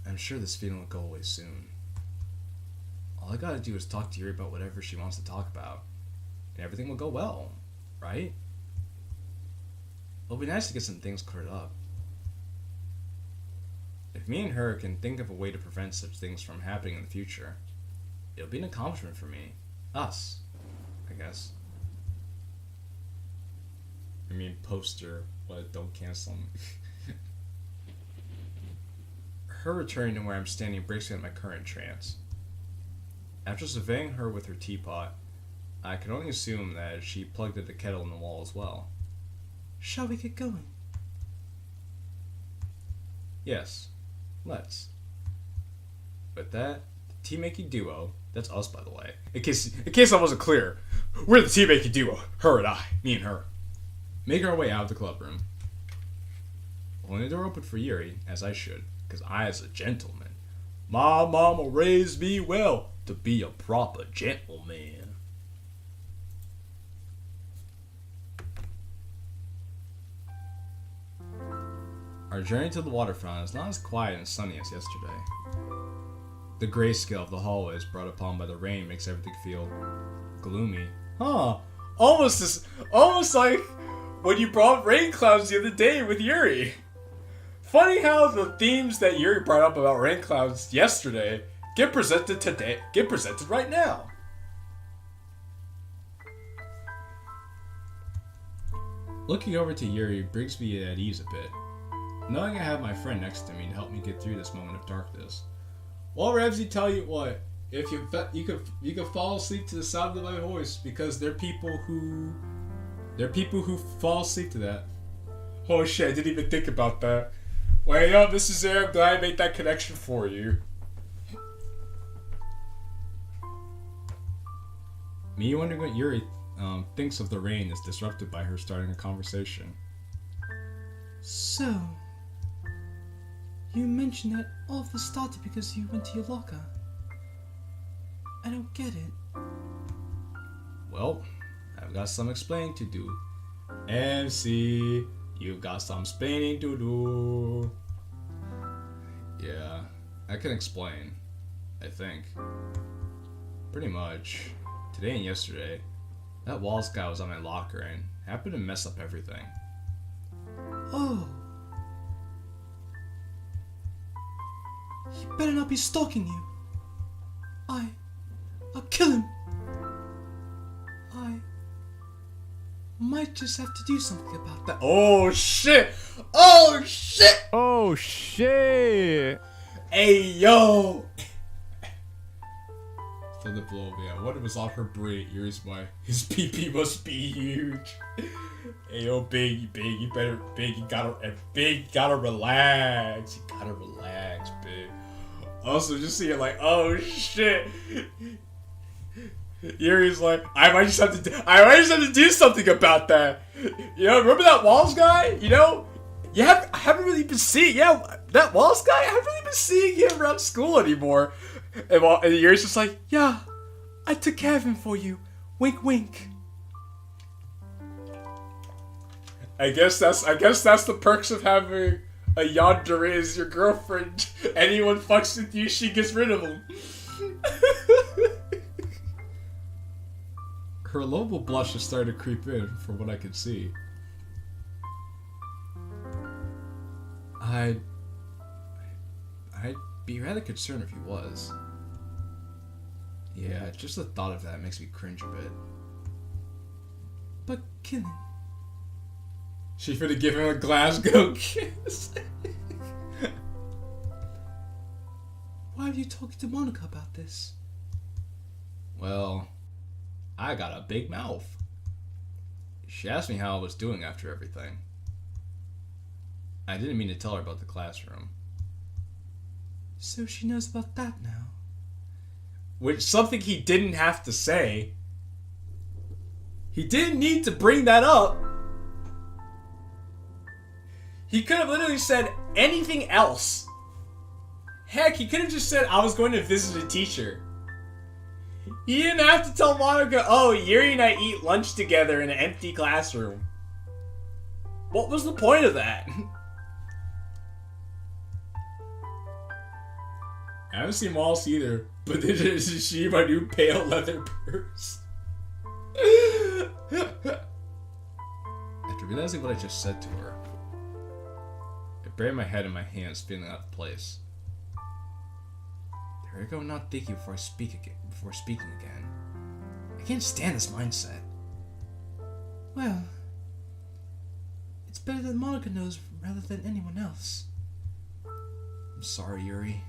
I'm sure this feeling will go away soon. All I gotta do is talk to Yuri about whatever she wants to talk about, and everything will go well, right? It'll be nice to get some things cleared up. If me and her can think of a way to prevent such things from happening in the future, it'll be an accomplishment for me. Us, I guess. I mean, poster, but don't cancel me. Her returning to where I'm standing breaks me out of my current trance. After surveying her with her teapot, I can only assume that she plugged in the kettle in the wall as well. Shall we get going? Yes, let's. With that, the tea-making duo, that's us by the way, in case I wasn't clear, we're the tea-making duo, her and I, me and her, make our way out of the club room. Holding the door open for Yuri, as I should, because I, as a gentleman, my mama raised me well to be a proper gentleman. Our journey to the waterfront is not as quiet and sunny as yesterday. The grayscale of the hallways brought upon by the rain makes everything feel gloomy. Huh? Almost like when you brought rain clouds the other day with Yuri. Funny how the themes that Yuri brought up about rain clouds yesterday get presented right now. Looking over to Yuri brings me at ease a bit, knowing I have my friend next to me to help me get through this moment of darkness. Well, Ramsey, tell you what, if you could fall asleep to the sound of my voice, because there are people who fall asleep to that. Oh shit, I didn't even think about that. Wait up, this is Aaron. I'm glad I made that connection for you. Me wondering what Yuri thinks of the rain is disrupted by her starting a conversation. So, you mentioned that all of this started because you went to your locker. I don't get it. Well, I've got some explaining to do. MC, you've got some explaining to do. Yeah, I can explain, I think. Pretty much. Today and yesterday, that wall guy was on my locker and happened to mess up everything. Oh. He better not be stalking you. I'll kill him. I might just have to do something about that. Oh shit! Oh shit! Oh shit! Hey, yo! For the blow, yeah. What was on her brain? Here's my. His pee must be huge. Hey, yo, big, you better, big, you gotta relax. You gotta relax, big. Also, just seeing like, oh shit. Yuri's like, I might just have to do something about that. You know, remember that Walls guy? You know, I haven't really been seeing, that Walls guy. I haven't really been seeing him around school anymore. And Yuri's just like, yeah, I took care of him for you. Wink, wink. I guess that's the perks of having a yandere as your girlfriend. Anyone fucks with you, she gets rid of him. Her lovable blush has started to creep in, from what I can see. I'd be rather concerned if he was. Yeah, just the thought of that makes me cringe a bit. But Qilin... She finna give him a Glasgow kiss. Why are you talking to Monica about this? Well, I got a big mouth. She asked me how I was doing after everything. I didn't mean to tell her about the classroom. So she knows about that now. Which, something he didn't have to say. He didn't need to bring that up. He could have literally said anything else. Heck, he could have just said, I was going to visit a teacher. He didn't have to tell Monica, oh, Yuri and I eat lunch together in an empty classroom. What was the point of that? I haven't seen Wallace either, but this is she my new pale leather purse. After realizing what I just said to her, I buried my head in my hands, feeling out of place. There I go, not thinking before speaking again. I can't stand this mindset. Well, it's better that Monica knows rather than anyone else. I'm sorry, Yuri.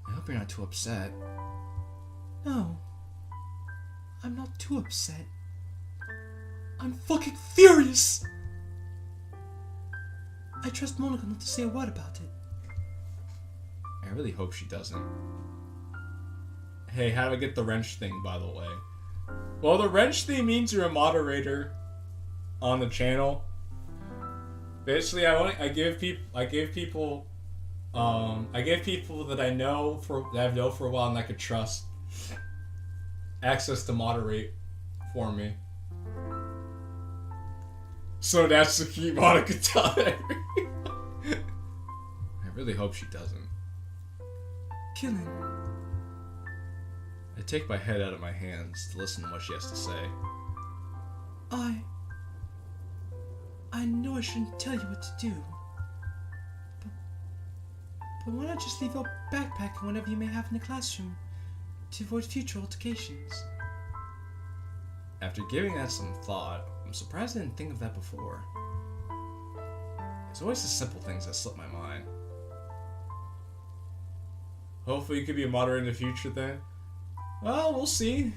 I hope you're not too upset. No, I'm not too upset. I'm fucking furious! I trust Monica not to say a word about it. I really hope she doesn't. Hey, how do I get the wrench thing, by the way? Well, the wrench thing means you're a moderator on the channel. Basically, I give people that I know that I've known for a while and I could trust access to moderate for me. So that's the key Monica telling everyone. I really hope she doesn't. Qilin, I take my head out of my hands to listen to what she has to say. I know I shouldn't tell you what to do. But why not just leave your backpack and whatever you may have in the classroom to avoid future altercations? After giving that some thought, I'm surprised I didn't think of that before. It's always the simple things that slip my mind. Hopefully you could be a moderator in the future then. Well, we'll see.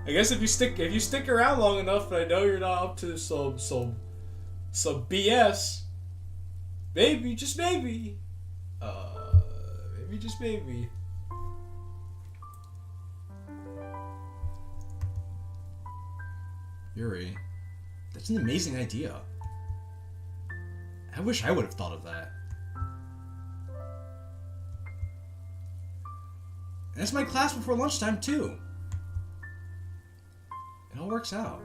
I guess if you stick around long enough, and I know you're not up to some BS, maybe, just maybe. Maybe just maybe. Yuri, that's an amazing idea. I wish I would have thought of that. And it's my class before lunchtime, too. It all works out.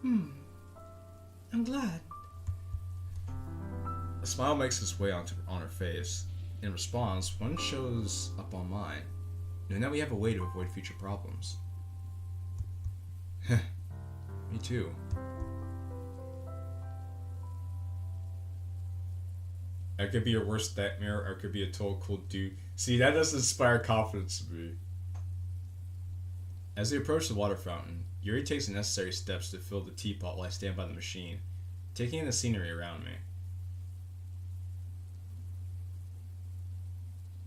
I'm glad. A smile makes its way on her face. In response, one shows up on mine, knowing that we have a way to avoid future problems. Me too. I could be your worst nightmare, or I could be a total cool dude. See, that doesn't inspire confidence in me. As we approach the water fountain, Yuri takes the necessary steps to fill the teapot while I stand by the machine, taking in the scenery around me.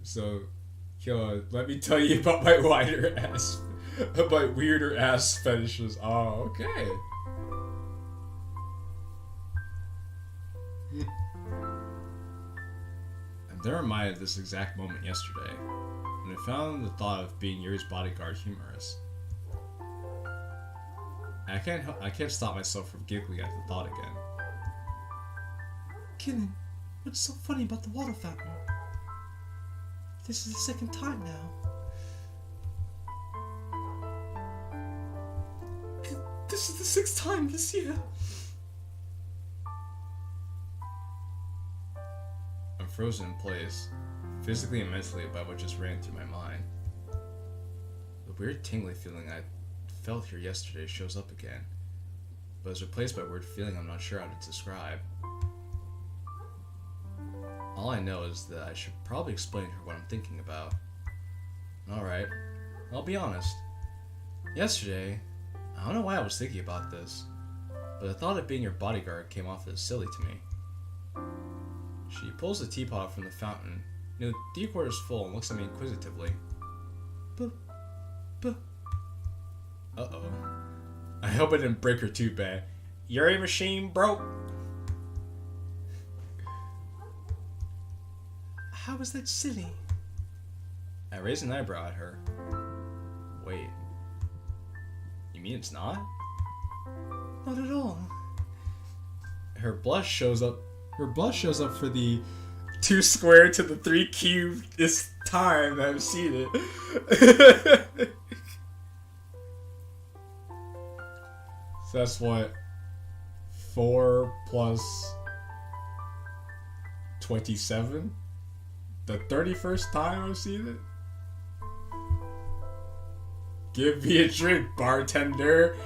So, Killa, let me tell you about my weirder ass fetishes. Oh, okay. I'm then reminded of this exact moment yesterday, when I found the thought of being Yuri's bodyguard humorous. I can't stop myself from giggling at the thought again. Killing, what's so funny about the water fountain? This is the second time now. This is the sixth time this year. I'm frozen in place, physically and mentally, by what just ran through my mind. The weird tingly feeling I felt here yesterday shows up again, but is replaced by a weird feeling I'm not sure how to describe. All I know is that I should probably explain to her what I'm thinking about. Alright, I'll be honest. Yesterday, I don't know why I was thinking about this, but the thought of being your bodyguard came off as silly to me. She pulls the teapot from the fountain, the 3/4 full, and looks at me inquisitively. But... Uh-oh. I hope I didn't break her too bad. Yuri machine broke. How is that silly? I raised an eyebrow at her. Wait. You mean it's not? Not at all. Her blush shows up for the 2 squared to the 3 cubed this time that I've seen it. So that's what? 4 plus 27? The 31st time I've seen it? Give me a drink, bartender.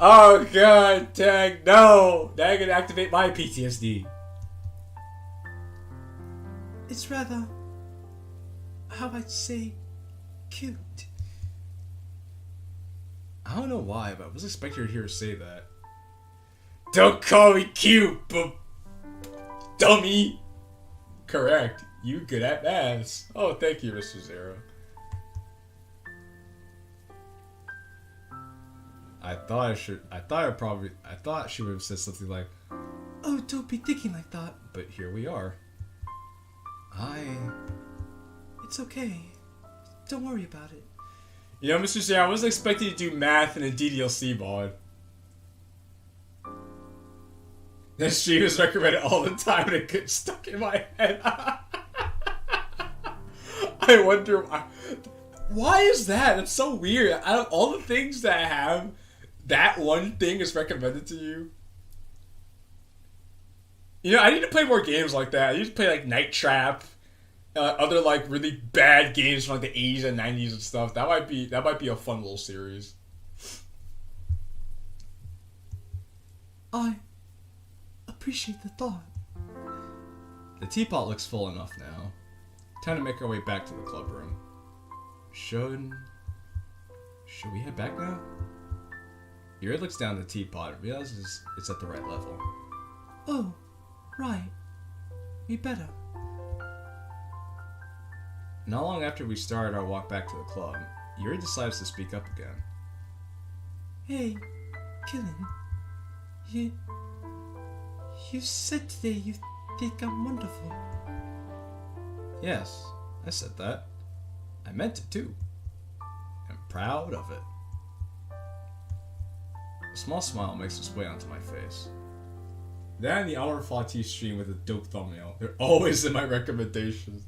Oh god, dang, no! That can activate my PTSD. It's rather... how I'd say... cute. I don't know why, but I was expecting to hear her say that. Don't call me cute, dummy! Correct. You good at maths. Oh, thank you, Mr. Zero. I thought she would have said something like, Oh, don't be thinking like that. but here we are. It's okay. Don't worry about it. You know, Mr. Zero, I wasn't expecting you to do math in a DDLC mod. That stream is recommended all the time and it gets stuck in my head. I wonder why is that? It's so weird. Out of all the things that I have, that one thing is recommended to you. You know, I need to play more games like that. I need to play like Night Trap, other like really bad games from like the 80s and 90s and stuff. That might be a fun little series. I appreciate the thought. The teapot looks full enough now. Time to make our way back to the club room. Should we head back now? Yuri looks down the teapot and realizes it's at the right level. Oh, right. We better. Not long after we started our walk back to the club, Yuri decides to speak up again. Hey, Kilin. You said today you think I'm wonderful. Yes, I said that. I meant it too. I'm proud of it. A small smile makes its way onto my face. That and the Hour Flati stream with a dope thumbnail. They're always in my recommendations.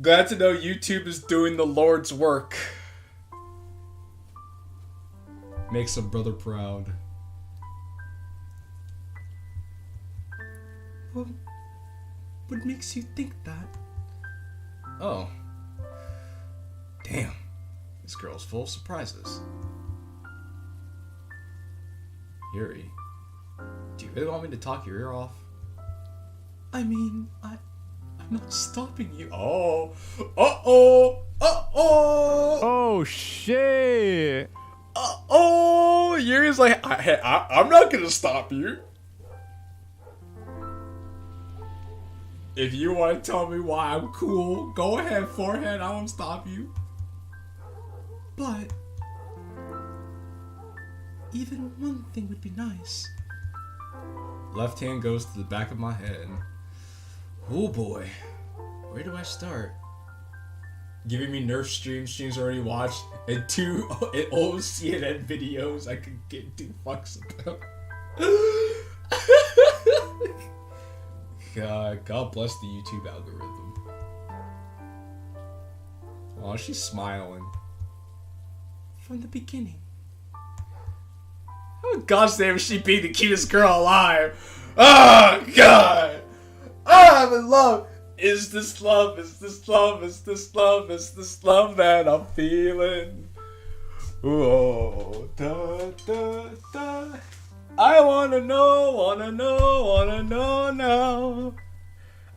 Glad to know YouTube is doing the Lord's work. Makes a brother proud. Well, what makes you think that? Oh. Damn. This girl's full of surprises. Yuri, do you really want me to talk your ear off? I mean, I'm not stopping you. Oh. Uh-oh. Uh-oh. Oh shit! Uh-oh. Yuri's like, I'm not gonna stop you. If you want to tell me why I'm cool, go ahead, forehead. I won't stop you. But even one thing would be nice. Left hand goes to the back of my head. Oh boy. Where do I start? Giving me Nerf streams already watched, and 2 old CNN videos I could get 2 fucks about. God bless the YouTube algorithm. Oh, she's smiling. From the beginning. How in God's name is she being the cutest girl alive? Oh, God! Oh, I'm in love! Is this love? Is this love? Is this love? Is this love that I'm feeling? Oh, da, da, da. I wanna know now.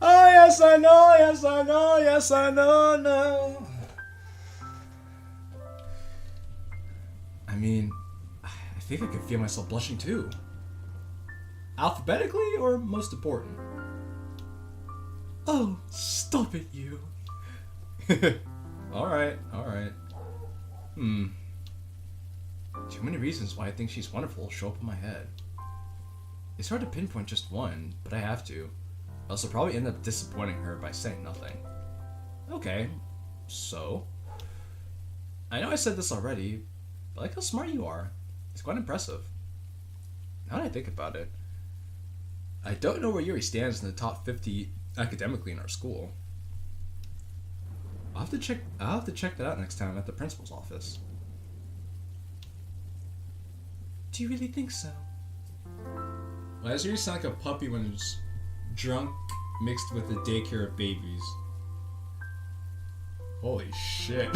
Oh, yes, I know, yes, I know, yes, I know now. I mean, I think I can feel myself blushing too. Alphabetically or most important? Oh, stop it, you. Alright. Too many reasons why I think she's wonderful show up in my head. It's hard to pinpoint just one, but I have to. Else I'll probably end up disappointing her by saying nothing. Okay, so... I know I said this already, but I like how smart you are. It's quite impressive. Now that I think about it, I don't know where Yuri stands in the top 50 academically in our school. I'll have to check that out next time at the principal's office. Do you really think so? Why does Yuri sound like a puppy when it's drunk mixed with the daycare of babies? Holy shit.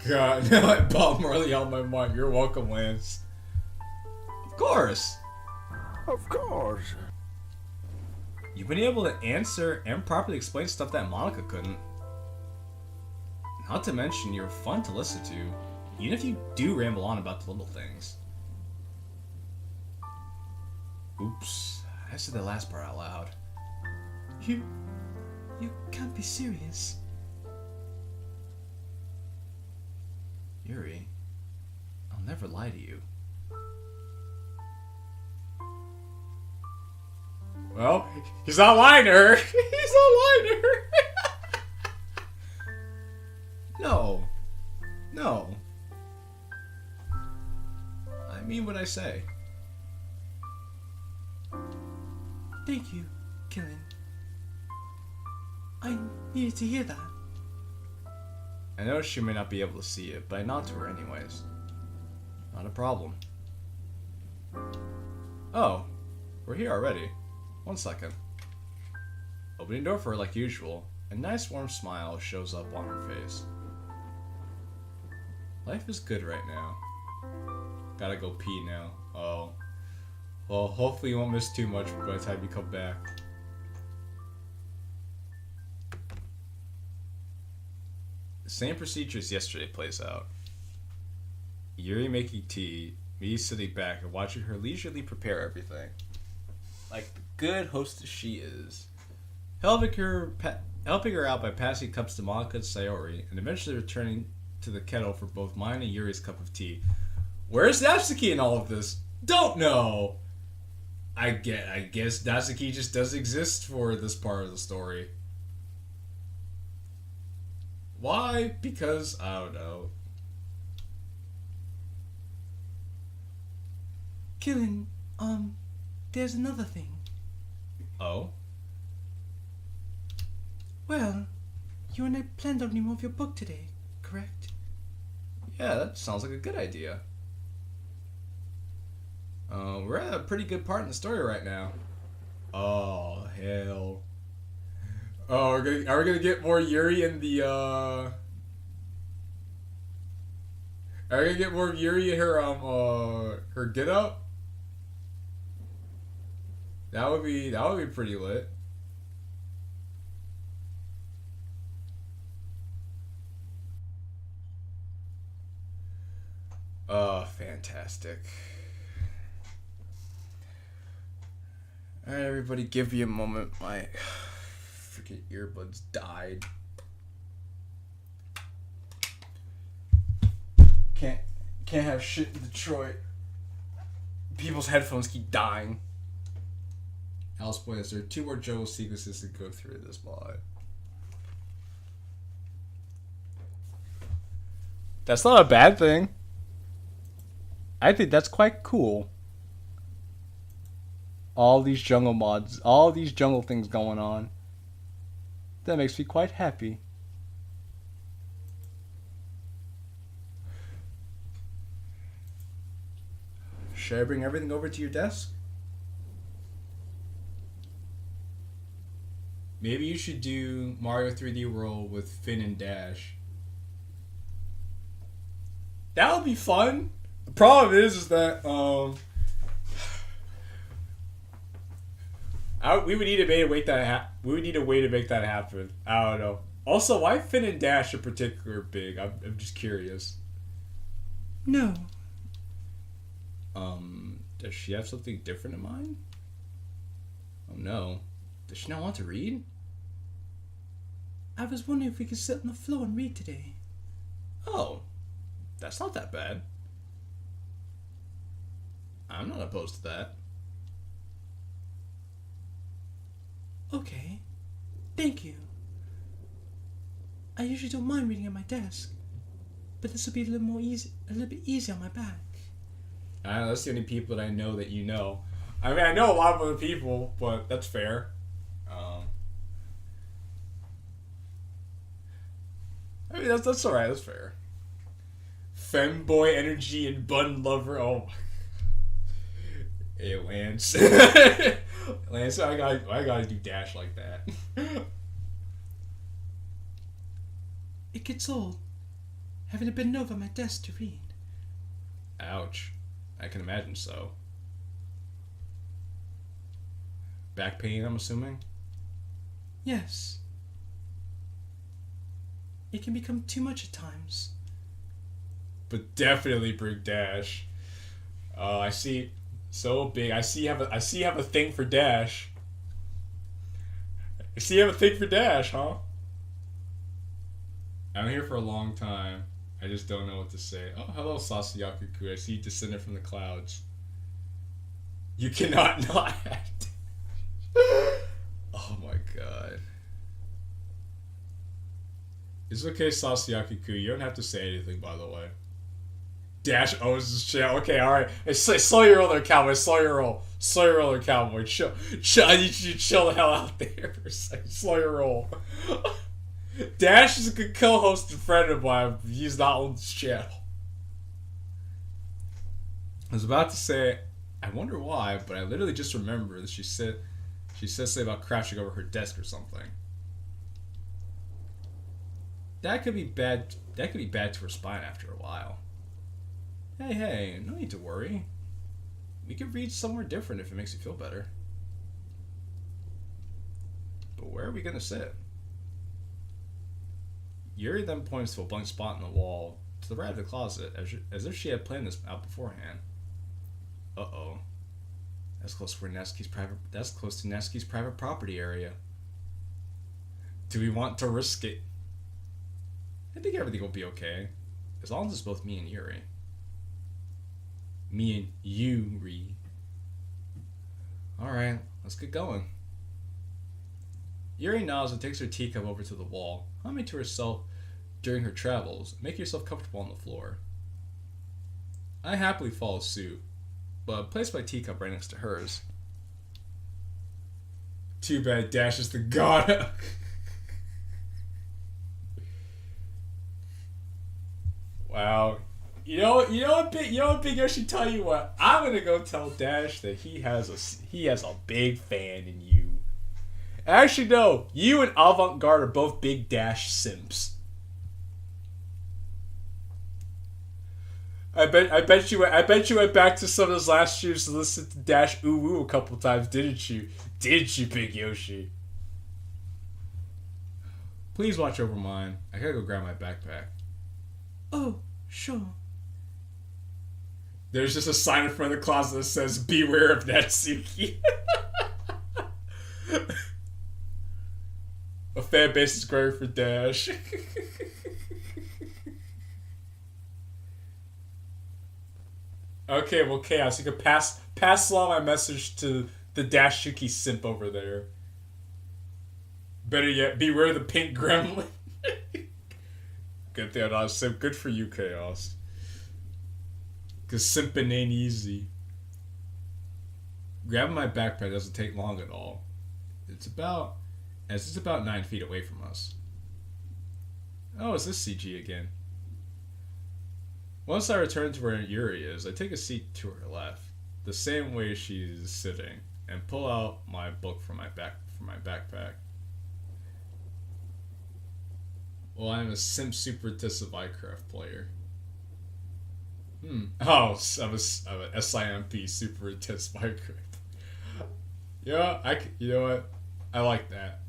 God, now I Bob Marley out my mind. You're welcome, Lance. Of course. Of course. You've been able to answer and properly explain stuff that Monica couldn't. Not to mention, you're fun to listen to, even if you do ramble on about the little things. Oops, I said the last part out loud. You can't be serious. Yuri, I'll never lie to you. Well, he's not lying to her. He's not lying to her. No. I mean what I say. Thank you, Kilin. I needed to hear that. I know she may not be able to see it, but I nod to her anyways. Not a problem. Oh, we're here already. 1 second. Opening door for her like usual, a nice warm smile shows up on her face. Life is good right now. Gotta go pee now. Oh. Well, hopefully you won't miss too much by the time you come back. The same procedure as yesterday plays out. Yuri making tea, me sitting back and watching her leisurely prepare everything. Like the good hostess she is. Helping her out by passing cups to Monica and Sayori, and eventually returning to the kettle for both mine and Yuri's cup of tea. Where's Natsuki in all of this? Don't know! I guess Natsuki just does exist for this part of the story. Why? Because, I don't know. Kilin, there's another thing. Oh? Well, you and I planned on reading more of your book today, correct? Yeah, that sounds like a good idea. We're at a pretty good part in the story right now. Oh, hell. Oh, are we gonna get more Yuri in the, Are we gonna get more of Yuri in her get up? That would be pretty lit. Oh, fantastic. fantastic. Alright, everybody, give me a moment. My freaking earbuds died. Can't have shit in Detroit. People's headphones keep dying. Alice Boys, there are 2 more jungle sequences to go through this mod. That's not a bad thing. I think that's quite cool. All these jungle mods, all these jungle things going on. That makes me quite happy. Should I bring everything over to your desk? Maybe you should do Mario 3D World with Finn and Dash. That would be fun. The problem is that we would need a way to make that we would need a way to make that happen. I don't know. Also, why Finn and Dash in particular big? I'm just curious. No. Does she have something different in mind? Oh no. Does she not want to read? I was wondering if we could sit on the floor and read today. Oh. That's not that bad. I'm not opposed to that. Okay. Thank you. I usually don't mind reading at my desk, but this will be a little bit easier on my back. I know, that's the only people that I know that you know. I mean, I know a lot of other people, but that's fair. I mean, that's alright, that's fair. Femboy energy and bun lover, oh my. Hey, Lance. Lance, I gotta do Dash like that. It gets old, having to bend over my desk to read. Ouch. I can imagine so. Back pain, I'm assuming? Yes. It can become too much at times. But definitely bring Dash. I see. So big. I see you have a thing for Dash. I see you have a thing for Dash, huh? I'm here for a long time. I just don't know what to say. Oh, hello, Sasayaki-ku. I see you descended from the clouds. You cannot not act. Oh my god. It's okay, Sasayaki-ku. You don't have to say anything, by the way. Dash owns his channel. Okay, alright. Slow your roll there, cowboy. Slow your roll. Slow your roll there, cowboy. Chill. I need you to chill the hell out there for a second. Slow your roll. Dash is a good co-host and friend of mine. He's not on this channel. I was about to say, I wonder why, but I literally just remembered that she said something about crashing over her desk or something. That could be bad. That could be bad to her spine after a while. Hey, no need to worry. We could read somewhere different if it makes you feel better. But where are we gonna sit? Yuri then points to a blank spot in the wall to the right of the closet, as if she had planned this out beforehand. Uh-oh. That's close to Neski's private property area. Do we want to risk it? I think everything will be okay, as long as it's both me and Yuri. Me and Yuri. Alright, let's get going. Yuri nods and takes her teacup over to the wall, humming to herself during her travels. Make yourself comfortable on the floor. I happily follow suit, but place my teacup right next to hers. Too bad Dash is the god. Wow. You know what, Big Yo should tell you what. I'm gonna go tell Dash that he has a big fan in you. Actually, no. You and Avant-Garde are both big Dash simps. I bet you went back to some of those last years to listen to Dash Ooh Woo a couple times, didn't you? Didn't you, Big Yoshi? Please watch over mine. I gotta go grab my backpack. Oh, sure. There's just a sign in front of the closet that says, "Beware of Natsuki." A fan base is growing for Dash. Okay, well, Chaos, you can pass along my message to the Dashuki simp over there. Better yet, beware the pink gremlin. Good thing I'm not a simp. Good for you, Chaos. Because simping ain't easy. Grabbing my backpack doesn't take long at all. It's about 9 feet away from us. Oh, is this CG again? Once I return to where Yuri is, I take a seat to her left, the same way she's sitting, and pull out my book from my backpack. Well, I'm a Sim Super Minecraft player. Oh, I'm a SIMP Super Intense Minecraft. Yeah, you know what? I like that.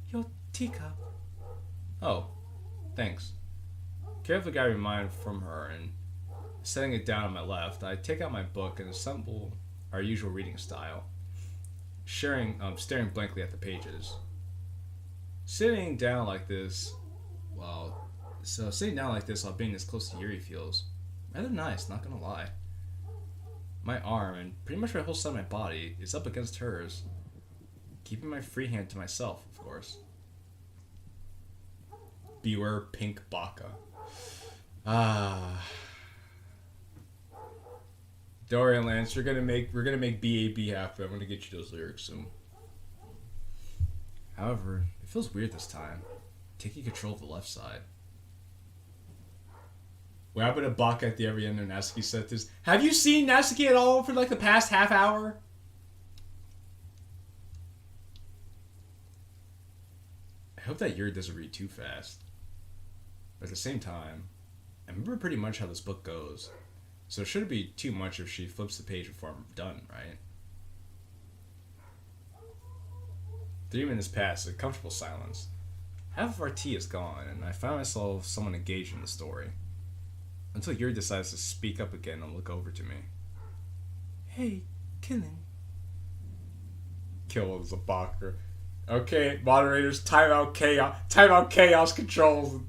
Your teacup. Oh, thanks. Carefully grabbing mine from her and setting it down on my left, I take out my book and assemble our usual reading style, staring blankly at the pages. Sitting down like this while being this close to Yuri feels rather nice, not gonna lie. My arm, and pretty much my whole side of my body, is up against hers, keeping my free hand to myself, of course. Beware pink baka. Dorian Lance, we're gonna make BAB happen. I'm gonna get you those lyrics soon. However, it feels weird this time, taking control of the left side. What happened to Baka at the very end of Natsuki said this? Have you seen Natsuki at all for like the past half hour? I hope that Yuri doesn't read too fast. But at the same time, I remember pretty much how this book goes. So it shouldn't be too much if she flips the page before I'm done, right? 3 minutes pass, a comfortable silence. Half of our tea is gone, and I find myself somewhat engaged in the story. Until Yuri decides to speak up again and look over to me. Hey, Killing. Kill is a Bacher. Okay, moderators, timeout chaos controls.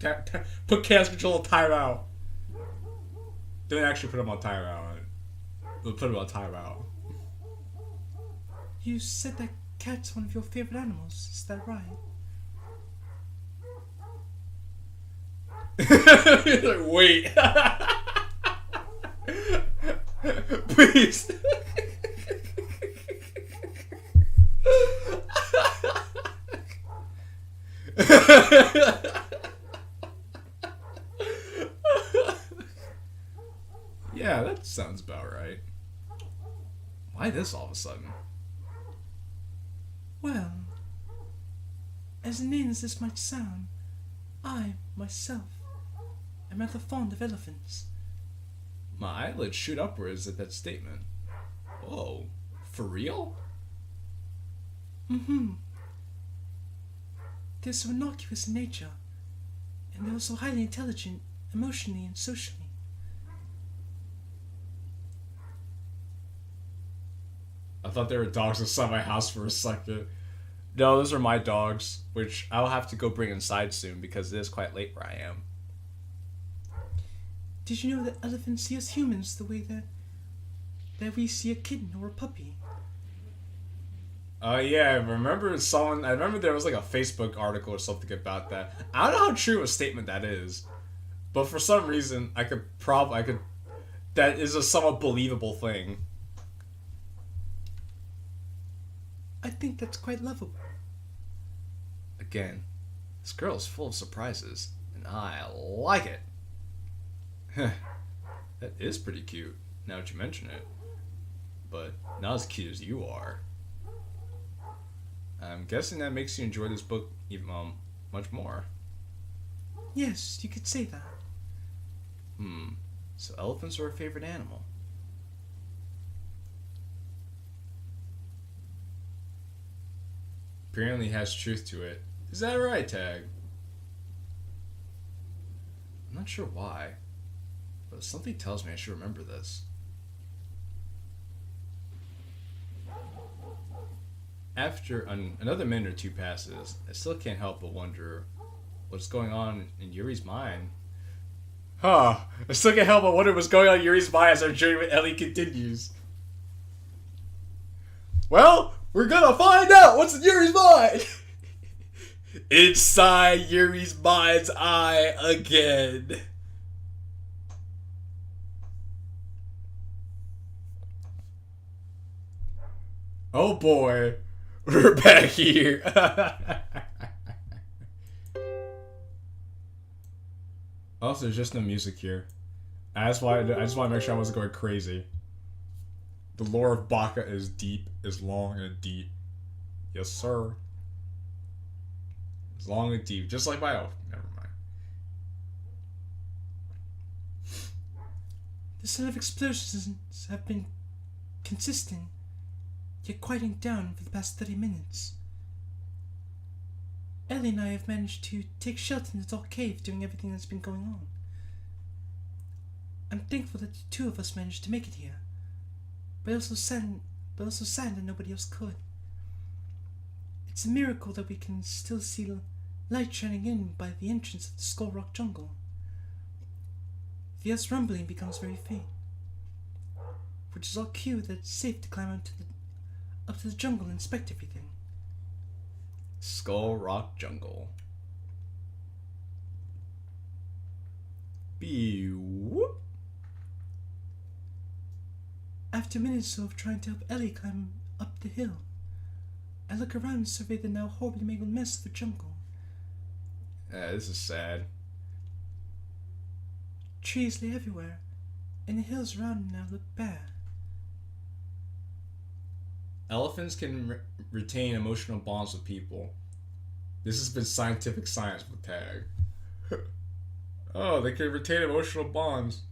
Put chaos control on timeout. Don't actually put him on timeout. We'll put him on timeout. You said that cat's one of your favorite animals, is that right? Like, wait. Please. Yeah, that sounds about right. Why this all of a sudden? Well, as inane as this might sound, I, myself, am rather fond of elephants. My eyelids shoot upwards at that statement. Whoa, for real? Mm-hmm. They're so innocuous in nature, and they're also highly intelligent, emotionally and socially. I thought there were dogs inside my house for a second. No, those are my dogs, which I'll have to go bring inside soon because it is quite late where I am. Did you know that elephants see us humans the way that we see a kitten or a puppy? Yeah, I remember there was like a Facebook article or something about that. I don't know how true a statement that is, but for some reason that is a somewhat believable thing. I think that's quite lovable. Again, this girl is full of surprises, and I like it. That is pretty cute, now that you mention it. But not as cute as you are. I'm guessing that makes you enjoy this book even much more. Yes, you could say that. So elephants are her favorite animal. Apparently has truth to it. Is that right, Tag? I'm not sure why. But something tells me I should remember this. After another minute or two passes, I still can't help but wonder what's going on in Yuri's mind. I still can't help but wonder what's going on in Yuri's mind as our journey with Ellie continues. Well, we're gonna find out what's in Yuri's mind! Inside Yuri's mind's eye again. Oh boy, we're back here. Also, there's just no music here. I just want to make sure I wasn't going crazy. The lore of Baka is deep, is long and deep. Yes, sir. It's long and deep, just like my own. Never mind. The sound of explosions have been consistent, yet quieting down for the past 30 minutes. Ellie and I have managed to take shelter in the dark cave during everything that's been going on. I'm thankful that the two of us managed to make it here, but also sad that nobody else could. It's a miracle that we can still see light shining in by the entrance of the Skull Rock jungle. The earth's rumbling becomes very faint, which is our cue that it's safe to climb up to the jungle and inspect everything. Skull Rock Jungle. Whoop. After minutes of trying to help Ellie climb up the hill, I look around and survey the now horribly mangled mess of the jungle. This is sad. Trees lay everywhere, and the hills around now look bare. Elephants can retain emotional bonds with people. This has been scientific science with Tag. Oh, they can retain emotional bonds.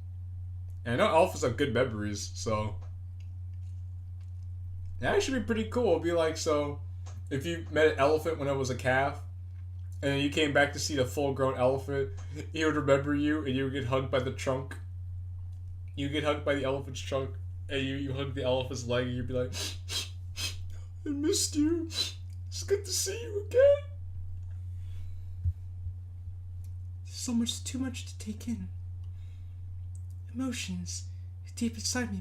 And I know elephants have good memories, so that actually be pretty cool. It'd be like, so if you met an elephant when it was a calf, and then you came back to see the full-grown elephant, he would remember you, and you would get hugged by the trunk. You get hugged by the elephant's trunk, and you hug the elephant's leg, and you'd be like, I missed you. It's good to see you again. So much, too much to take in. Emotions deep inside me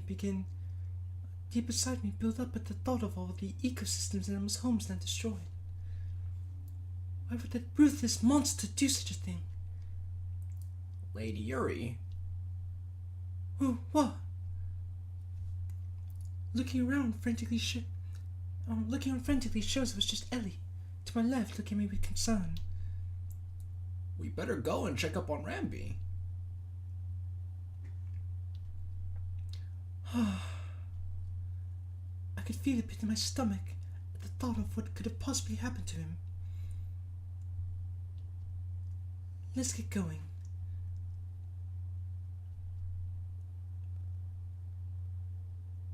build up at the thought of all the ecosystems and Emma's homes now destroyed. Why would that ruthless monster do such a thing? Lady Yuri. Oh, what? Looking around frantically shows it was just Ellie, to my left, looking at me with concern. We better go and check up on Rambi. I could feel a pit in my stomach at the thought of what could have possibly happened to him. Let's get going.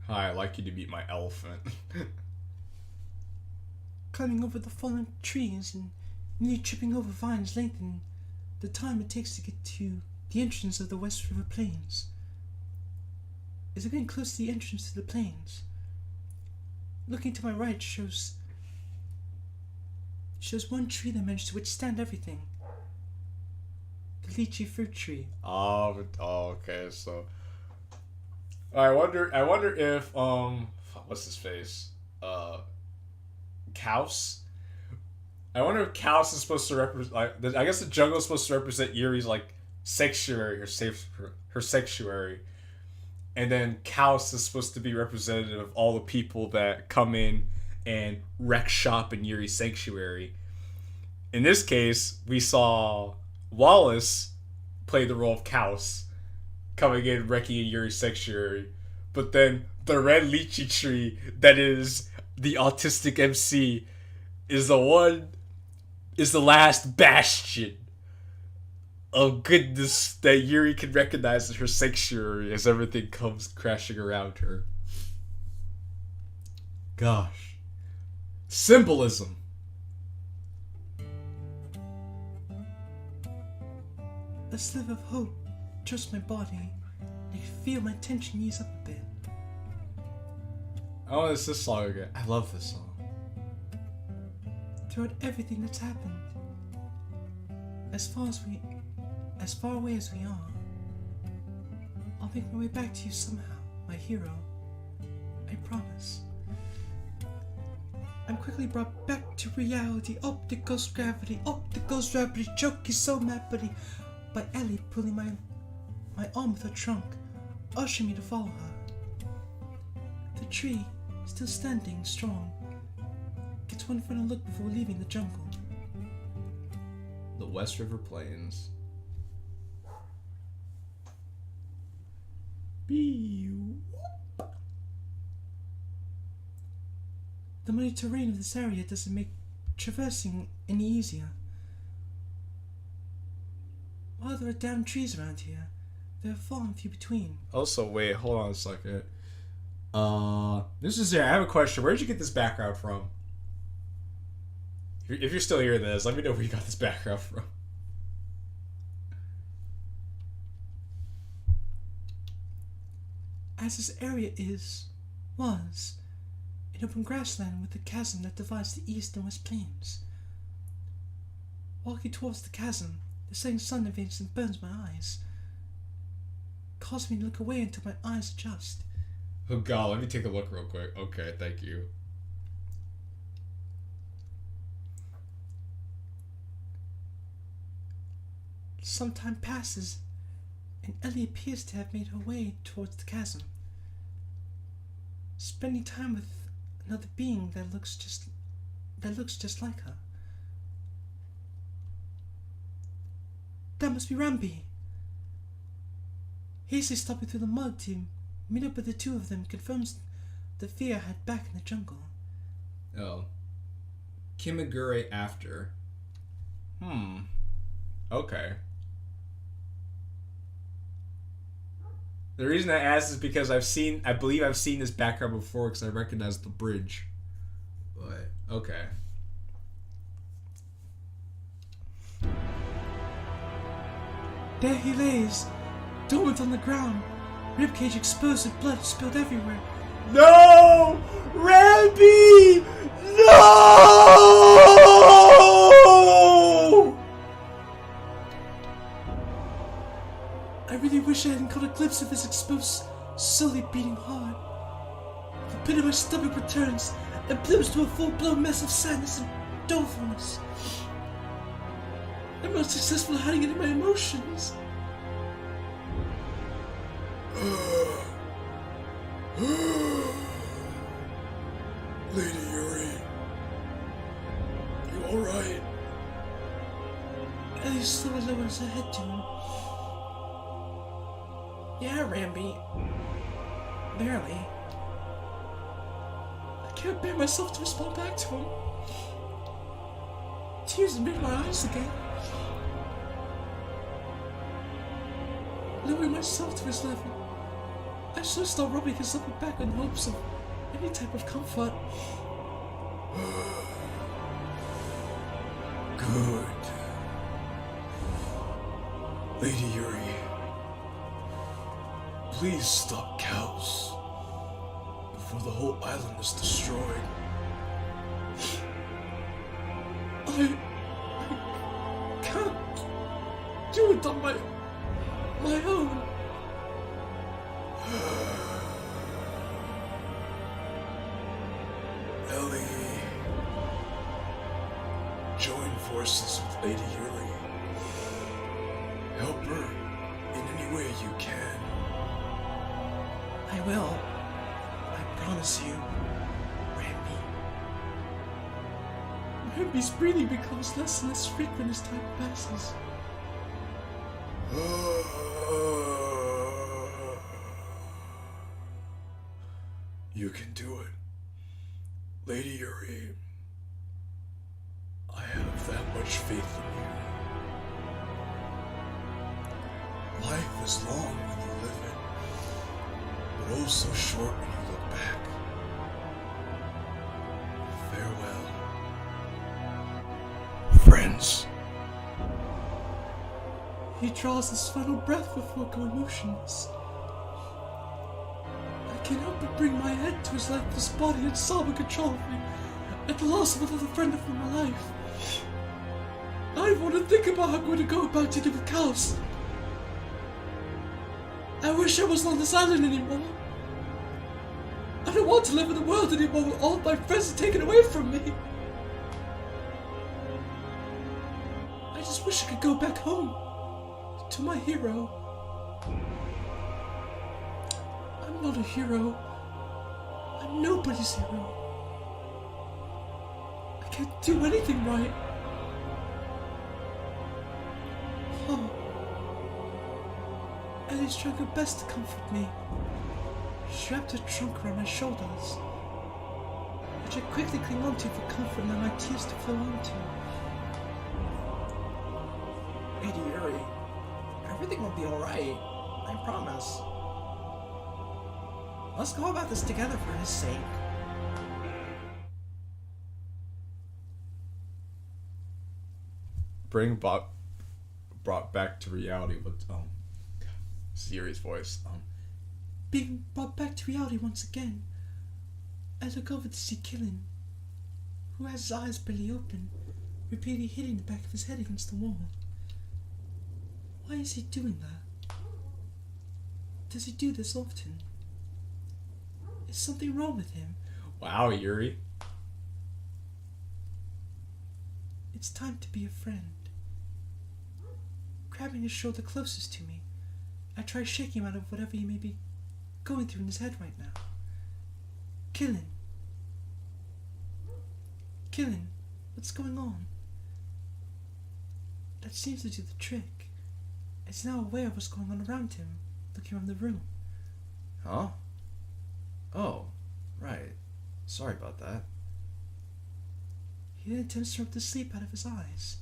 Hi, I'd like you to meet my elephant. Climbing over the fallen trees and nearly tripping over vines lengthen the time it takes to get to the entrance of the West River Plains. As I'm getting close to the entrance to the plains, looking to my right shows one tree that managed to withstand everything. The lychee fruit tree. Oh, okay, so I wonder if what's his face? Kaus. I wonder if Kaus is supposed to represent, like, I guess the jungle is supposed to represent Yuri's, like, sanctuary, her sanctuary. And then Kaus is supposed to be representative of all the people that come in and wreck shop in Yuri's sanctuary. In this case, we saw Wallace play the role of Kaus, coming in, wrecking in Yuri's sanctuary. But then the red lychee tree that is the autistic MC is the last bastion of goodness that Yuri can recognize as her sanctuary as everything comes crashing around her. Gosh. Symbolism. A sliver of hope touched my body I can feel my tension ease up a bit. Oh, it's this song again. I love this song. Throughout everything that's happened, as far away as we are, I'll make my way back to you somehow, my hero. I promise. I'm quickly brought back to reality. Up the ghost gravity, joke is so mad, buddy. By Ellie pulling my arm with her trunk, ushering me to follow her. The tree, still standing strong, gets one final look before leaving the jungle. The West River Plains. The muddy terrain of this area doesn't make traversing any easier. While there are downed trees around here, there are far and few between. Also, wait, hold on a second. This is there. I have a question. Where did you get this background from? If you're still hearing this, let me know where you got this background from. As this area was an open grassland with a chasm that divides the east and west plains. Walking towards the chasm, the setting sun invades and burns my eyes, causing me to look away until my eyes adjust. Oh god, let me take a look real quick. Okay, thank you. Some time passes, and Ellie appears to have made her way towards the chasm, spending time with another being that looks just like her. That must be Rambi. Hastily stopping through the mud to meet up with the two of them confirms the fear I had back in the jungle. Oh. Kimagure after. Okay. The reason I asked is because I believe I've seen this background before because I recognize the bridge. But, okay. There he lays, dormant on the ground, ribcage exposed and blood spilled everywhere. No! Rambi! No! I really wish I hadn't caught a glimpse of his exposed, slowly beating heart. The pit of my stomach returns and blooms to a full-blown mess of sadness and dolefulness. I'm unsuccessful at hiding any of my emotions. Lady Yuri, you alright? Ellie slowly lowers her head to him. Yeah, Rambi. Barely. I can't bear myself to respond back to him. Tears have made my eyes again. Lowering myself to his level, I should start rubbing his upper back in hopes of any type of comfort. Good. Lady Yuri, please stop cows before the whole island is destroyed. I can't do it on my own. Ellie, join forces with Lady Yuri. Help her in any way you can. I will. I promise you, Rambi. Rambi's breathing becomes less and less frequent as time passes. You can do it. Lady Yuri, I have that much faith in you. Life is long when you live it, but oh so short when you look back. Farewell, friends. He draws his final breath before going motionless, can't help but bring my head to his lifeless body and sob in control of me at the loss of another friend of my life. I don't even want to think about how I'm going to go about dealing with Chaos. I wish I wasn't on this island anymore. I don't want to live in the world anymore where all of my friends are taken away from me. I just wish I could go back home to my hero. I'm not a hero. I'm nobody's hero. I can't do anything right. Oh. Ellie's trying her best to comfort me. She wrapped her trunk around my shoulders, which I quickly cling onto for comfort and allow my tears to flow onto. Hey, Yuri. Everything will be alright. I promise. Let's go about this together for his sake. Brought back to reality with Yuri's voice. Being brought back to reality once again, I look over to see JQilin, who has his eyes barely open, repeatedly hitting the back of his head against the wall. Why is he doing that? Does he do this often? Is something wrong with him? Wow, Yuri. It's time to be a friend. Grabbing his shoulder closest to me, I try shaking him out of whatever he may be going through in his head right now. JQilin, what's going on? That seems to do the trick. He's now aware of what's going on around him, looking around the room. Huh? Oh, right. Sorry about that. He then attempts to rub the sleep out of his eyes.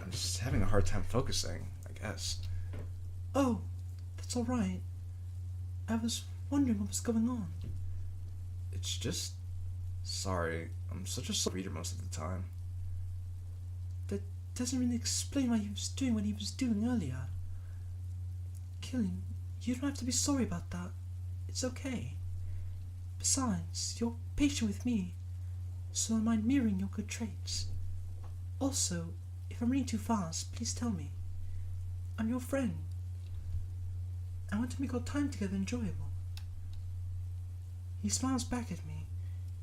I'm just having a hard time focusing, I guess. Oh, that's alright. I was wondering what was going on. It's just... Sorry, I'm such a slow reader most of the time. That doesn't really explain why he was doing what he was doing earlier. JQilin, you don't have to be sorry about that. It's okay. Besides, you're patient with me, so I mind mirroring your good traits. Also, if I'm reading too fast, please tell me. I'm your friend. I want to make our time together enjoyable. He smiles back at me,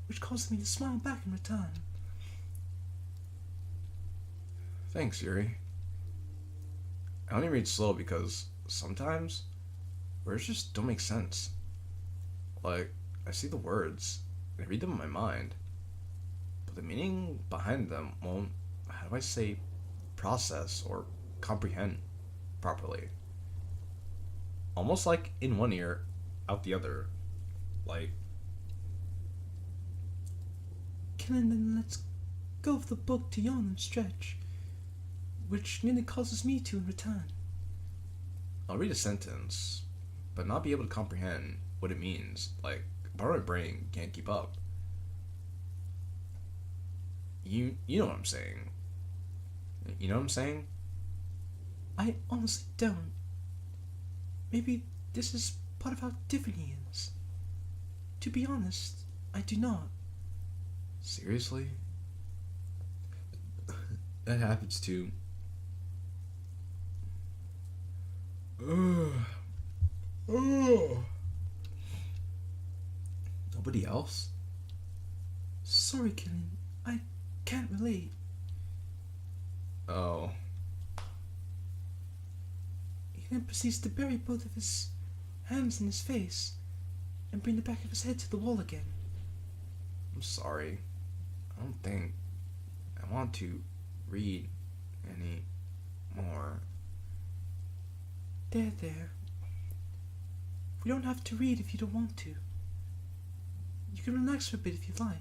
which causes me to smile back in return. Thanks, Yuri. I only read slow because sometimes words just don't make sense. Like, I see the words, and I read them in my mind, but the meaning behind them won't, how do I say, process or comprehend properly. Almost like in one ear, out the other. Like... JQilin then lets go of the book to yawn and stretch, which nearly causes me to in return. I'll read a sentence, but not be able to comprehend what it means. Like, part of my brain can't keep up. You know what I'm saying. You know what I'm saying? I honestly don't. Maybe this is part of how different he is. To be honest, I do not. Seriously? That happens too. Nobody else? Sorry, JQilin. I can't relate. Oh. He then proceeds to bury both of his hands in his face and bring the back of his head to the wall again. I'm sorry. I don't think I want to read any more. There. We don't have to read if you don't want to. You can relax for a bit if you'd like.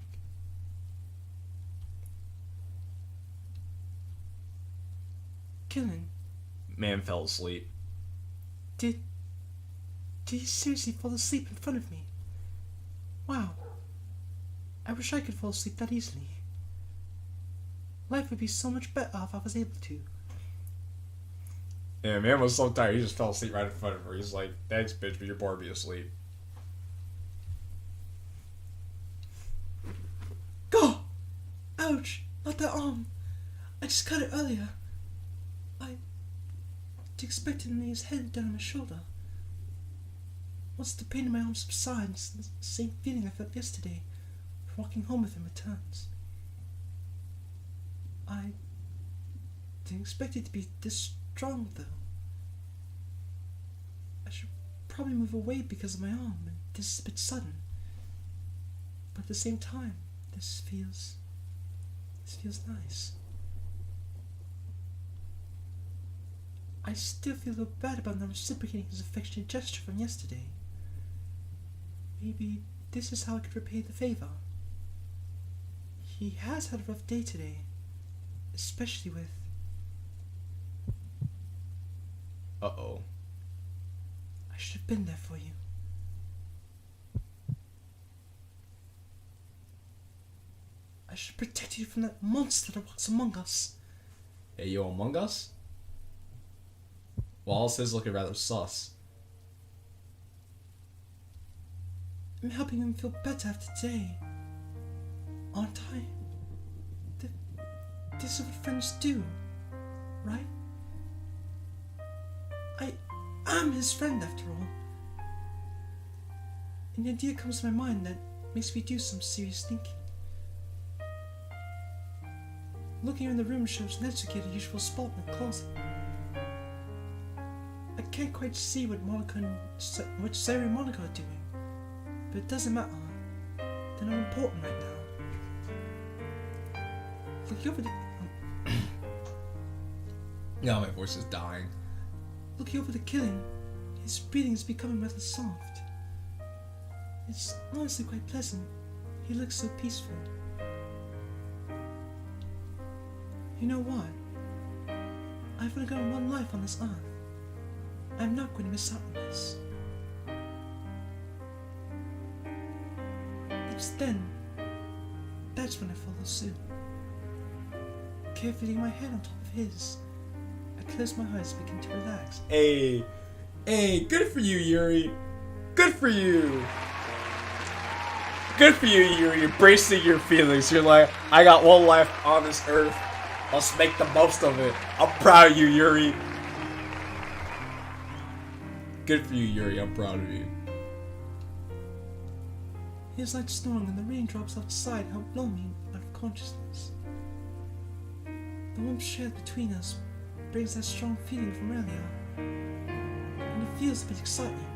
JQilin, Man fell asleep. did you seriously fall asleep in front of me? Wow. I wish I could fall asleep that easily. Life would be so much better if I was able to. Yeah, man was so tired he just fell asleep right in front of her. He's like, thanks, bitch, but you're bored me asleep. Not that arm. I just cut it earlier. I expected to lay his head down on my shoulder. Once the pain in my arm subsides, the same feeling I felt yesterday walking home with him returns. I didn't expect it to be this strong, though. I should probably move away because of my arm, and this is a bit sudden. But at the same time, this feels nice. I still feel a little bad about not reciprocating his affectionate gesture from yesterday. Maybe this is how I could repay the favor. He has had a rough day today, especially with... Uh-oh. I should have been there for you. I should have protected you from that monster that walks among us. Hey, yo, Among Us? Wallace is looking rather sus. I'm helping him feel better after today. Aren't I? This is what friends do, right? I am his friend after all. An idea comes to my mind that makes me do some serious thinking. Looking around the room shows Netsuke at a usual spot in the closet. I can't quite see what Sarah and Monica are doing, but it doesn't matter. They're not important right now. Looking over the... Now my voice is dying. Looking over the killing, his breathing is becoming rather soft. It's honestly quite pleasant. He looks so peaceful. You know what? I've only got one life on this earth. I'm not going to miss out on this. That's when I follow suit. Carefully laying my head on top of his, I close my eyes and begin to relax. Hey, good for you, Yuri. Good for you. Good for you, Yuri. You're bracing your feelings. You're like, I got one life on this earth. Let's make the most of it. I'm proud of you, Yuri. Good for you, Yuri. I'm proud of you. He is like snoring and the raindrops outside help blow me out of consciousness. The warmth shared between us brings that strong feeling from earlier, and it feels a bit exciting.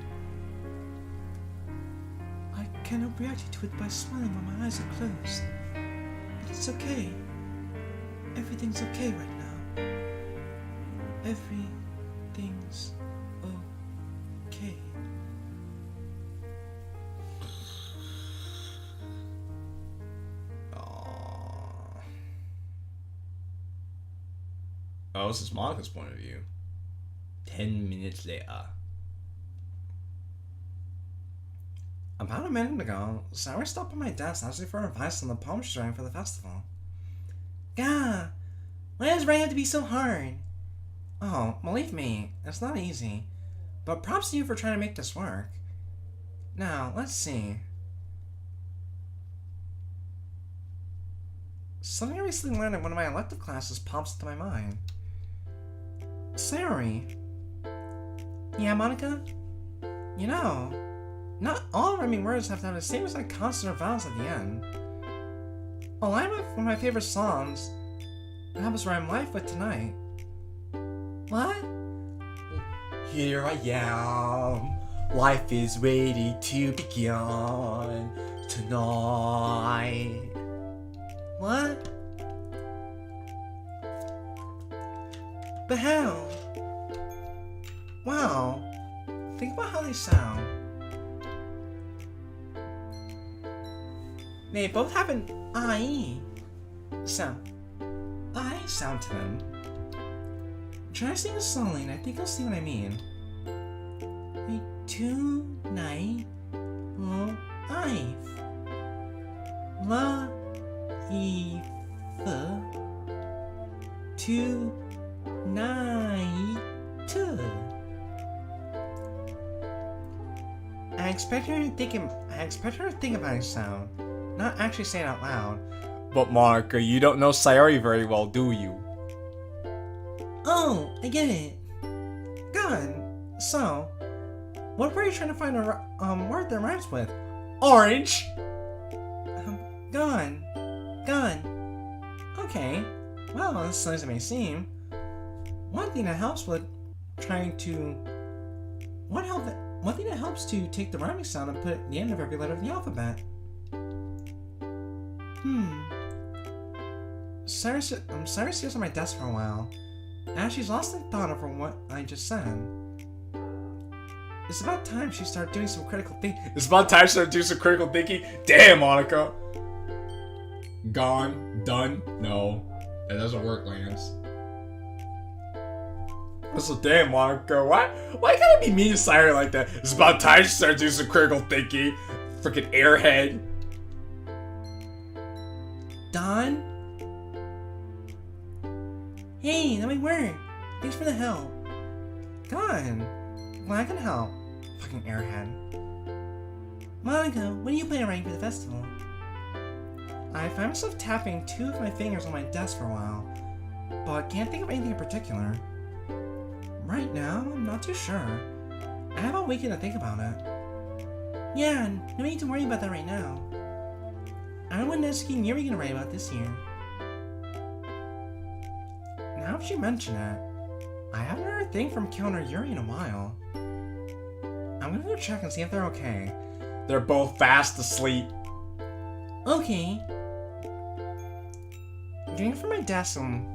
I cannot react to it by smiling while my eyes are closed, but it's okay. Everything's okay right now. Everything's okay. Oh, this is Monica's point of view. 10 minutes later. About a minute ago, Sarah stopped by my desk asking for advice on the poem she's writing for the festival. Gah! Why does writing have to be so hard? Oh, believe me, it's not easy. But props to you for trying to make this work. Now, let's see. Something I recently learned in one of my elective classes pops into my mind. Sayori. Yeah, Monica? You know, not all rhyming words have to have the same exact consonant or vowels at the end. A line of one of my favorite songs helps rhyme life with tonight. What? Here I am. Life is ready to begin tonight. What? But how? Wow. Think about how they sound. They both have an I sound. I sound to them. Try to sing a song and I think you'll see what I mean. Tonight, life. Life. Tonight. I expect her to think about a sound, not actually say it out loud. But Monica, you don't know Sayori very well, do you? Oh, I get it. Gun. So, what were you trying to find a word that rhymes with? Orange! Gun. Okay. Well, as silly as it may seem, one thing that helps with trying to... One thing that helps to take the rhyming sound and put it at the end of every letter of the alphabet. Cyrus stares at my desk for a while, as she's lost in thought over what I just said. It's about time she started doing some critical thinking. Damn, Monica! Gone. Done. No. That doesn't work, Lance. So damn, Monica. Why you gotta be mean to Sayori like that? It's about time she started doing some critical thinking. Freaking airhead. Don? Hey, that might work. Thanks for the help. Gone. Well, I can help. Fucking airhead. Monica, when are you planning on writing for the festival? I find myself tapping two of my fingers on my desk for a while, but can't think of anything in particular. Right now, I'm not too sure. I have a weekend to think about it. Yeah, no need to worry about that right now. I don't know what Nezuki and Yuri gonna write about this year. Now if you mention it, I haven't heard a thing from Kilin or Yuri in a while. I'm gonna go check and see if they're okay. They're both fast asleep. Okay. Getting from my desk and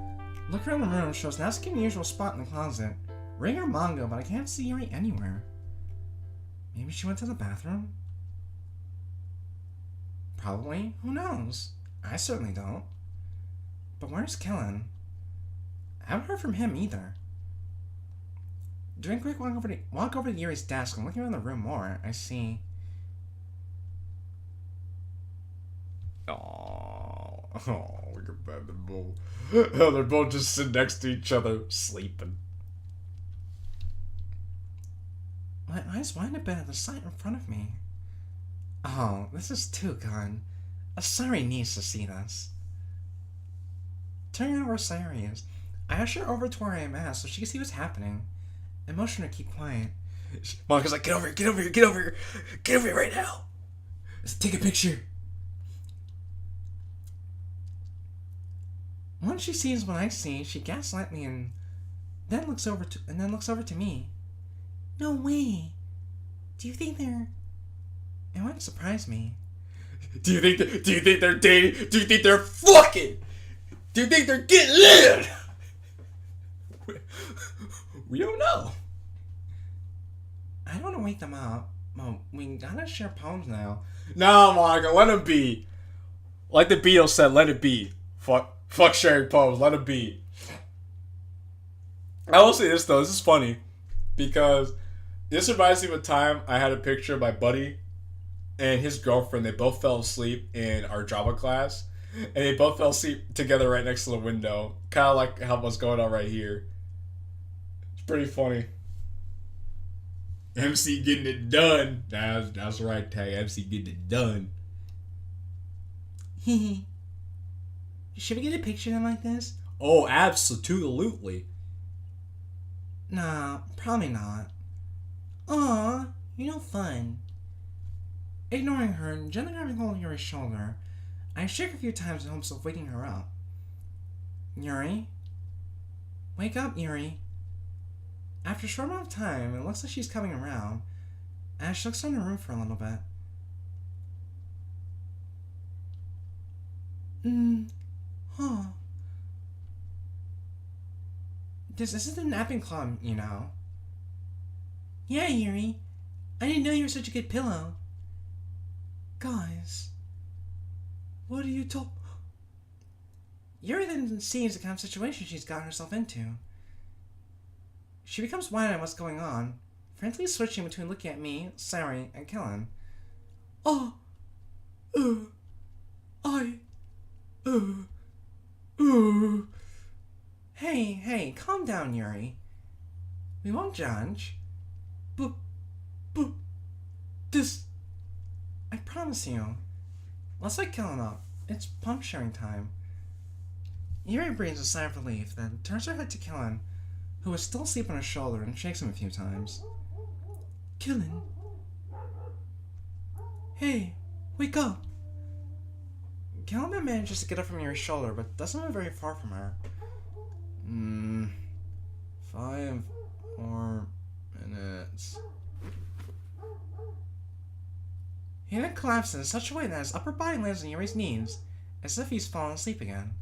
look around the room shows Nezuki in the usual spot in the closet. Ring her manga, but I can't see Yuri anywhere. Maybe she went to the bathroom? Probably. Who knows? I certainly don't. But where's Kilin? I haven't heard from him either. Doing a quick walk over to Yuri's desk and looking around the room more, I see... Oh, look at that. They're both just sitting next to each other, sleeping. My eyes wind up at the sight in front of me. Oh, this is too good. Sayori needs to see this. Turning over where Sayori is, I usher her over to where I am at so she can see what's happening. I motion her to keep quiet. Monica's like, get over here right now. Let's take a picture. Once she sees what I see, she gaslights me and then looks over to me. No way. Do you think they're... It wouldn't surprise me. Do you think they're dating? Do you think they're fucking? Do you think they're getting lit? We don't know. I don't want to wake them up. Well, we gotta share poems now. No, Monica, let them be. Like the Beatles said, let it be. Fuck sharing poems, let it be. I will say this though, this is funny. Because this reminds me of a time I had a picture of my buddy and his girlfriend. They both fell asleep in our drama class. And they both fell asleep together right next to the window. Kind of like how what's going on right here. It's pretty funny. MC getting it done. That's right, Tag. MC getting it done. Should we get a picture of them like this? Oh, absolutely. Nah, probably not. Aw, you're no fun. Ignoring her and gently grabbing hold of Yuri's shoulder, I shake a few times in hopes of waking her up. Yuri? Wake up, Yuri. After a short amount of time, it looks like she's coming around, and she looks around the room for a little bit. Huh. This isn't a napping club, you know. Yeah, Yuri. I didn't know you were such a good pillow. Guys. What are you Yuri then sees the kind of situation she's gotten herself into. She becomes wide-eyed at what's going on, frantically switching between looking at me, Sayori, and Kilin. Hey, calm down, Yuri. We won't judge. This... I promise you. Let's wake Kilin up. It's pump sharing time. Yuri breathes a sigh of relief, then turns her head to Killin, who is still asleep on her shoulder, and shakes him a few times. Killin? Hey, wake up! Killin manages to get up from Yuri's shoulder, but doesn't move very far from her. 5 more minutes. He then collapses in such a way that his upper body lands on Yuri's knees, as if he's fallen asleep again.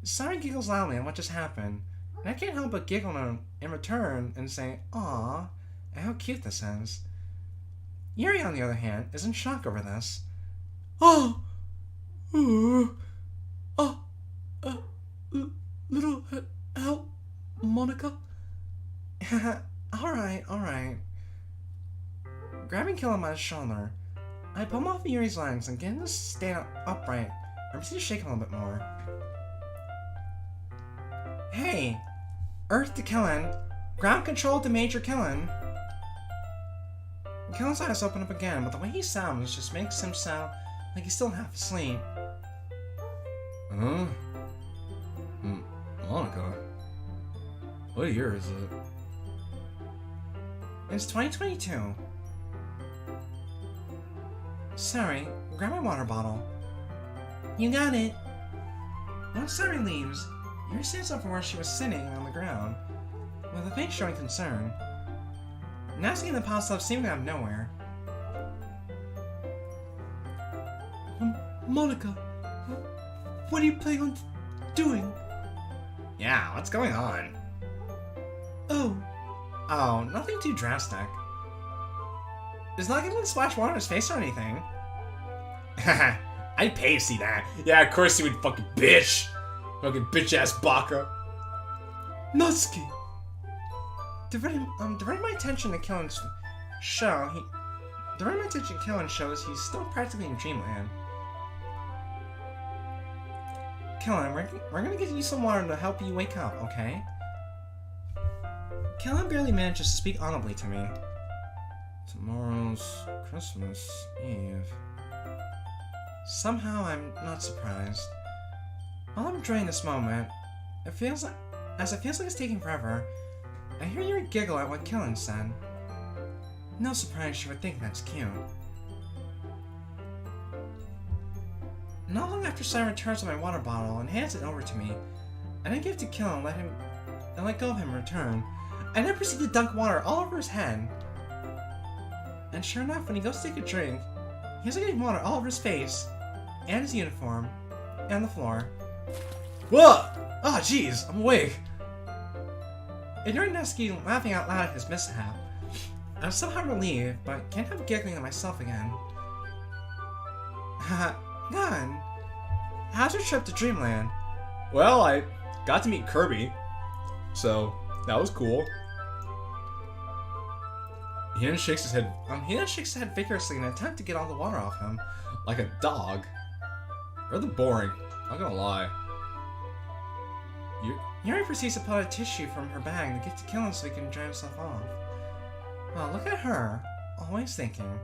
Siren giggles loudly at what just happened, and I can't help but giggle in return and say, "Aww, and how cute this is." Yuri, on the other hand, is in shock over this. Oh! Little help, Monica? Alright. Grabbing Killin by his shoulder, I pull him off Yuri's legs and get him to stand upright and proceed to shake him a little bit more. Hey! Earth to Killin! Ground control to Major Killin! Killin's eyes open up again, but the way he sounds just makes him sound like he's still half asleep. Huh? Monica? What year is it? It's 2022. Sorry, grab my water bottle. You got it. Once Sari leaves, Yuri stands up from where she was sitting on the ground, with a face showing concern. Nasty and the pops up seeming out of nowhere. Monica, what are you planning on doing? Yeah, what's going on? Oh, nothing too drastic. It's not gonna splash water in his face or anything. Haha, I'd pay to see that. Yeah, of course he would, fucking bitch! Fucking bitch-ass baka. Natsuki! Diverting my attention to Killin's show, shows he's still practically in dreamland. Killin, we're gonna give you some water to help you wake up, okay? Killin barely manages to speak audibly to me. Tomorrow's Christmas Eve. Somehow I'm not surprised. While I'm enjoying this moment, it feels like it's taking forever, I hear Yuri giggle at what Killin said. No surprise she would think that's cute. Not long after Siren turns on my water bottle and hands it over to me, I then give it to Killin and let go of him in return. I then proceed to dunk water all over his head. And sure enough, when he goes to take a drink, he's getting water all over his face, and his uniform, and the floor. Whoa! Oh jeez, I'm awake! Ignoring Nesky laughing out loud at his mishap, I'm somehow relieved, but can't help giggling at myself again. Haha, Gun, how's your trip to Dreamland? Well, I got to meet Kirby, so that was cool. He then shakes his head. He then shakes his head vigorously in an attempt to get all the water off him. Like a dog. Rather boring, not gonna lie. Yuri proceeds to pull out a tissue from her bag and give to Killin so he can dry himself off. Oh, look at her, always thinking.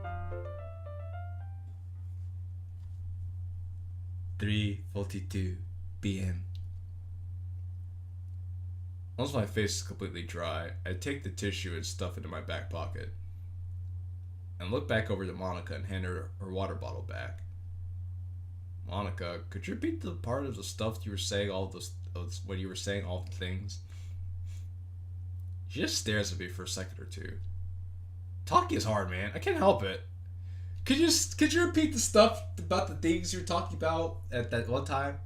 3:42 p.m. Once my face is completely dry, I take the tissue and stuff it in my back pocket. And look back over to Monica and hand her her water bottle back. Monica, could you repeat the part of the stuff you were saying, when you were saying all the things? She just stares at me for a second or two. Talking is hard, man. I can't help it. Could you repeat the stuff about the things you were talking about at that one time?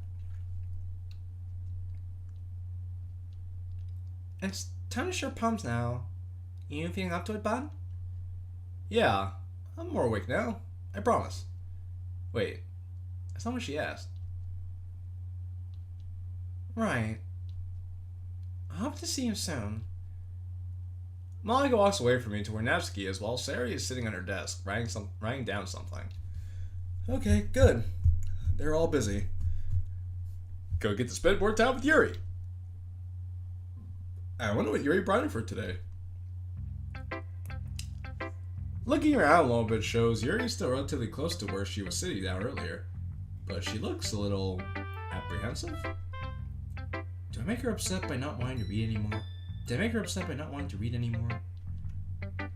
It's time to share pumps now. You feeling up to it, bud? Yeah, I'm more awake now. I promise. Wait, that's not what she asked. Right. I hope to see you soon. Monica walks away from me to where Nevsky is while Sari is sitting on her desk, writing down something. Okay, good. They're all busy. Go get to spend more time with Yuri. I wonder what Yuri brought in for today. Looking around a little bit shows Yuri is still relatively close to where she was sitting down earlier. but she looks a little apprehensive. Do I make her upset by not wanting to read anymore? Did I make her upset by not wanting to read anymore? Do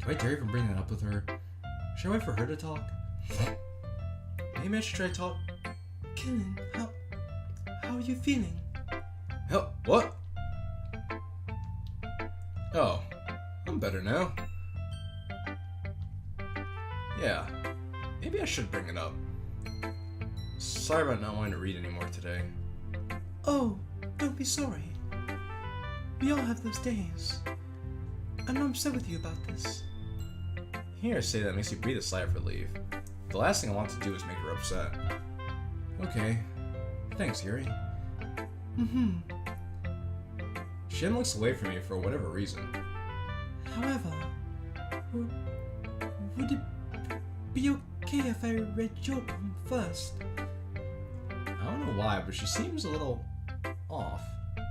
I dare even bring that up with her? Should I wait for her to talk? Maybe I should try to talk. Kilin, how are you feeling? Hell, what? Oh, I'm better now. Yeah, maybe I should bring it up. Sorry about not wanting to read anymore today. Oh, don't be sorry. We all have those days. I'm not upset with you about this. Hearing her say that makes you breathe a sigh of relief. The last thing I want to do is make her upset. Okay. Thanks, Yuri. Shin looks away from me for whatever reason. However, would it be okay if I read your poem first? I don't know why, but she seems a little off.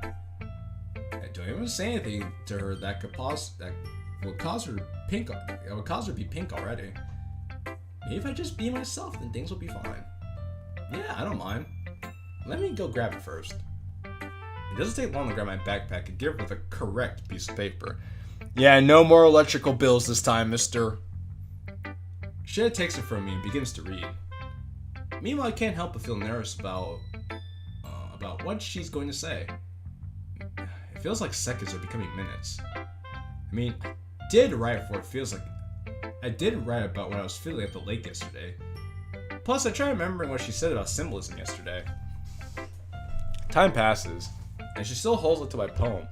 I don't even say anything to her that would cause her pink. It would cause her to be pink already. Maybe if I just be myself, then things will be fine. Yeah, I don't mind. Let me go grab it first. It doesn't take long to grab my backpack and give her the correct piece of paper. Yeah, no more electrical bills this time, mister. Shin takes it from me and begins to read. Meanwhile, I can't help but feel nervous about what she's going to say. It feels like seconds are becoming minutes. I mean, I did write about when I was fiddling at the lake yesterday. Plus, I tried remembering what she said about symbolism yesterday. Time passes, and she still holds onto my poem,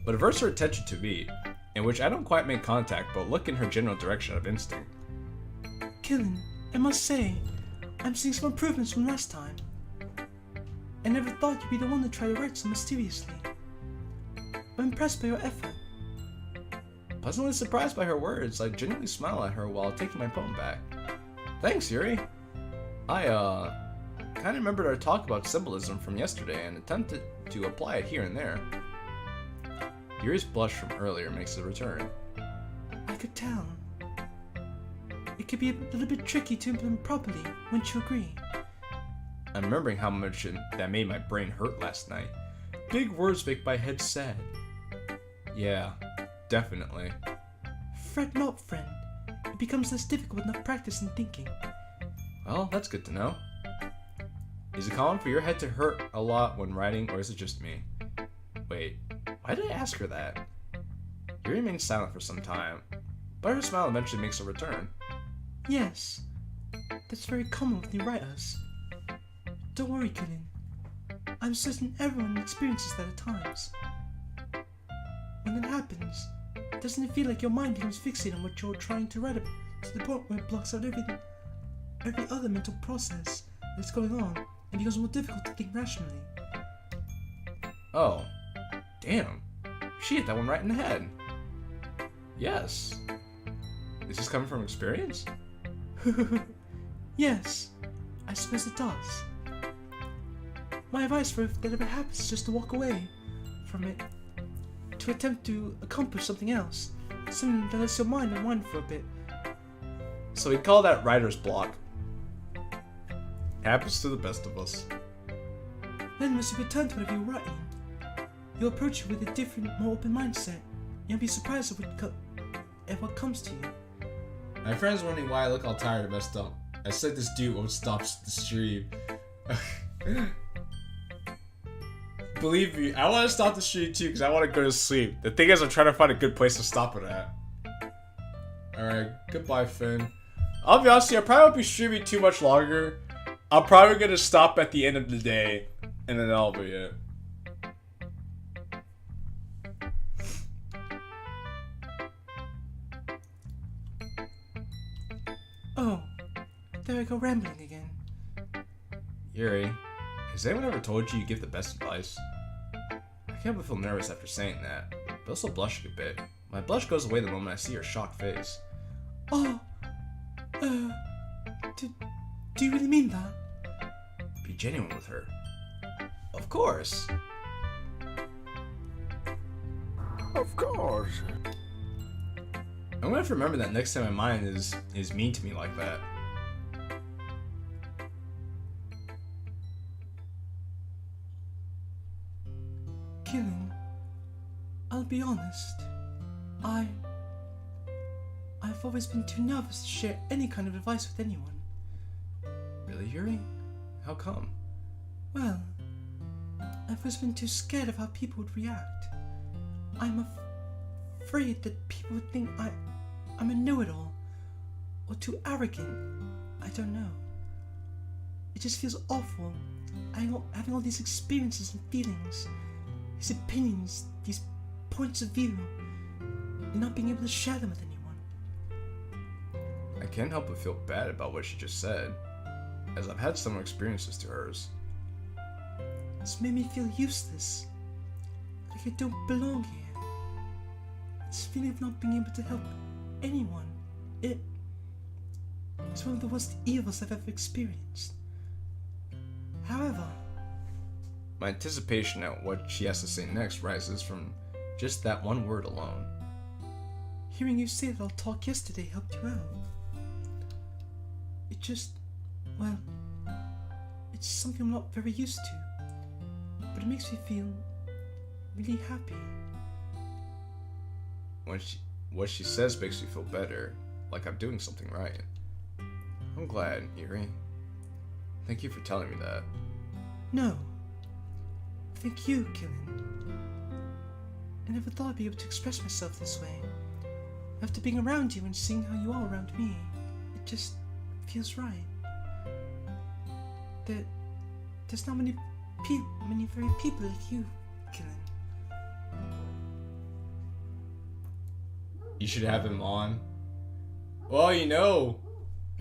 but averts her attention to me, in which I don't quite make contact but look in her general direction out of instinct. Kilin, I must say, I'm seeing some improvements from last time. I never thought you'd be the one to try to write so mysteriously. I'm impressed by your effort. Pleasantly surprised by her words, I genuinely smile at her while taking my poem back. Thanks, Yuri. I, kind of remembered our talk about symbolism from yesterday and attempted to apply it here and there. Yuri's blush from earlier makes a return. I could tell. It could be a little bit tricky to implement properly, wouldn't you agree? I'm remembering how much that made my brain hurt last night. Big words make my head sad. Yeah, definitely. Fret not, friend. It becomes less difficult with enough practice and thinking. Well, that's good to know. Is it common for your head to hurt a lot when writing, or is it just me? Wait, why did I ask her that? Yuri remains silent for some time, but her smile eventually makes a return. Yes, that's very common with new writers. Don't worry, Kilin. I'm certain everyone experiences that at times. When that happens, doesn't it feel like your mind becomes fixated on what you're trying to write about, to the point where it blocks out every other mental process that's going on and becomes more difficult to think rationally? Oh, damn. She hit that one right in the head. Yes. Is this coming from experience? Yes, I suppose it does. My advice for if that ever happens is just to walk away from it, to attempt to accomplish something else, something that lets your mind unwind for a bit. So we call that writer's block. Happens to the best of us. Then once you return to whatever you're writing, you'll approach it with a different, more open mindset. You'll be surprised at what comes to you. My friend's wondering why I look all tired and messed up. I said this dude won't stop the stream. Believe me, I want to stop the stream too because I want to go to sleep. The thing is, I'm trying to find a good place to stop it at. Alright, goodbye, Finn. I'll be honest with you, I probably won't be streaming too much longer. I'm probably going to stop at the end of the day, and then that'll be it. Oh, there I go rambling again. Yuri, has anyone ever told you give the best advice? I can't but feel nervous after saying that, but also blushing a bit. My blush goes away the moment I see her shocked face. Oh, do you really mean that? Be genuine with her. Of course. Of course. I'm gonna have to remember that next time my mind is mean to me like that. JQilin, I'll be honest. I've always been too nervous to share any kind of advice with anyone. Really, Yuri? How come? Well, I've always been too scared of how people would react. I'm afraid that people would think I'm a know-it-all, or too arrogant. I don't know. It just feels awful, having all these experiences and feelings, these opinions, these points of view, and not being able to share them with anyone. I can't help but feel bad about what she just said, as I've had similar experiences to hers. It's made me feel useless, like I don't belong here. This feeling of not being able to help anyone, it's one of the worst evils I've ever experienced. However, My anticipation at what she has to say next rises from just that one word alone. hearing you say that I'll talk yesterday helped you out. It just, well, it's something I'm not very used to, but it makes me feel really happy. What she says makes me feel better, like I'm doing something right. I'm glad, Yuri. Thank you for telling me that. No, thank you, Killen. I never thought I'd be able to express myself this way. After being around you and seeing how you are around me, it just feels right. There's not many very people like you, Killen. You should have him on. Well, you know,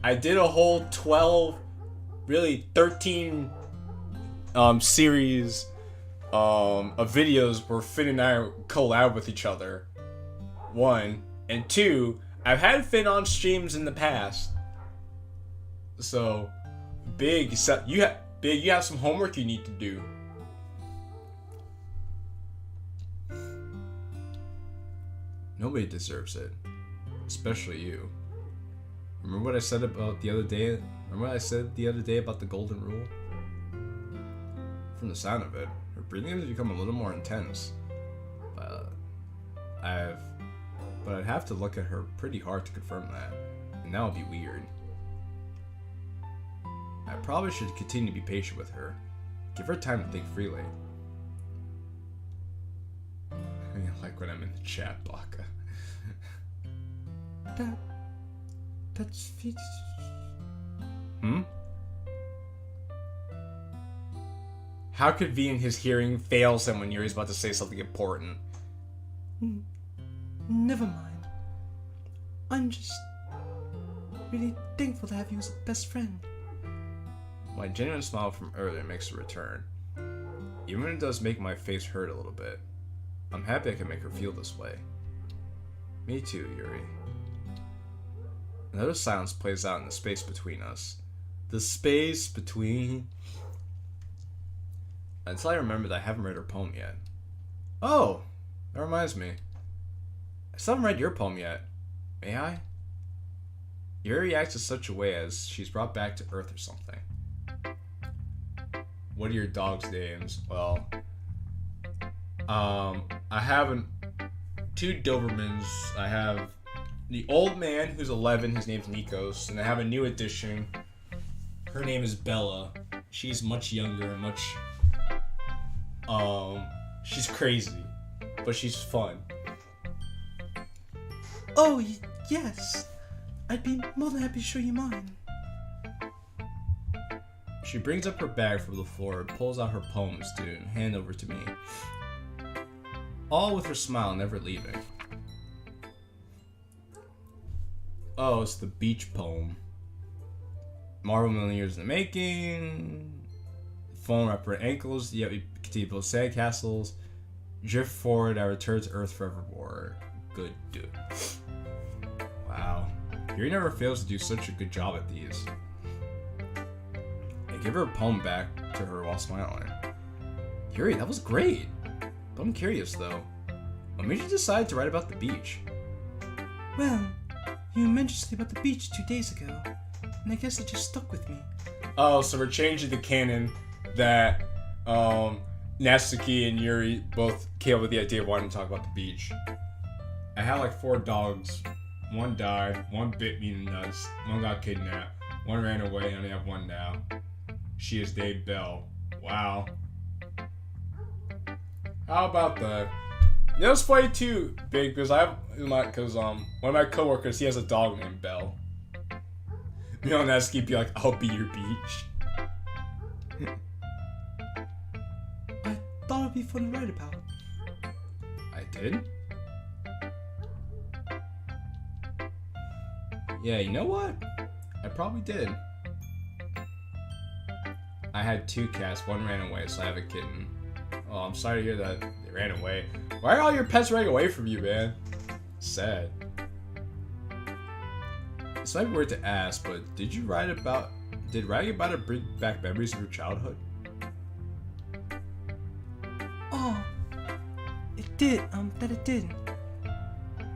I did a whole 12, really 13 series of videos where Finn and I collab with each other. 1. And 2, I've had Finn on streams in the past. So, Big, you have some homework you need to do. Nobody deserves it, especially you. Remember what I said about the other day? Remember what I said the other day about the golden rule? From the sound of it, her breathing has become a little more intense. But I'd have to look at her pretty hard to confirm that, and that would be weird. I probably should continue to be patient with her. Give her time to think freely. I like when I'm in the chat, Baka. That's How could V in his hearing fails him when Yuri's about to say something important? Never mind. I'm just really thankful to have you as a best friend. My genuine smile from earlier makes a return. Even when it does make my face hurt a little bit, I'm happy I can make her feel this way. Me too, Yuri. Another silence plays out in the space between us. The space between... Until I remember that I haven't read her poem yet. Oh! That reminds me. I still haven't read your poem yet. May I? Yuri acts in such a way as she's brought back to Earth or something. What are your dog's names? Well, I have 2 Dobermans. I have the old man who's 11. His name's Nikos, and I have a new addition. Her name is Bella. She's much younger and much. She's crazy, but she's fun. Oh, yes. I'd be more than happy to show you mine. She brings up her bag from the floor and pulls out her poems to hand over to me. All with her smile never leaving. Oh, it's the beach poem. Marvel million years in the making. Phone wrap her ankles, yet we continue to build sandcastles. Drift forward, I return to Earth forevermore. Good dude. Wow. Yuri never fails to do such a good job at these. I give her a poem back to her while smiling. Yuri, that was great. But I'm curious though. What made you decide to write about the beach? Well, you mentioned something about the beach 2 days ago, and I guess it just stuck with me. Oh, so we're changing the canon that Natsuki and Yuri both came up with the idea of wanting to talk about the beach. I had like 4 dogs. One died, one bit me in the nuts, one got kidnapped, one ran away, and I only have one now. She is named Belle. Wow. How about that? That was funny too, Big, because one of my coworkers, he has a dog named Belle. Me and Natsuki be like, I'll be your beach. I thought it'd be fun to write about. I did? Yeah, you know what? I probably did. I had 2 cats, one ran away, so I have a kitten. Oh, I'm sorry to hear that they ran away. Why are all your pets running away from you, man? Sad. This might be weird to ask, but did writing about it bring back memories of your childhood? Oh, it did. That it did.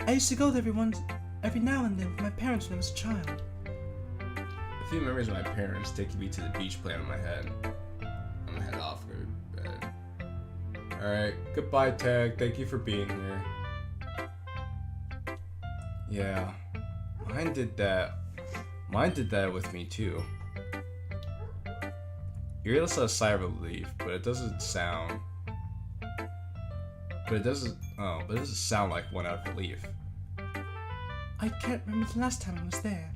I used to go there every now and then with my parents when I was a child. A few memories of my parents taking me to the beach playing in my head. I'm gonna head off, go to bed. Alright, goodbye, Tag. Thank you for being here. Yeah, mine did that. Mine did that with me too. Yuri lets out a sigh of relief, but it doesn't sound. But it doesn't sound like one out of relief. I can't remember the last time I was there.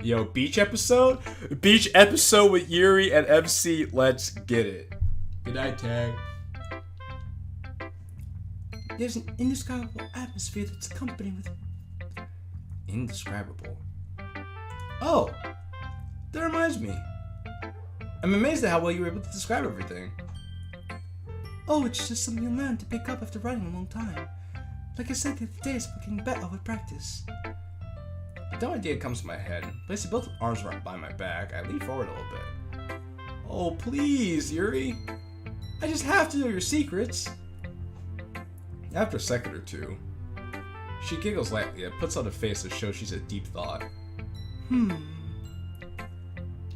Yo, beach episode? Beach episode with Yuri and MC. Let's get it. Good night, Tag. There's an indescribable atmosphere that's accompanied with... Indescribable. Oh, that reminds me. I'm amazed at how well you were able to describe everything. Oh, it's just something you learn to pick up after writing a long time. Like I said the other day, it's getting better with practice. A dumb idea comes to my head. Placing both arms around by my back, I lean forward a little bit. Oh, please, Yuri. I just have to know your secrets. After a second or two, she giggles lightly and puts on a face that shows she's in deep thought.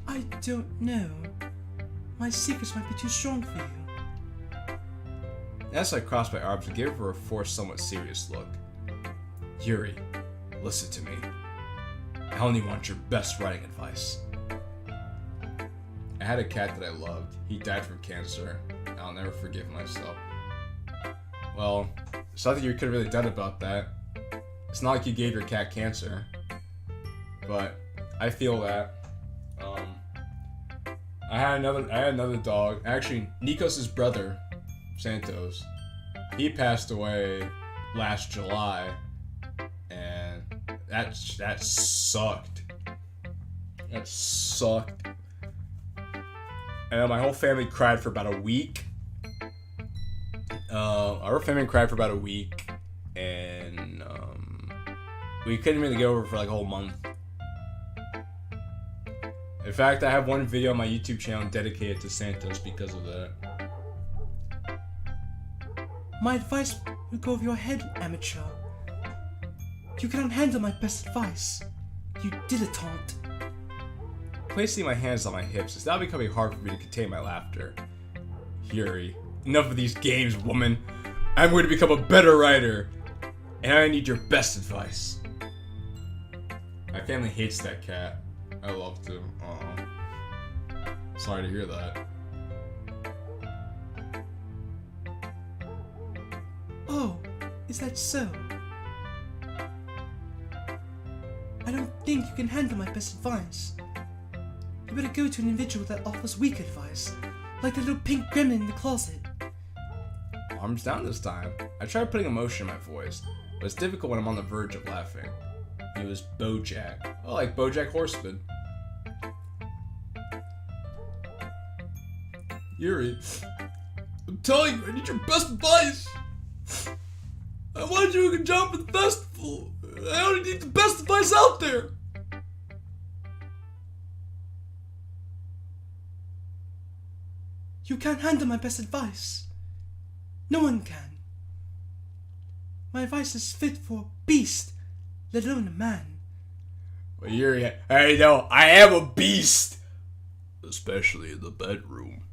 I don't know. My secrets might be too strong for you. As I cross my arms and give her a forced, somewhat serious look. Yuri, listen to me. I only want your best writing advice. I had a cat that I loved. He died from cancer. I'll never forgive myself. Well, there's nothing you could have really done about that. It's not like you gave your cat cancer. But I feel that. I had another dog. Actually, Nikos' brother, Santos, he passed away last July, and that sucked. That sucked. And my whole family cried for about a week. Our family cried for about a week, and we couldn't really get over it for like a whole month. In fact, I have one video on my YouTube channel dedicated to Santos because of that. My advice will go over your head, amateur. You cannot handle my best advice. You dilettante. Placing my hands on my hips is now becoming hard for me to contain my laughter. Yuri, enough of these games, woman. I'm going to become a better writer, and I need your best advice. My family hates that cat. I love to. Sorry to hear that. Oh, is that so? I don't think you can handle my best advice. You better go to an individual that offers weak advice, like the little pink gremlin in the closet. Arms down this time. I tried putting emotion in my voice, but it's difficult when I'm on the verge of laughing. It was BoJack. Oh, like BoJack Horseman. Yuri, I'm telling you, I need your best advice. I wanted you to get a job at the festival. I only need the best advice out there. You can't handle my best advice. No one can. My advice is fit for a beast, let alone a man. Well, Yuri, I know, I am a beast. Especially in the bedroom.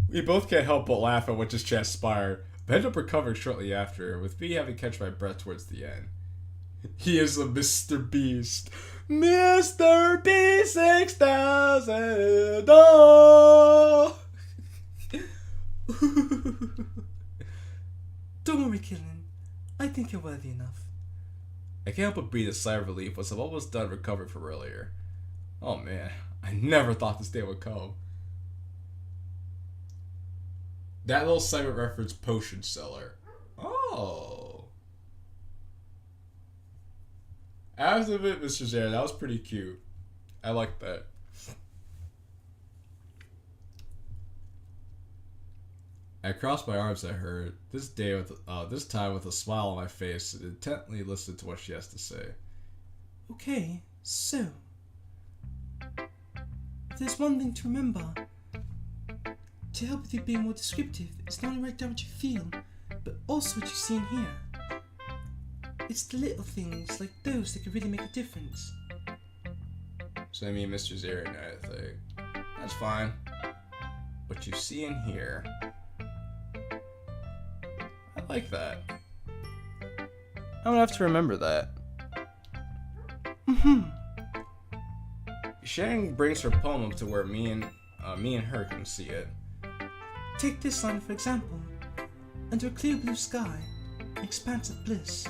We both can't help but laugh at what just transpired, but end up recovering shortly after, with me having to catch my breath towards the end. He is a Mr. Beast. Mr. Beast 6000. Oh! Don't worry, Killen. I think you're worthy enough. I can't help but breathe a sigh of relief once I'm almost done recovering from earlier. Oh man, I never thought this day would come. That little segment referenced Potion Seller. Oh. I have to admit, Mr. Zara, that was pretty cute. I like that. I crossed my arms at her, this time with a smile on my face, and intently listened to what she has to say. Okay, so... if there's one thing to remember, to help with you being more descriptive, it's not only write down what you feel, but also what you see and hear. It's the little things like those that can really make a difference. So I mean Mr. Zara and I think. That's fine. What you see and hear. I like that. I'm gonna have to remember that. Shang brings her poem up to where me and her can see it. Take this line for example. Under a clear blue sky, an expanse of bliss.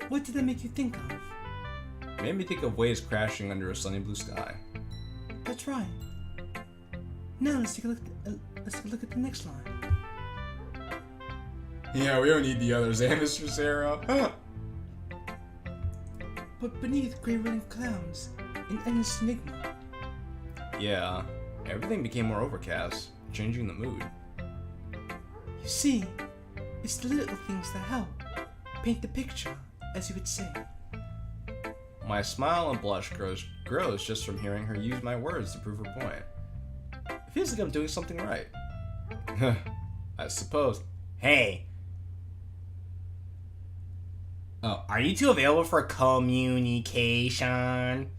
What did that make you think of? Made me think of waves crashing under a sunny blue sky. That's right. Now let's take a look at the next line. Yeah, we don't need the others, eh, Mr. Zara? But beneath grey rolling clouds, an endless enigma. Yeah, everything became more overcast, changing the mood. You see, it's the little things that help paint the picture, as you would say. My smile and blush grows just from hearing her use my words to prove her point. It feels like I'm doing something right. I suppose. Hey. Oh, are you two available for communication?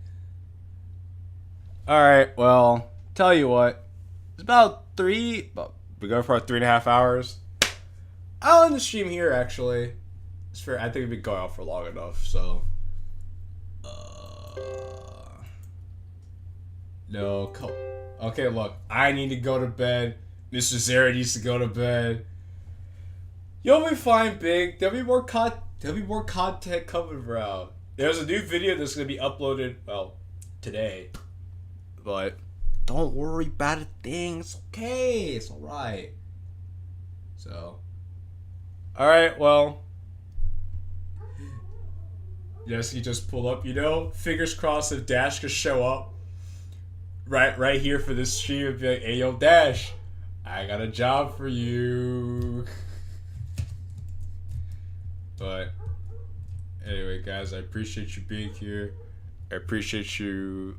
Alright, well, tell you what. It's about we go for about 3.5 hours. I'll end the stream here, actually. It's fair. I think we've been going out for long enough, so. No, okay, look. I need to go to bed. Mr. Zara needs to go to bed. You'll be fine, Big. There'll be more content coming around. There's a new video that's gonna be uploaded, well, today. But don't worry about a thing. It's okay. It's alright. So. Alright, well. Yes, he just pulled up, fingers crossed if Dash could show up. Right here for this stream and be like, hey yo Dash, I got a job for you. But anyway guys, I appreciate you being here. I appreciate you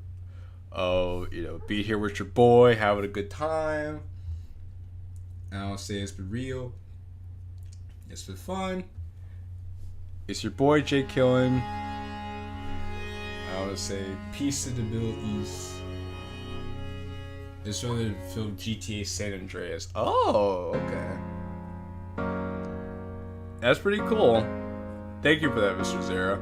being here with your boy, having a good time. I don't say it's been real. It's been fun. It's your boy JQilin. I want to say peace to the Middle East. This rather than film GTA San Andreas. Oh, okay. That's pretty cool. Thank you for that, Mr. Zara.